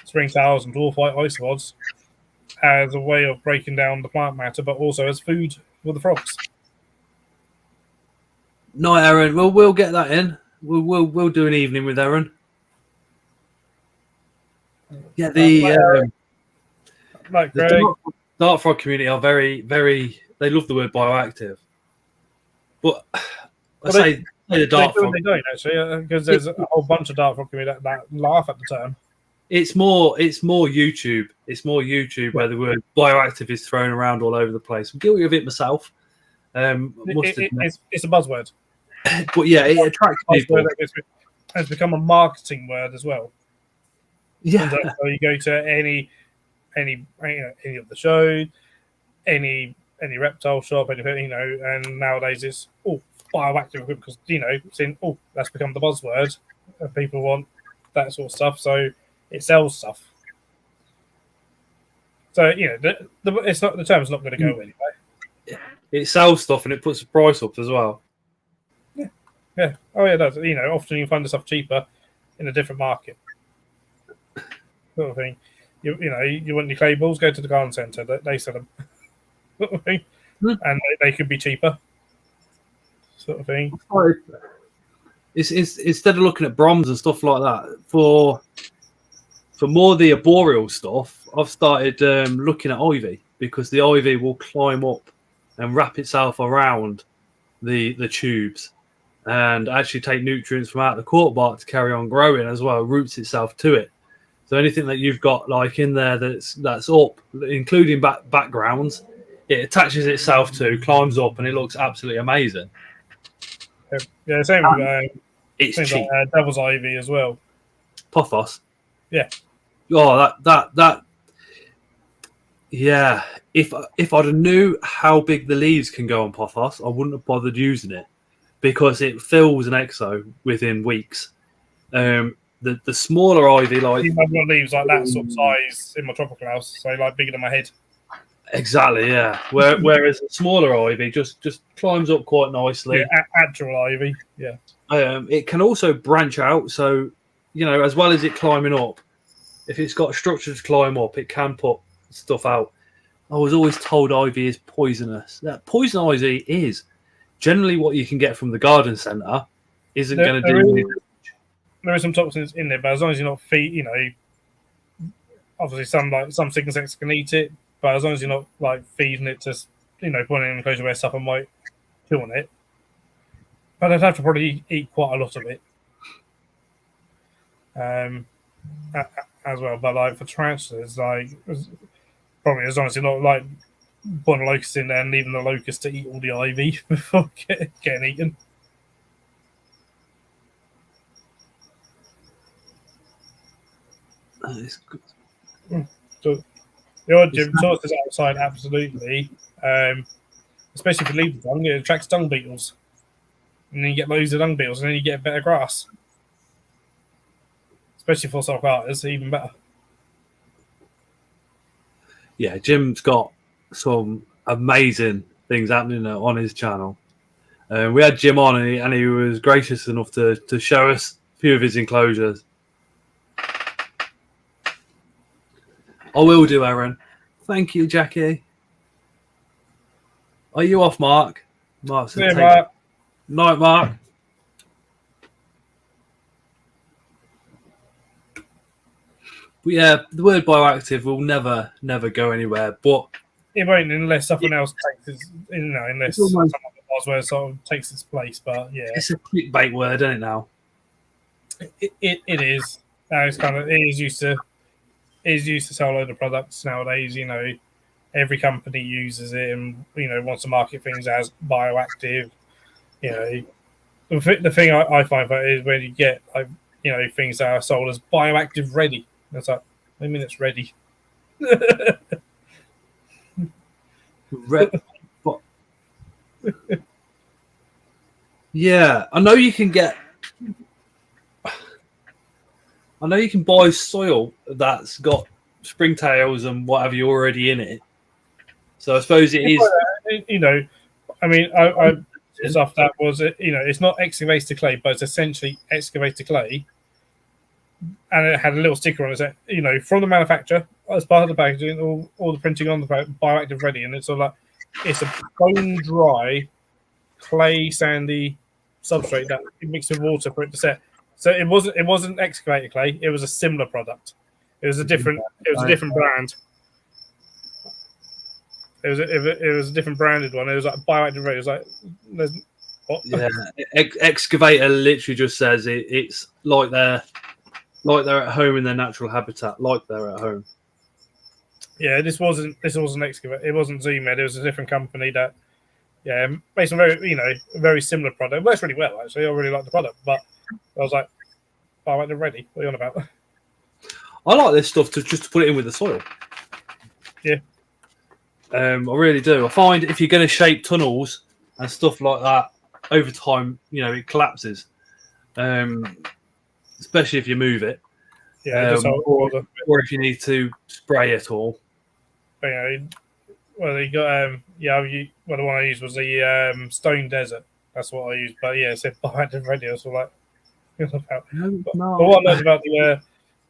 spring towels and dwarf white isopods as a way of breaking down the plant matter, but also as food for the frogs. No, Aaron. Well, we'll get that in. We'll do an evening with Aaron. Yeah, the dark frog community are very, very. They love the word bioactive, but say the dark frog. They don't actually, because there's a whole bunch of dark frog community that laugh at the term. It's more YouTube. It's more YouTube where the word bioactive is thrown around all over the place. I'm guilty of it myself. It's a buzzword. But yeah, it attracts people. It's become a marketing word as well. Yeah. So you go to any of the shows, any reptile shop, and nowadays it's bioactive equipment because that's become the buzzword, and people want that sort of stuff. So it sells stuff. So the term's not going to go anyway. It sells stuff and it puts the price up as well. Yeah. Oh, yeah, it does. Often you find the stuff cheaper in a different market. Sort of thing. You want your clay balls, go to the garden centre. They sell them. Sort of thing. And they could be cheaper. Sort of thing. It's instead of looking at bronze and stuff like that, for more the arboreal stuff, I've started looking at ivy because the ivy will climb up and wrap itself around the tubes and actually take nutrients from out the cork bark to carry on growing as well, roots itself to it. So anything that you've got like in there that's up, including backgrounds, it attaches itself to, climbs up, and it looks absolutely amazing. Yeah, same with it's cheap. Like, devil's ivy as well. Pothos. Yeah. Oh, that. Yeah. If I'd have knew how big the leaves can go on pothos, I wouldn't have bothered using it because it fills an exo within weeks. The smaller ivy, like I've got leaves like that sort of size in my tropical house, so like bigger than my head. Exactly, yeah. Whereas a smaller ivy just climbs up quite nicely. Yeah, actual ivy, yeah. It can also branch out, so as well as it climbing up, if it's got a structure to climb up, it can put stuff out. I was always told ivy is poisonous. That poison ivy is generally what you can get from the garden centre. Isn't going to do. There are some toxins in there, but as long as you're not obviously some sickness insects can eat it, but as long as you're not like feeding it to, putting it in an enclosure where stuff might kill on it. But I'd have to probably eat quite a lot of it, as well. But like for tarantulas, probably as long as you're not like putting a locust in there and leaving the locust to eat all the ivy before getting eaten. It's good. So the odd gym sources outside, absolutely. Especially if you leave the dung, it attracts dung beetles. And then you get loads of dung beetles, and then you get better grass. Especially for sulcatas, even better. Yeah, Jim's got some amazing things happening on his channel. We had Jim on, and he was gracious enough to show us a few of his enclosures. I will do, Aaron. Thank you, Jackie. Are you off, Mark? Mark said, Yeah, Mark. Night, Mark. But yeah, the word bioactive will never go anywhere. But it won't unless someone else takes its, unless someone else sort of takes its place. But yeah, it's a clickbait word, isn't it? Now it is. It's kind of it is used to sell a load of products nowadays. Every company uses it and wants to market things as bioactive. The thing I find about it is when you get things that are sold as bioactive ready. It's like, I mean, it's ready. Yeah, I know you can buy soil that's got springtails and whatever you already in it. So I suppose it is. I mean, I stuff that was it's not excavated clay, but it's essentially excavated clay, and it had a little sticker on it that from the manufacturer as part of the packaging, all the printing on the bioactive ready, and it's all like it's a bone dry, clay sandy substrate that you mix with water for it to set. So it wasn't excavated clay. It was a similar product. It was a different brand. It was a different branded one. It was like bioactive ready. It was like what? Yeah, excavator literally just says it's like they're at home in their natural habitat, like they're at home. Yeah, this wasn't excavator. It wasn't ZMed. It was a different company that, based on very similar product. It works really well actually. I really like the product, but I was like, bioactive ready. What are you on about? I like this stuff just to put it in with the soil. Yeah. I really do. I find if you're going to shape tunnels and stuff like that, over time, it collapses. Especially if you move it. Yeah, or if you need to spray it all. But, you got the one I used was the Stone Desert. That's what I used. But yeah, it said bioactive ready. So like, about. But what I love about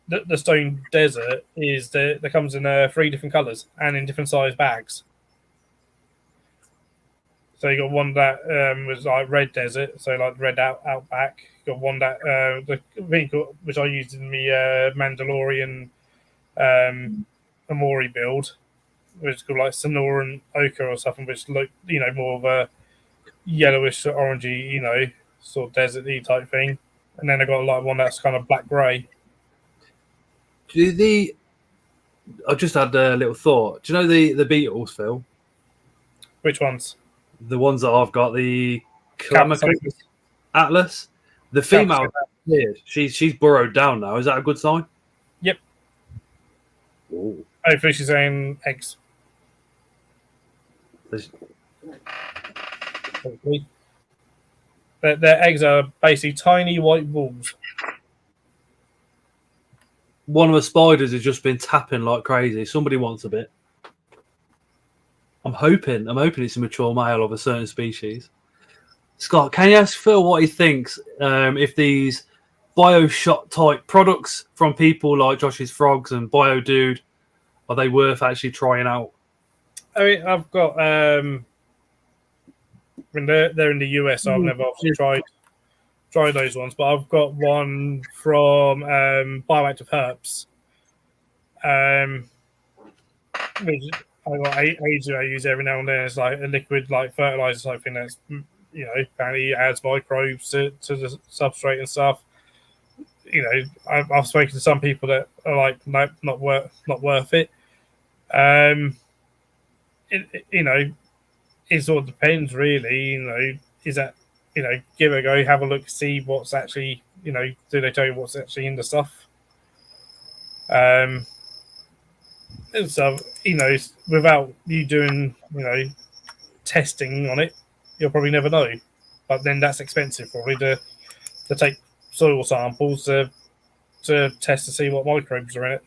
the Stone Desert is that it comes in 3 different colours and in different size bags. So you got one that was like red desert, so like red outback. You got one that which I used in the Mandalorian Amori build, which is called like Sonoran Ochre or something, which look more of a yellowish, orangey, sort of deserty type thing. And then I got like one that's kind of black grey. I just had a little thought. Do you know the beetles, Phil? Which ones? The ones that I've got, the Calamacus Atlas. The female appeared. She's burrowed down now. Is that a good sign? Yep. Ooh. Hopefully she's saying eggs. Hopefully. Their eggs are basically tiny white balls. One of the spiders has just been tapping like crazy. Somebody wants a bit. I'm hoping it's a mature male of a certain species. Scott, can you ask Phil what he thinks if these BioShot type products from people like Josh's Frogs and BioDude, are they worth actually trying out? I mean, I've got they're in the US, so I've never obviously tried those ones, but I've got one from Bioactive Herbs, which I got age I use every now and then. It's like a liquid, like fertilizer type thing. That's apparently adds microbes to the substrate and stuff. I've spoken to some people that are like, nope, not worth it. It sort of depends, really. Is that give it a go, have a look, see what's actually do they tell you what's actually in the stuff? And so, without you doing, testing on it, you'll probably never know. But then that's expensive, probably, to take soil samples to test to see what microbes are in it.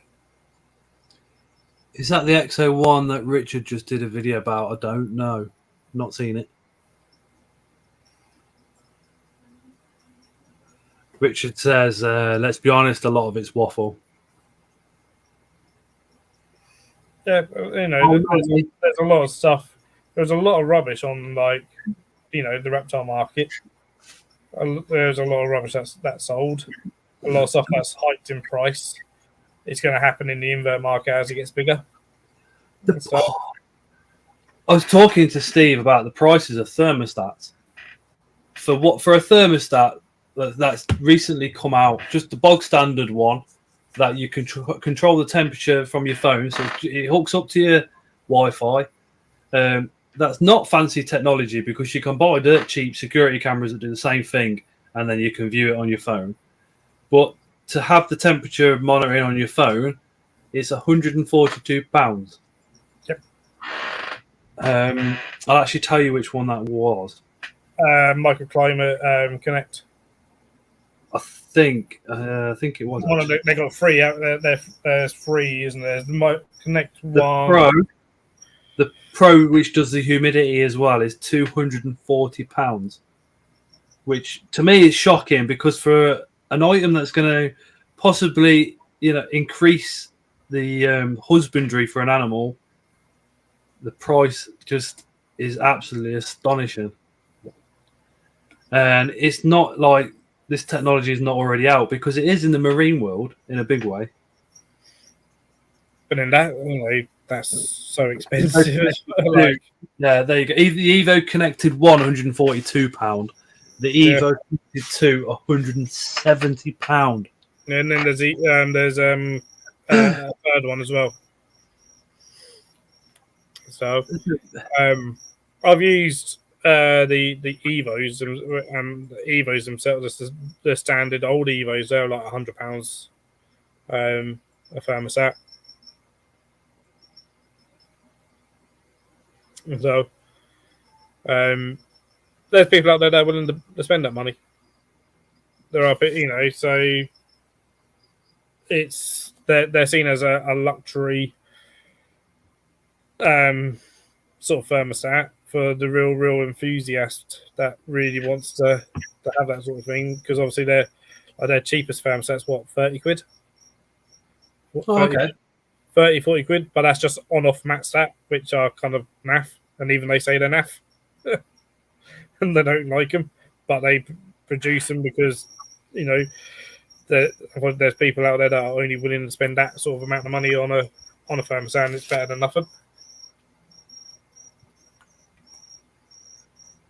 Is that the XO1 that Richard just did a video about? I don't know. Not seen it. Richard says, let's be honest, a lot of it's waffle. Yeah, there's a lot of stuff. There's a lot of rubbish on, the reptile market. There's a lot of rubbish that's sold. A lot of stuff that's hiked in price. It's going to happen in the invert market as it gets bigger. I was talking to Steve about the prices of thermostats. For a thermostat that's recently come out, just the bog standard one that you can control the temperature from your phone, so it hooks up to your Wi-Fi. That's not fancy technology because you can buy dirt cheap security cameras that do the same thing, and then you can view it on your phone. But to have the temperature monitoring on your phone, it's £142. Yep. I'll actually tell you which one that was. Microclimate Connect. I think it was. One of they got free out there. There's free, isn't there? The Connect one. The Pro, which does the humidity as well, is £240, which to me is shocking because for an item that's going to possibly, increase the husbandry for an animal, the price just is absolutely astonishing. And it's not like this technology is not already out because it is in the marine world in a big way. But in that, that's so expensive. Yeah, there you go. The Evo Connected one, £142. The Evo Connected 2, £170. And then there's a third one as well. So I've used the Evos and the Evos themselves, the standard old Evos. They're like £100 a thermostat. So there's people out there that are willing to spend that money. There are, so it's they're seen as a luxury sort of thermostat for the real enthusiast that really wants to have that sort of thing, because obviously their cheapest thermostats, what, 30 quid? 30, 40 quid, but that's just on-off mat stat, which are kind of naff, and even they say they're naff. And they don't like them, but they produce them because, there's people out there that are only willing to spend that sort of amount of money on a thermostat, and it's better than nothing.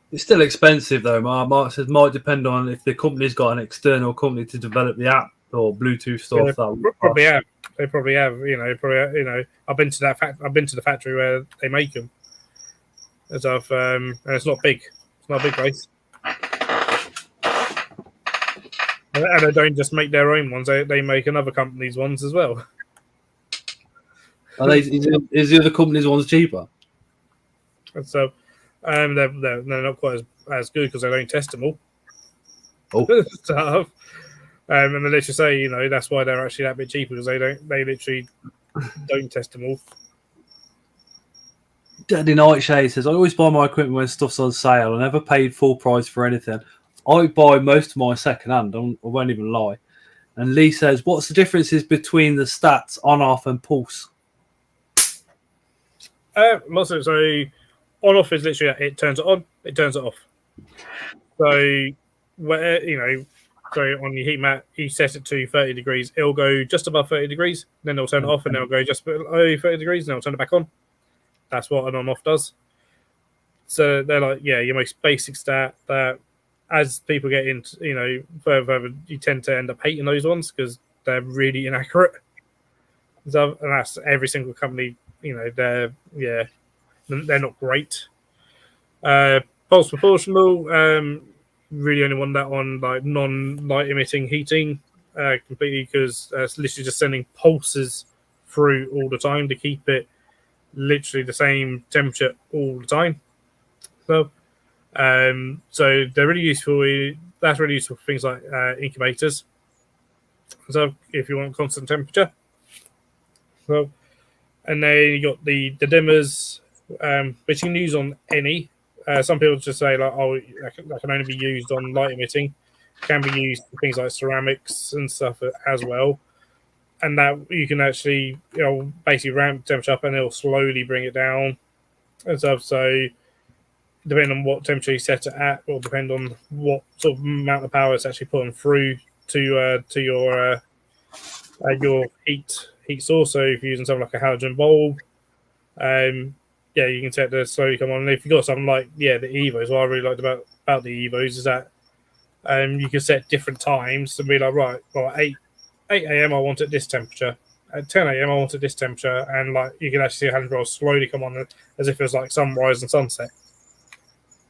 It's still expensive though. Mark says might depend on if the company's got an external company to develop the app or Bluetooth stuff. They probably have. They probably have. I've been to the factory where they make them. And it's not big. It's not a big place. And they don't just make their own ones. They make another company's ones as well. Is the other company's ones cheaper? And so they're not quite as good because they don't test them all. Oh. And they literally say, that's why they're actually that bit cheaper, because they literally don't test them all. Daddy Nightshade says, I always buy my equipment when stuff's on sale. I never paid full price for anything. I buy most of my second hand. I won't even lie. And Lee says, what's the differences between the stats on, off, and pulse? So on-off is literally it turns it on, it turns it off. So so on your heat mat, you set it to 30 degrees. It'll go just above 30 degrees, then it'll turn it off, and it'll go just below 30 degrees, and it'll turn it back on. That's what an on-off does. So they're like, your most basic stat that as people get into, further, you tend to end up hating those ones because they're really inaccurate. So, and that's every single company, they're not great. Pulse proportional, really only want that on like non-light emitting heating. completely because it's literally just sending pulses through all the time to keep it literally the same temperature all the time. So, so they're really useful. That's really useful for things like incubators. So if you want constant temperature. So, and then you got the dimmers, which you can use on any. Some people just say like, oh, that can only be used on light emitting. Can be used for things like ceramics and stuff as well. And that you can actually, basically ramp the temperature up, and it'll slowly bring it down and stuff. So depending on what temperature you set it at, will depend on what sort of amount of power it's actually putting through to your heat source. So if you're using something like a halogen bulb, you can set the slowly come on. And if you've got something like the Evos, what I really liked about the Evos is that you can set different times and be like, right, well, at 8 a.m. I want it this temperature. At 10 a.m. I want it this temperature, and like you can actually see a halogen bulb slowly come on as if it's like sunrise and sunset,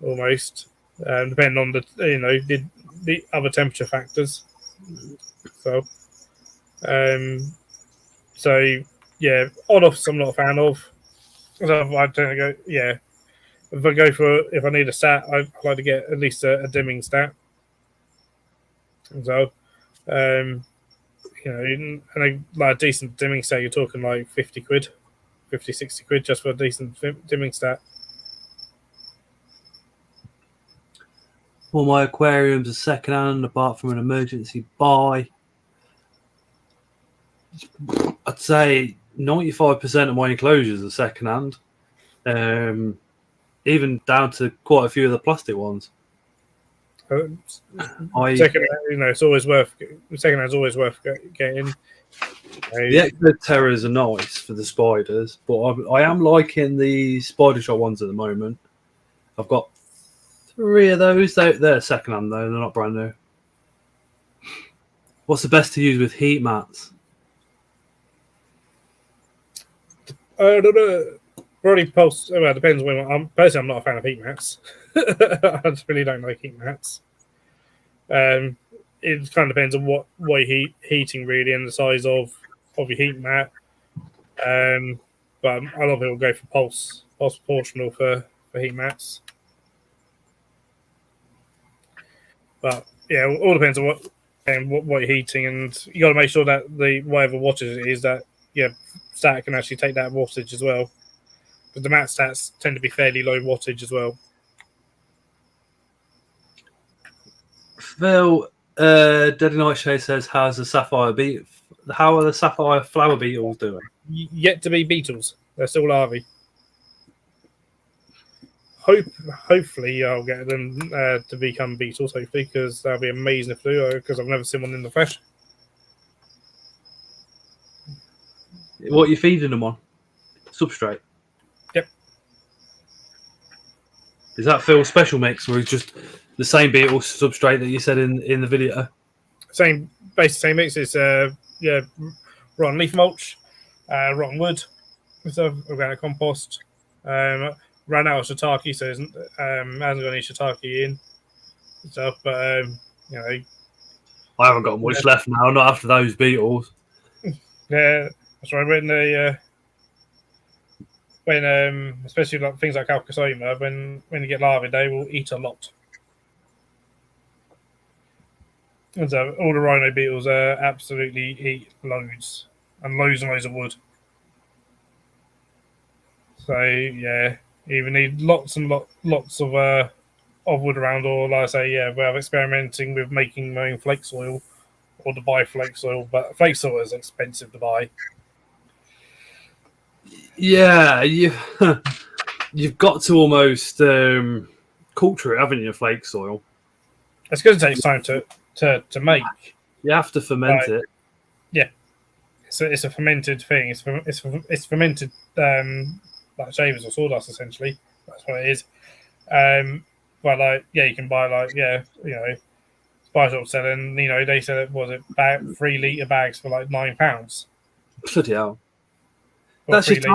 almost, depending on the other temperature factors. So, on-offs I'm not a fan of. So I tend to go, if I need a stat, I like to get at least a dimming stat. So, and a decent dimming stat, you're talking like 50 quid, 50, 60 quid just for a decent dimming stat. All my aquariums are second hand, apart from an emergency buy. I'd say 95% of my enclosures are second hand, even down to quite a few of the plastic ones. It's always worth. Second hand's always worth getting. The Exo Terrors are nice for the spiders, but I am liking the Spider Shot ones at the moment. I've got 3 of those. They're second hand though; they're not brand new. What's the best to use with heat mats? I don't know. Probably pulse. Well, it depends when. Personally, I'm not a fan of heat mats. I just really don't like heat mats. It kind of depends on what you're heating really, and the size of your heat mat. But a lot of people go for pulse proportional for heat mats. But yeah, it all depends on what you're heating, and you got to make sure that the whatever wattage it is that stat can actually take that wattage as well. Because the mat stats tend to be fairly low wattage as well. Phil, Deadly Nightshade says, how are the sapphire flower beetles doing? Yet to be beetles. They're still larvae. Hopefully I'll get them to become beetles, hopefully, because that'll be amazing if they do, because I've never seen one in the flesh. What are you feeding them on? Substrate? Yep. Is that Phil's special mix, or is just the same beetle substrate that you said in the video? Same mix. It's rotten leaf mulch, rotten wood, organic compost. Ran out of shiitake, so hasn't got any shiitake in stuff. But I haven't got much left now. Not after those beetles. Yeah, that's right. When especially like things like Alcasoma, when you get larvae, they will eat a lot. And so all the rhino beetles absolutely eat loads and loads of wood. So yeah, you even need lots and lots of wood around, or like I say, we're experimenting with making my own flake soil, or to buy flake soil, but flake soil is expensive to buy. Yeah, you've got to almost culture it, haven't you? Flake soil. It's going to take time to make. You have to ferment it. Yeah, it's a fermented thing. It's fermented like shavers or sawdust, essentially. That's what it is. But you can buy Spice Shop selling. They sell it. Was it 3 litre bags for like £9? Bloody hell! That's just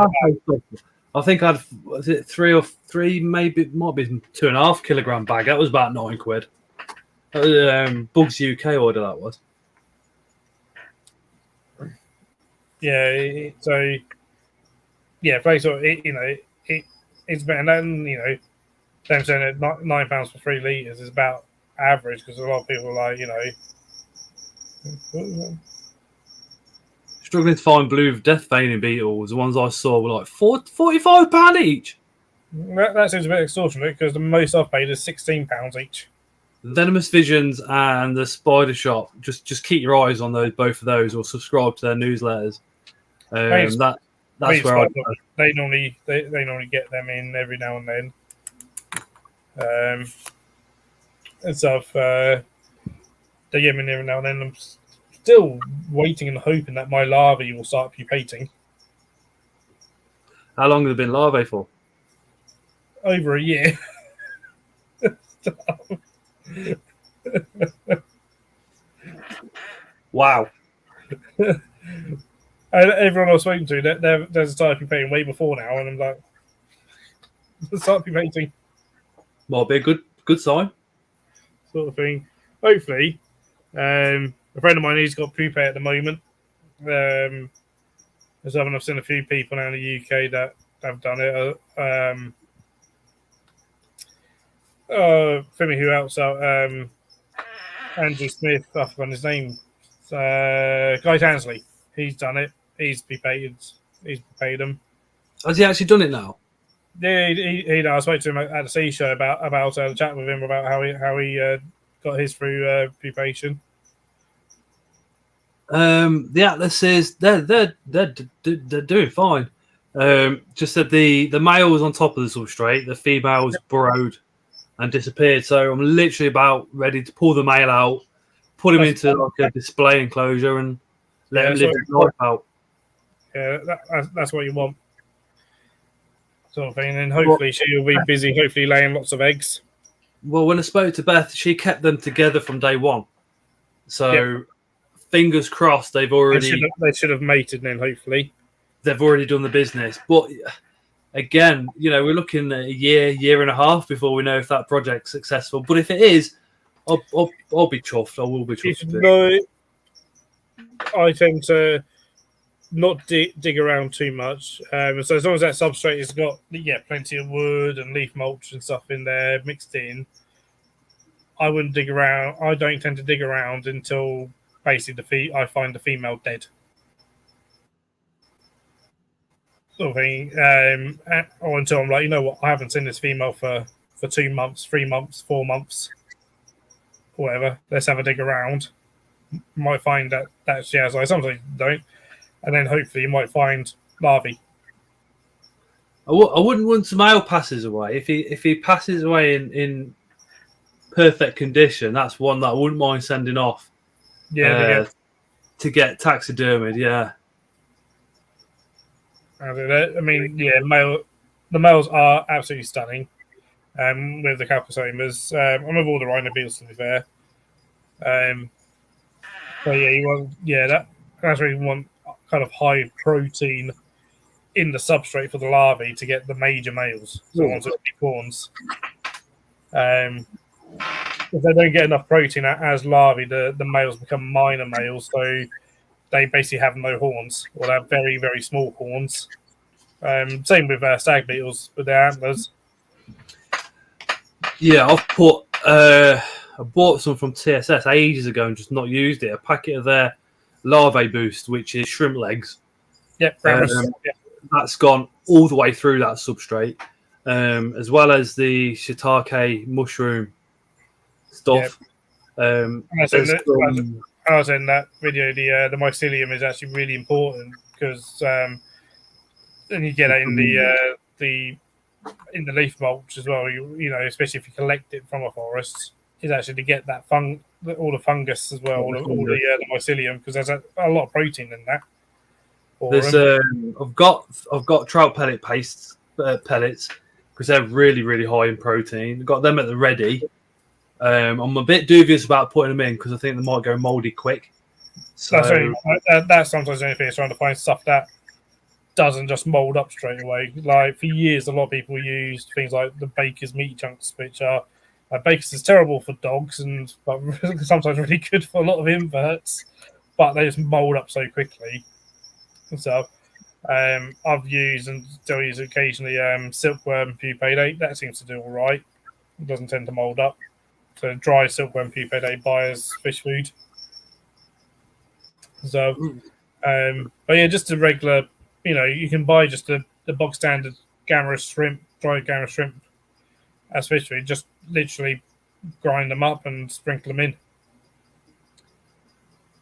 I think was it 3 or 3, maybe it might be 2.5 kilogram bag. That was about £9. Bugs UK order that was. So place or it's better than them saying that £9 for 3 litres is about average because a lot of people are like Struggling to find blue death veining beetles. The ones I saw were like £45 each. That seems a bit extortionate because the most I've paid is £16 each. Venomous Visions and the Spider Shop. Just keep your eyes on both of those, or subscribe to their newsletters. That's where they normally get them in every now and then. And stuff. They get them in every now and then. I'm still waiting and hoping that my larvae will start pupating. How long have they been larvae for? Over a year. Wow. Everyone I was speaking to, they're starting pupating way before now, and I'm like, start pupating. Might be a good sign. Sort of thing. Hopefully. A friend of mine, he's got pupae at the moment. I've seen a few people now in the UK that have done it. For me, who else out? Andrew Smith, I forgot his name. Guy Tansley, he's done it. He's pupated them. Has he actually done it now? Yeah, I spoke to him at the Sea Show about a chat with him about how he got his through pupation. The atlases, they're doing fine. Just that the male was on top of the substrate, the females burrowed and disappeared. So I'm literally about ready to pull the male out, put him into like a display enclosure, and let him live his life out. Yeah, that's what you want. Sort of thing, and hopefully she'll be busy, hopefully laying lots of eggs. Well, when I spoke to Beth, she kept them together from day one. So fingers crossed they should have mated then, hopefully. They've already done the business. But again, we're looking at a year and a half before we know if that project's successful. But if it is, I'll be chuffed. I will be chuffed. I tend to not dig around too much. So as long as that substrate has got plenty of wood and leaf mulch and stuff in there mixed in, I wouldn't dig around. I don't tend to dig around until basically I find the female dead. Sort of thing. Or until I'm like, I haven't seen this female for 2 months, 3 months, 4 months, whatever. Let's have a dig around. Might find that she has eyes. Sometimes you don't. And then hopefully you might find larvae. I wouldn't want the male passes away. If he passes away in perfect condition, that's one that I wouldn't mind sending off. To get taxidermied. Yeah. I mean, the males are absolutely stunning. With the calcosomas, and with all the rhino beetles, to be fair. That's where you want kind of high protein in the substrate for the larvae to get the major males, so ones with big horns. If they don't get enough protein as larvae, the males become minor males, so they basically have no horns, or they have very, very small horns. Same with stag beetles with their antlers. Yeah, I bought some from TSS ages ago and just not used it. A packet of their larvae boost, which is shrimp legs. Yep, that's gone all the way through that substrate, as well as the shiitake mushroom stuff. I was in that video. The mycelium is actually really important because then you get it in the leaf mulch as well. Especially if you collect it from a forest, is actually to get that all the fungus as well, all the mycelium, because there's a lot of protein in that. I've got trout pellet pellets because they're really, really high in protein. Got them at the ready. I'm a bit dubious about putting them in because I think they might go mouldy quick. So that's sometimes the only thing is trying to find stuff that doesn't just mold up straight away. Like for years, a lot of people used things like the Baker's meat chunks, which are Baker's is terrible for dogs but sometimes really good for a lot of inverts, but they just mold up so quickly. and stuff. I've used and still use occasionally silkworm pupate. That seems to do all right. It doesn't tend to mold up. So dry silkworm pupate buy as fish food. So, but yeah, just a regular. You can buy just the bog standard Gamma shrimp, dry Gamma shrimp as fish food. Just literally grind them up and sprinkle them in.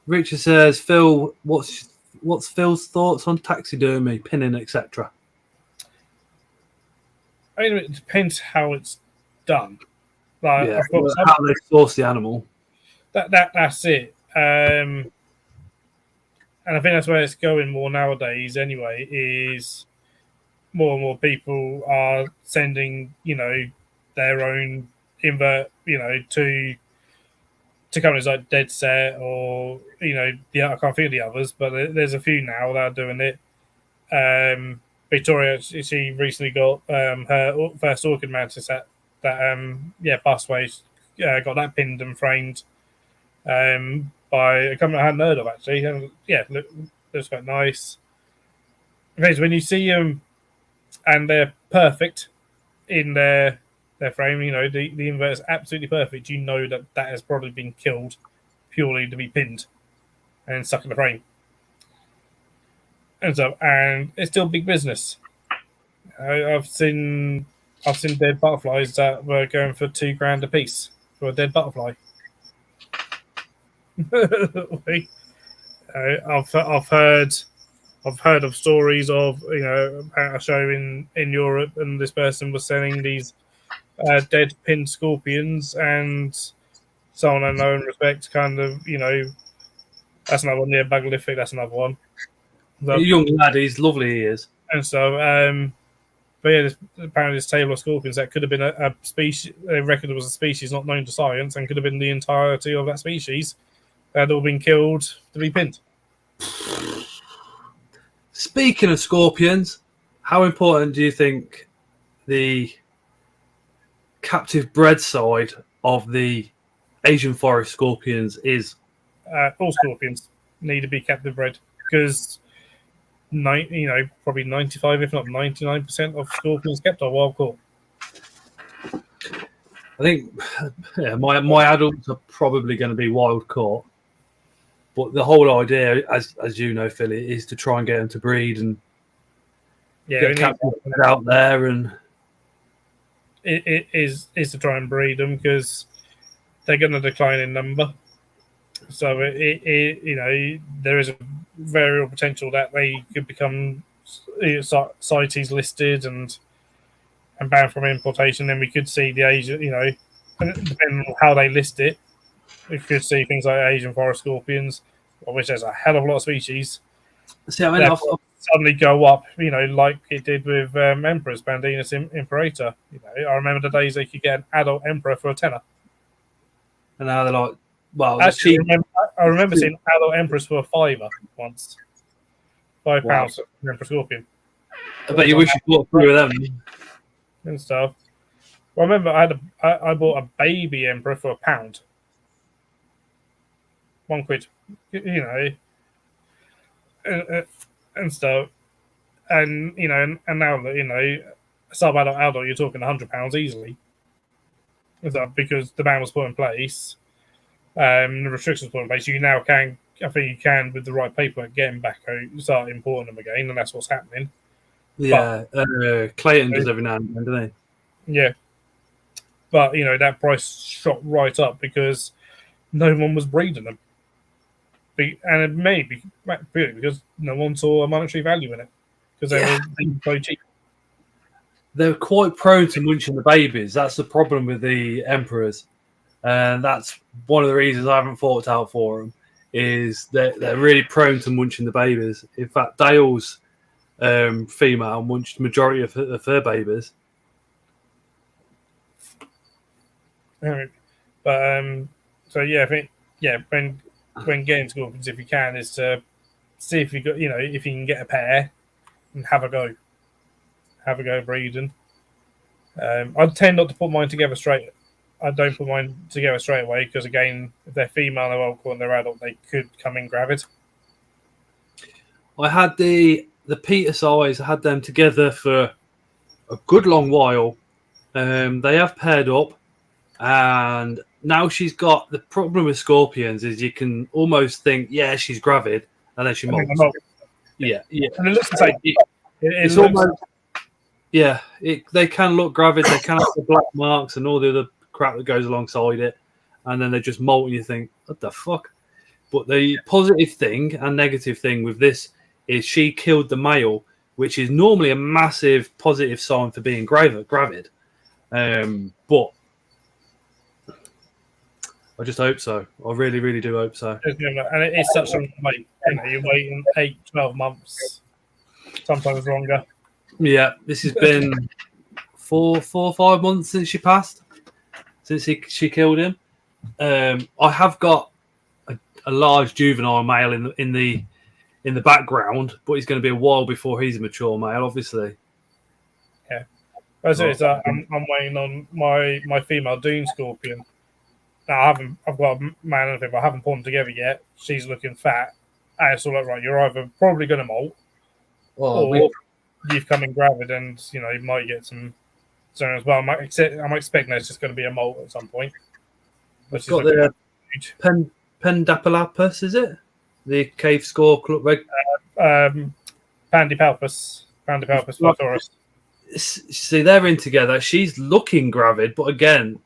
Richard says, Phil, what's Phil's thoughts on taxidermy, pinning, etc.? I mean, it depends how it's done. Like, Yeah, how they source the animal. That's it. And I think that's where it's going more nowadays. Anyway, is more and more people are sending their own invert to companies like Dead Set or I can't think of the others, but there's a few now that are doing it. Victoria, she recently got her first orchid mantis that passed away. Got that pinned and framed by a company I hadn't heard of actually. And, looks quite nice. Because when you see them and they're perfect in their frame, the invert is absolutely perfect. You know that has probably been killed purely to be pinned and stuck in the frame. And it's still big business. I've seen dead butterflies that were going for $2,000 a piece for a dead butterfly. I've heard of stories of a show in Europe, and this person was selling these dead pinned scorpions, and someone I know and respect kind of that's another one. Yeah, Bugalific, that's another one. A young lad, he's lovely, he is. And so, but yeah, apparently this table of scorpions that could have been a species. They reckon it was a species not known to science, and could have been the entirety of that species that had all been killed to be pinned. Speaking of scorpions, how important do you think the captive bred side of the Asian forest scorpions is? All scorpions need to be captive bred because probably 95, if not 99% of scorpions kept are wild caught. I think my adults are probably going to be wild caught, but the whole idea, as you know, Philly, is to try and get them to breed and get captive out there, and it is to try and breed them because they're going to decline in number. So there is a very real potential that they could become CITES listed and banned from importation. Then we could see the Asian, depending on how they list it, we could see things like Asian forest scorpions, of which there's a hell of a lot of species. See, I mean, suddenly go up, like it did with emperors, Bandinus imperator. I remember the days they could get an adult emperor for $10. And now they're like, well, actually, I remember seeing adult emperors for $5 once. £5 for an emperor scorpion. I bet you wish you bought through with them and stuff. Well, I remember I bought a baby emperor for £1. £1, and stuff. And and now sub adult, you're talking £100 easily. Because the ban was put in place, the restrictions put in place. I think you can with the right paperwork get them back out, start importing them again, and that's what's happening. Yeah, Clayton does every now and then, doesn't he? Yeah, but that price shot right up because no one was breeding them, and it may be because no one saw a monetary value in it because they were so cheap. They're quite prone to munching the babies. That's the problem with the emperors, and that's one of the reasons I haven't fought out for them. Is that they're really prone to munching the babies. In fact, Dale's female munched the majority of her babies. But so yeah, I think when getting scorpions, if you can, is to see if you got if you can get a pair and have a go breeding. I tend not to put mine together straight. I don't put mine together straight away because again, if they're female and they're well caught and they're adult, they could come in gravid. I had the Peter size. I had them together for a good long while. They have paired up, and now she's got the problem with scorpions is you can almost think, yeah, she's gravid, and then she I think molts. I'm not- Yeah. And it looks the same. It's looks- almost they can look gravid. They can have the black marks and all the other crap that goes alongside it, and then they just molt, and you think, what the fuck? But the positive thing and negative thing with this is she killed the male, which is normally a massive positive sign for being gravid. But I just hope so. I really, really do hope so. And it is such a wait. You're waiting 8, 12 months, sometimes longer. Yeah, this has been 4 or 5 months since she passed, since she killed him. I have got a large juvenile male in the background, but he's going to be a while before he's a mature male, obviously. Yeah, as it is, I'm waiting on my female Dune Scorpion. Now I've got a male and a female. I haven't put them together yet. She's looking fat. And it's all like, right, you're either probably going to molt, or you've come in gravid, and you might get some as well. I'm expecting there's just going to be a molt at some point. I've got the Pendapalapus, is it? The cave score club red. Pandipalpus Flatorus. See, they're in together. She's looking gravid, but again,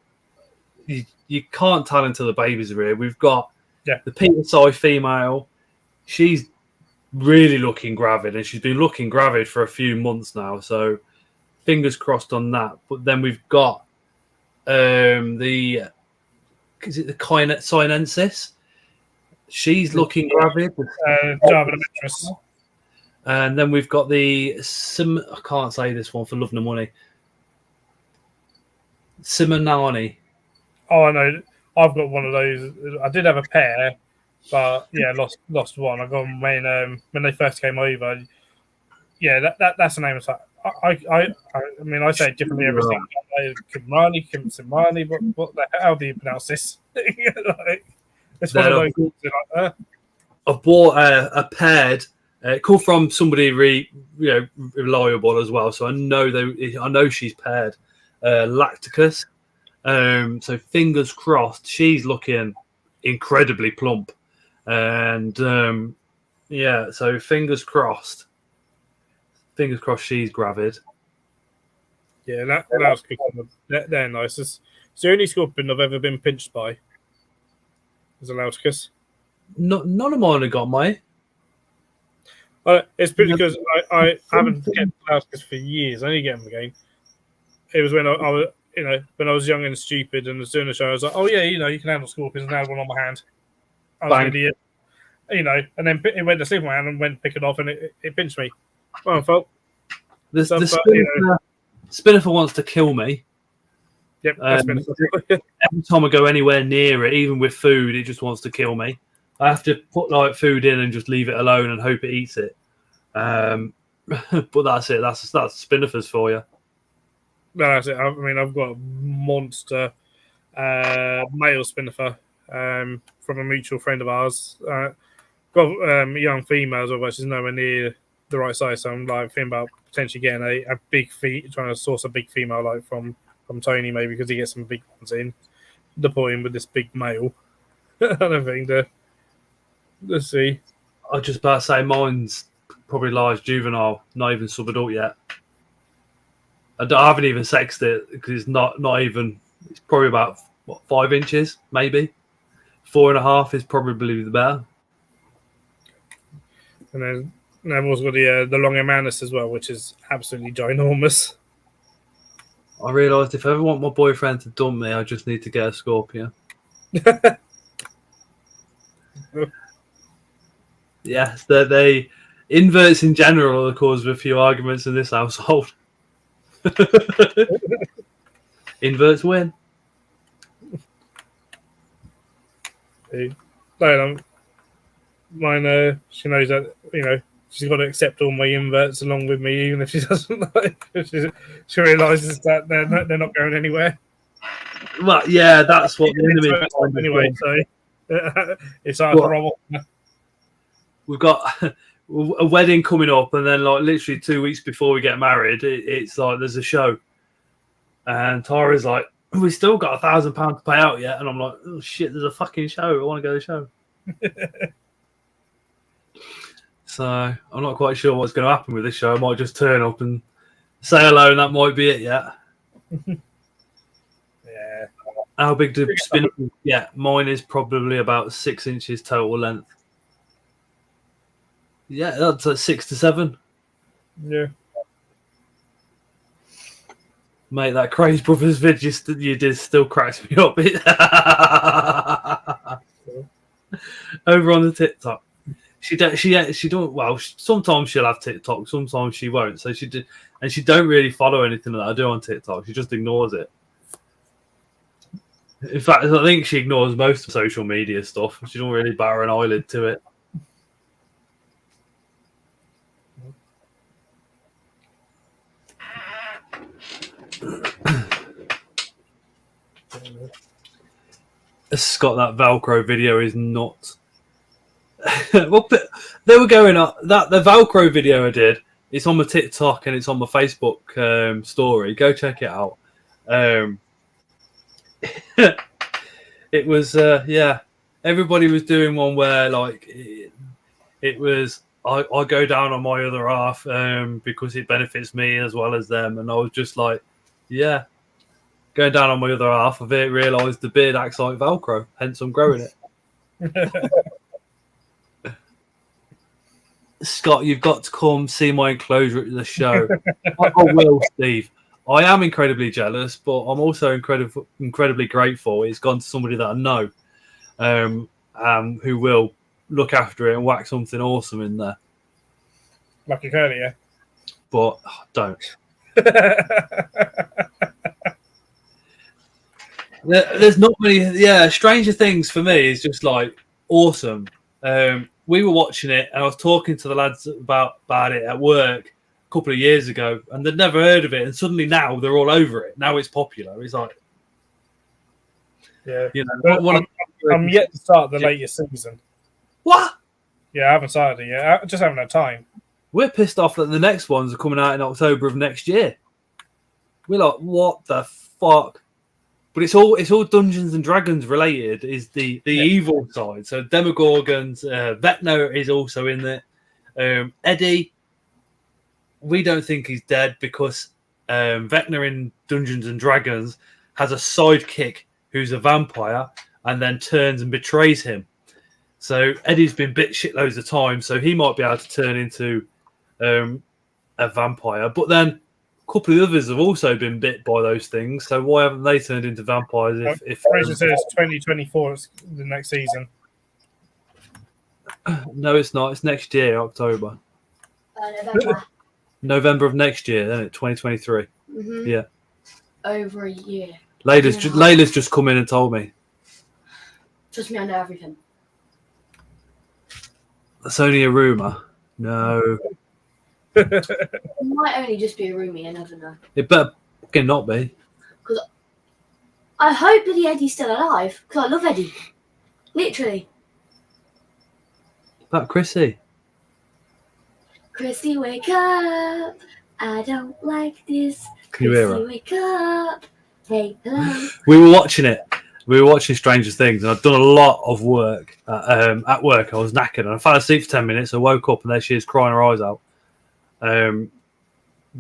you can't tell until the babies are here. We've got the Peter size female. She's really looking gravid, and she's been looking gravid for a few months now. So fingers crossed on that. But then we've got the Sinensis. She's looking gravid. Javadometris. And then we've got I can't say this one for love nor money. Simonani. Oh, I know. I've got one of those. I did have a pair, but lost one. I got them when they first came over. Yeah, that's the name of it. I mean, I say it differently every single time. Kimrani, what the hell do you pronounce this? It's one of those. I've bought a paired. It come from somebody reliable as well, so I know she's paired. Lacticus. So fingers crossed, she's looking incredibly plump, and so fingers crossed she's gravid. Yeah, that was good. They're nice. It's the only scorpion I've ever been pinched by. Is a Lauticus. None of mine have got mine. It's because I haven't get Lauticus for years. I only get them again. It was when I was, when I was young and stupid and was doing the show. I was like, oh yeah, you can handle scorpions, and I had one on my hand. I was an idiot, and then it went to sleep on my hand and went to pick it off, and it pinched me. Well, I felt the Spinnaker wants to kill me. Yep. Every time I go anywhere near it, even with food, it just wants to kill me. I have to put food in and just leave it alone and hope it eats it. But that's it. That's Spinnifers for you. No, that's it. I mean, I've got a monster male Spinnifer from a mutual friend of ours. Got young females, although she's nowhere near the right size. So I'm thinking about potentially getting a big trying to source a big female from Tony, maybe, because he gets some big ones in. Deploy him with this big male. I don't think let's see. I was just about to say mine's probably large juvenile, not even sub-adult yet. I haven't even sexed it because it's not even. It's probably about 5 inches, maybe 4.5 is probably the better. And then I've also got the long Manus as well, which is absolutely ginormous. I realised if I ever want my boyfriend to dump me, I just need to get a scorpion. Yes, they inverts in general are the cause of a few arguments in this household. Inverts win. Mine, she knows that she's got to accept all my inverts along with me, even if she doesn't like. She realizes that they're not going anywhere. Well, yeah, that's what the enemy anyway. So it's hard to roll. We've got a wedding coming up, and then like literally 2 weeks before we get married, it's like there's a show, and Tara's like, we still got £1,000 to pay out yet, and I'm like, oh shit, there's a fucking show. I want to go to the show. So I'm not quite sure what's going to happen with this show. I might just turn up and say hello, and that might be it. Yeah. Yeah. How big do spin? Yeah, mine is probably about 6 inches total length. Yeah, that's like 6 to 7. Yeah. Mate, that Craze Brothers vid you did still cracks me up. Over on the TikTok. She don't. Well, sometimes she'll have TikTok, sometimes she won't. So she did, and she don't really follow anything that I do on TikTok. She just ignores it. In fact, I think she ignores most of social media stuff. She don't really bat an eyelid to it. Scott, that Velcro video is not. Well, they were going up. That the Velcro video I did. It's on my TikTok and it's on my Facebook story. Go check it out. It was yeah. Everybody was doing one where like it was. I go down on my other half because it benefits me as well as them, and I was just like, yeah. Going down on my other half of it, realised the beard acts like Velcro, hence I'm growing it. Scott, you've got to come see my enclosure at the show. I will, Steve. I am incredibly jealous, but I'm also incredibly grateful. It's gone to somebody that I know who will look after it and whack something awesome in there. Lucky curly, yeah. But don't. There's not many. Yeah, Stranger Things for me is just like awesome. We were watching it, and I was talking to the lads about it at work a couple of years ago, and they'd never heard of it. And suddenly now they're all over it. Now it's popular. It's like, yeah, you know. I'm yet to start the latest season. What? Yeah, I haven't started it yet. I just haven't had time. We're pissed off that the next ones are coming out in October of next year. We're like, what the fuck? But it's all Dungeons and Dragons related. Is the evil side? So Demogorgons, Vecna is also in there. Eddie, we don't think he's dead because Vecna in Dungeons and Dragons has a sidekick who's a vampire and then turns and betrays him. So Eddie's been bit shitloads of times, so he might be able to turn into a vampire. But then a couple of others have also been bit by those things, so why haven't they turned into vampires? If Fraser says 2024 is the next season. No, it's not. It's next year, October. November of next year, isn't it? 2023. Mm-hmm. Yeah. Over a year. Layla's just come in and told me. Trust me, I know everything. That's only a rumour. No. It might only just be a roomie, I never know. It better fucking not be. Because I hope Bloody Eddie's still alive, because I love Eddie. Literally. About Chrissy. Chrissy, wake up. I don't like this. Can you hear her? Chrissy, wake up. Hey, hello. We were watching it. We were watching Stranger Things, and I'd done a lot of work. At work, I was knackered, and I fell asleep for 10 minutes. I woke up, and there she is crying her eyes out.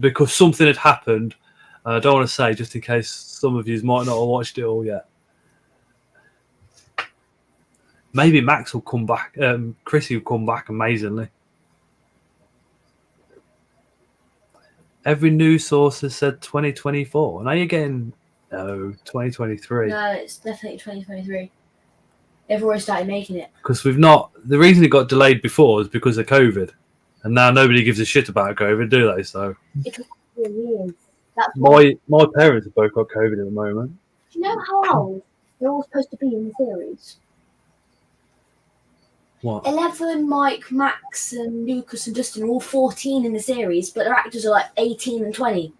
Because something had happened. I don't want to say, just in case some of you might not have watched it all yet. Maybe Max will come back. Chrissy will come back amazingly. Every news source has said 2024. Now you're getting 2023. No, it's definitely 2023. They've already started making it. Because we've not. The reason it got delayed before is because of COVID. And now nobody gives a shit about COVID, do they? So It really is. That's my parents have both got COVID at the moment. Do you know how old they're all supposed to be in the series? What? 11, Mike, Max, and Lucas and Dustin are all 14 in the series, but their actors are like 18 and 20.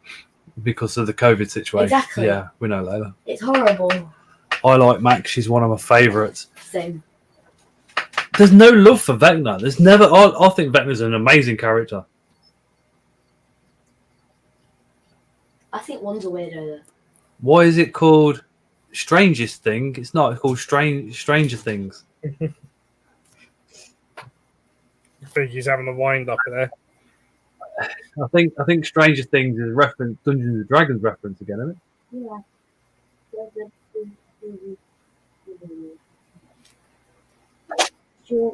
Because of the COVID situation. Exactly. Yeah, we know, Layla. It's horrible. I like Max. She's one of my favourites. Same. There's no love for Vecna. There's never. I think Vecna's an amazing character. I think one's a weirdo though. Why is it called Strangest Thing? It's not. It's called Stranger Things. I think he's having a wind up there. I think Stranger Things is a reference, Dungeons and Dragons reference again, isn't it? Yeah. I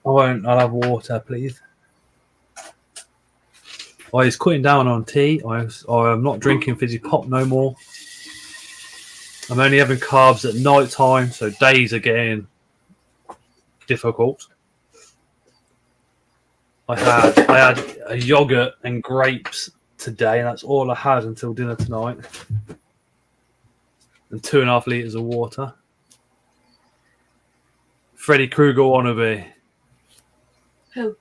won't. I'll have water, please. I is cutting down on tea. I am not drinking fizzy pop no more. I'm only having carbs at night time, so days are getting difficult. I had a yogurt and grapes today, and that's all I had until dinner tonight. And 2.5 liters of water. Freddy Krueger wannabe. Who?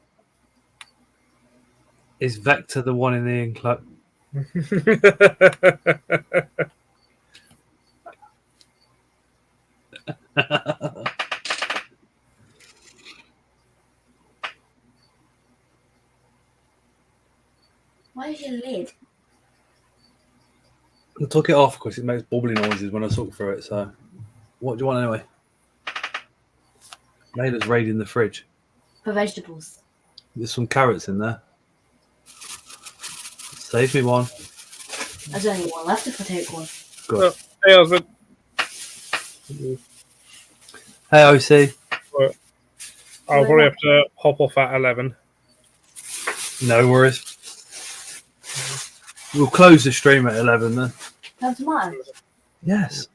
Is Vector the one in the enclosure? Why is your lid? I took it off because it makes bubbly noises when I suck through it. So, what do you want anyway? Layla's raiding the fridge. For vegetables. There's some carrots in there. Save me one. There's only one left if I take one. Good. Hey, husband. Hey, OC. I'll probably have to hop off at 11. No worries. We'll close the stream at 11 then. Have tomatoes? Yes.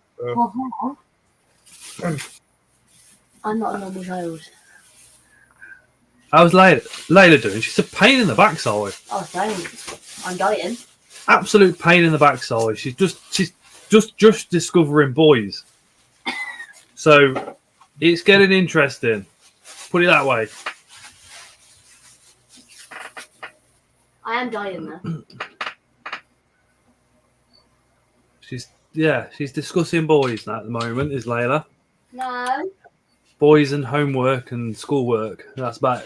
I'm not a normal child. How's Layla doing? She's a pain in the backside. Oh, don't. I'm dieting. Absolute pain in the backside. She's just discovering boys. So it's getting interesting. Put it that way. I am dieting though. She's discussing boys now at the moment, is Layla. No. Boys and homework and schoolwork. That's about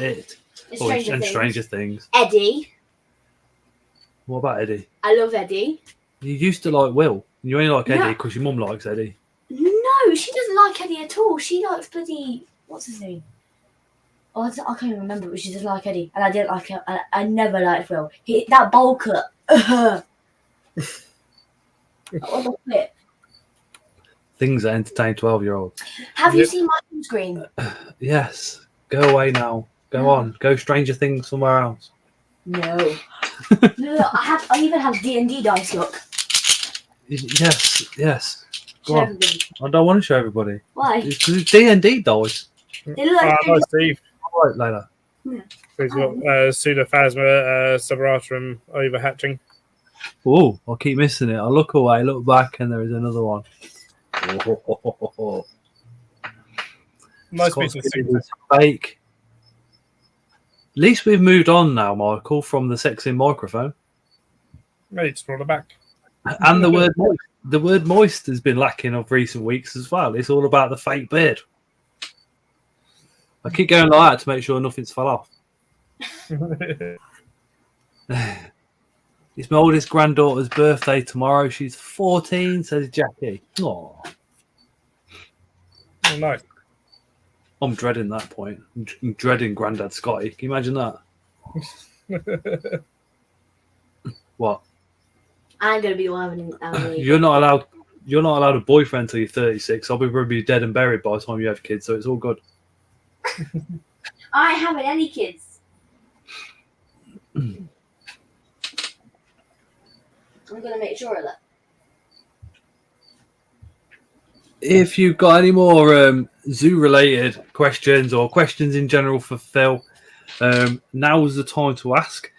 it. It's Oh, Stranger and Things. Stranger Things. Eddie. What about Eddie? I love Eddie. You used to like Will. You only like No. Eddie because your mum likes Eddie. No, she doesn't like Eddie at all. She likes bloody... What's his name? Oh, I can't even remember, but she doesn't like Eddie. And I didn't like him. I never liked Will. That bowl cut. What the flip? Things that entertain 12-year-olds. Have you seen my home screen? Yes. Go away now. Go on. Go Stranger Things somewhere else. No. No, I even have D&D dice, look. Yes. Go Show on. everybody. I don't want to show everybody. Why? It's D&D dice. They look like Nice, Steve. All right, Layla. He's got Pseudophasma subaratum overhatching. Oh, I'll keep missing it. I'll look away, look back, and there is another one. Nice Scott's piece of giving soup. us fake. At least we've moved on now, Michael, from the sexy microphone. Maybe just roll it back. And the word moist has been lacking of recent weeks as well. It's all about the fake beard. I keep going like that to make sure nothing's fell off. It's my oldest granddaughter's birthday tomorrow. She's 14, says Jackie. Aww. Oh, nice. I'm dreading that point. I'm dreading Grandad Scotty. Can you imagine that? What? I'm going to be having You're not allowed a boyfriend until you're 36. I'll be probably dead and buried by the time you have kids, so it's all good. I haven't any kids. I'm going to make sure of that. If you've got any more zoo-related questions or questions in general for Phil, now's the time to ask,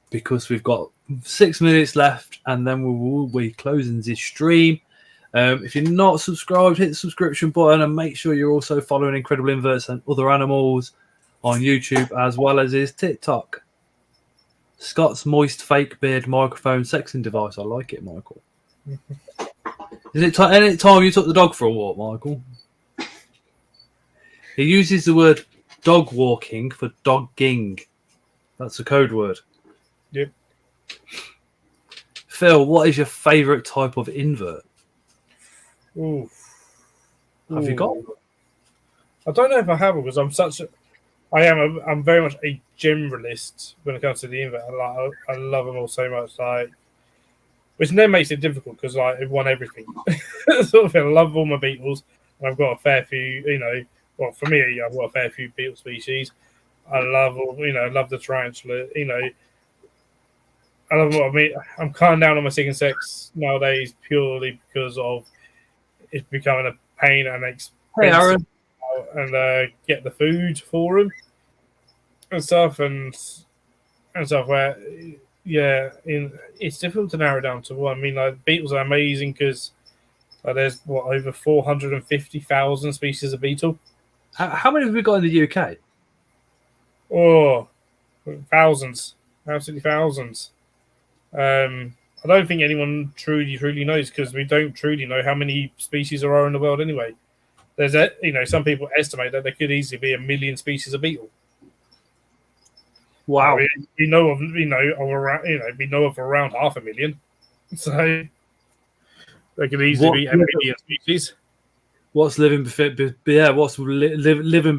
because we've got 6 minutes left and then we will be closing this stream. If you're not subscribed, hit the subscription button and make sure you're also following Incredible Inverts and Other Animals on YouTube as well as his TikTok. Scott's moist fake beard microphone sexing device. I like it, Michael. Is it any time you took the dog for a walk, Michael? He uses the word dog walking for dogging. That's a code word. Yep. Phil, what is your favourite type of invert? Ooh. Have you got? I don't know if I have because I'm very much a generalist when it comes to the invert. I love them all so much, which then makes it difficult because I've won everything. Sort of thing. I love all my beetles, and I've got a fair few. Well, for me, I've got a fair few beetle species. I love love the tarantula. I love what I mean. I'm cutting down on my second sex nowadays purely because of it's becoming a pain and expensive. Hey, Aaron. And get the food for them and stuff where it's difficult to narrow down to one. I mean, beetles are amazing because there's over 450,000 species of beetle. How many have we got in the UK? Oh, thousands, absolutely thousands. I don't think anyone truly knows because we don't truly know how many species there are in the world anyway. There's some people estimate that there could easily be 1 million species of beetle. Wow. We know of around 500,000. So there could easily be 1 million species. What's living living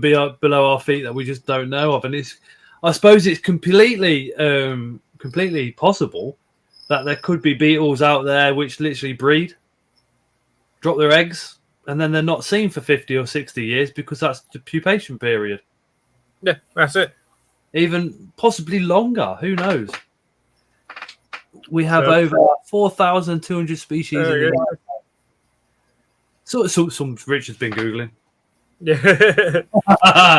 below our feet that we just don't know of, and I suppose it's completely possible that there could be beetles out there which literally breed, drop their eggs, and then they're not seen for 50 or 60 years because that's the pupation period. Yeah, that's it. Even possibly longer. Who knows? We have over 4,200 species in the world. So some Richard's been Googling. Yeah.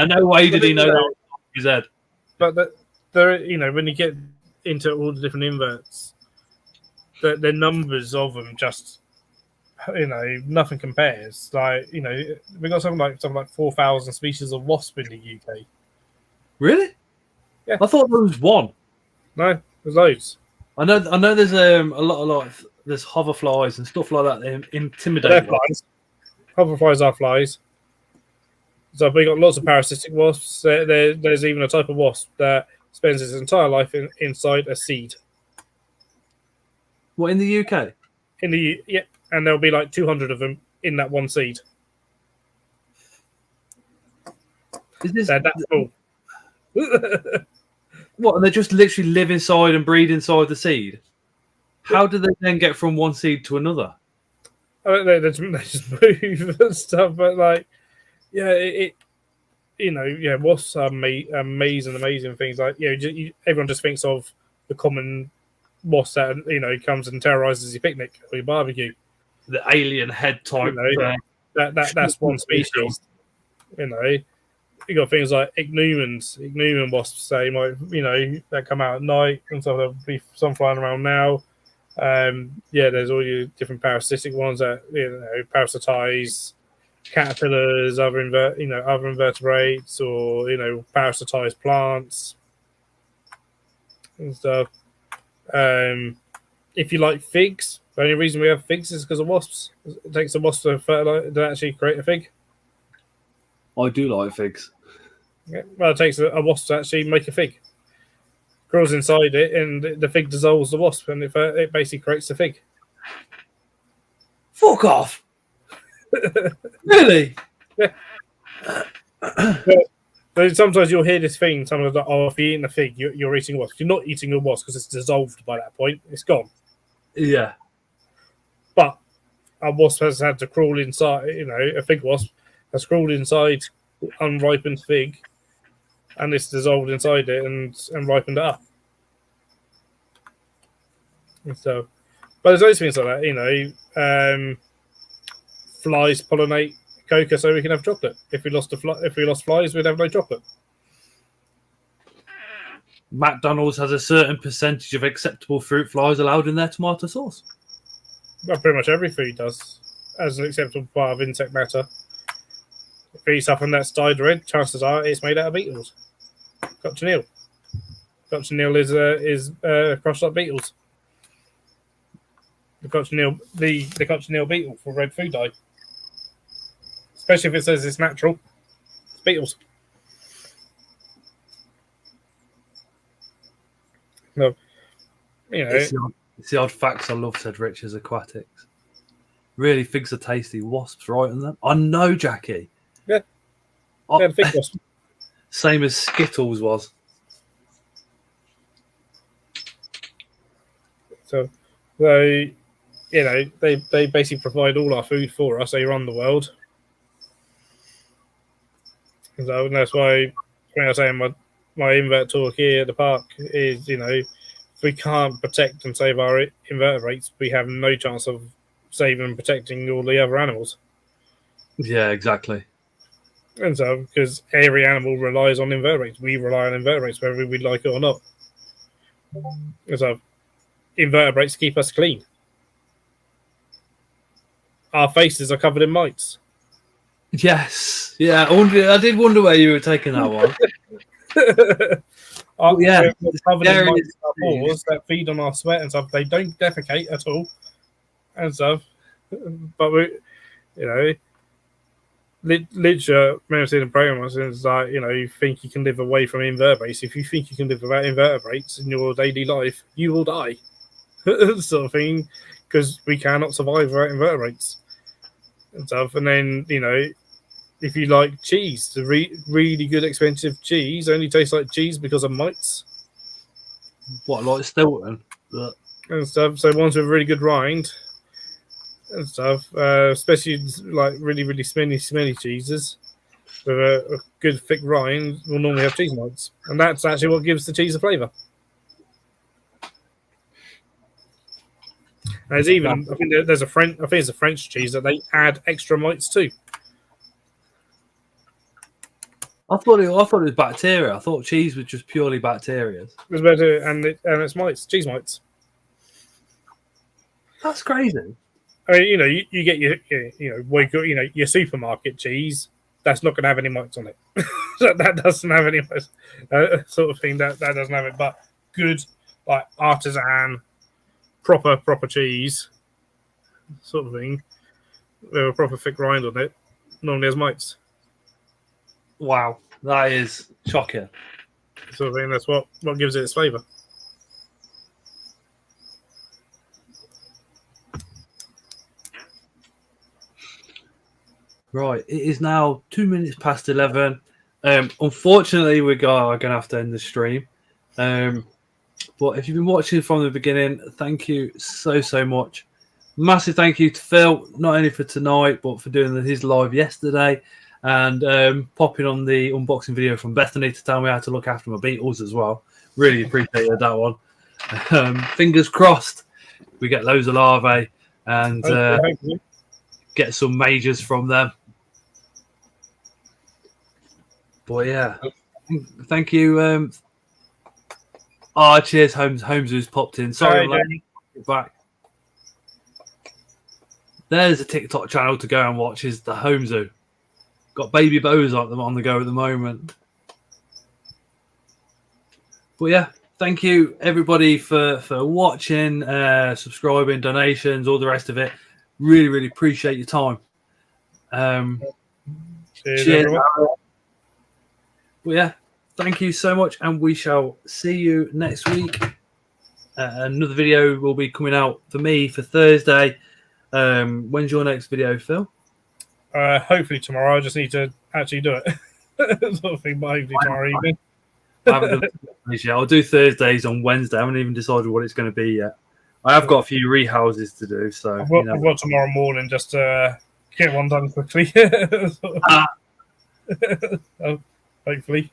No way did he know that off his head. But when you get into all the different inverts, the numbers of them just nothing compares. We got something like 4,000 species of wasp in the UK. Yeah. Really? I thought there was one. No, there's loads. I know there's a lot of there's hoverflies and stuff like that. They intimidate. They're flies. Hoverflies are flies. So we got lots of parasitic wasps. There's even a type of wasp that spends its entire life inside a seed. What, in the UK? And there'll be like 200 of them in that one seed. Is this that's cool? What? And they just literally live inside and breed inside the seed. How do they then get from one seed to another? They just move and stuff, but wasps are amazing things. Everyone just thinks of the common wasp that comes and terrorizes your picnic or your barbecue. The alien head type. That's one species. You got things like ichneumon wasps. They might that come out at night, and so there'll be some flying around now. There's all your different parasitic ones that parasitize caterpillars, other invertebrates, or parasitize plants and stuff. If you like figs, the only reason we have figs is because of wasps. It takes a wasp to fertilize to actually create a fig. I do like figs. Yeah, well, it takes a wasp to actually make a fig. Grows inside it, and the fig dissolves the wasp, and it basically creates the fig. Fuck off! Really? Yeah. But sometimes you'll hear this thing. Sometimes like, if you're eating a fig, you're eating a wasp. You're not eating a wasp because it's dissolved by that point. It's gone. Yeah. But a wasp has had to crawl inside. A fig wasp has crawled inside unripened fig, and it's dissolved inside it and ripened it up. And so, but there's those things like that. Flies pollinate cocoa so we can have chocolate. If we lost flies, we'd have no chocolate. McDonald's has a certain percentage of acceptable fruit flies allowed in their tomato sauce. Well, pretty much every food does, as an acceptable part of insect matter. If you eat something that's dyed red, chances are it's made out of beetles. Cochineal. Cochineal is crushed up beetles. The cochineal beetle for red food dye. Especially if it says it's natural. beetles. No, you know, It's the odd facts I love, said Richard's Aquatics. Really figs are tasty. Wasps right on them. I know, Jackie. Yeah. Oh, yeah, the fig wasp. same as Skittles was. So they, you know, they basically provide all our food for us. They run the world. So that's why when I was saying my invert talk here at the park is, you know, if we can't protect and save our invertebrates, we have no chance of saving and protecting all the other animals. Yeah, exactly. And so, because every animal relies on invertebrates, we rely on invertebrates whether we like it or not. And so, invertebrates keep us clean. Our faces are covered in mites. Yes. Yeah. I did wonder where you were taking that one. We're covered in there mites is- in our pores that feed on our sweat and stuff. They don't defecate at all and stuff. But we, you know, literally, when I've seen the program, it's like, you know, you think you can live away from invertebrates. If you think you can live without invertebrates in your daily life, you will die. Sort of thing, because we cannot survive without invertebrates and stuff. And then, you know, if you like cheese, the really good expensive cheese only tastes like cheese because of mites What, like Stilton? and stuff. So ones with really good rind and stuff, especially like really smelly cheeses with a good thick rind, will normally have cheese mites, and that's actually what gives the cheese a flavour. There's even, I think there's it's a French cheese that they add extra mites to. I thought it was bacteria. I thought cheese was just purely bacteria. It's better, and it's mites, cheese mites. That's crazy. I mean, you know, you get your supermarket cheese. That's not going to have any mites on it. that doesn't have any mites, sort of thing. That doesn't have it. But good, like artisan, proper cheese, sort of thing, with a proper thick rind on it, normally has mites. Wow, that is shocking. Sort of thing. That's what gives it its flavour. Right, it is now 2 minutes past 11. Unfortunately, we're going to have to end the stream. But if you've been watching from the beginning, thank you so much. Massive thank you to Phil, not only for tonight, but for doing his live yesterday and popping on the unboxing video from Bethany to tell me how to look after my beetles as well. Really appreciated that one. Fingers crossed we get loads of larvae and get some majors from them. But yeah, thank you. Cheers, Holmes who's popped in. Sorry, I'm late. Back. There's a TikTok channel to go and watch. Is the Home Zoo. Got baby bows on the go at the moment. But yeah, thank you everybody for watching, subscribing, donations, all the rest of it. Really appreciate your time. Cheers. Well, yeah, thank you so much, and we shall see you next week. Another video will be coming out for me for Thursday. When's your next video, Phil? Hopefully tomorrow. I just need to actually do it. Sort of thing, but hopefully tomorrow evening. I haven't done it yet. I'll do Thursdays on Wednesday. I haven't even decided what it's going to be yet. I have got a few rehouses to do, so I've got tomorrow morning just to get one done quickly. Hopefully.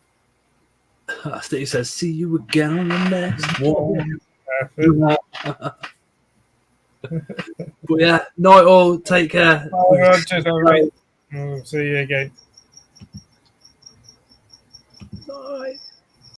Steve says, "See you again on the next one." But yeah, night all. Take care. See you again. Bye.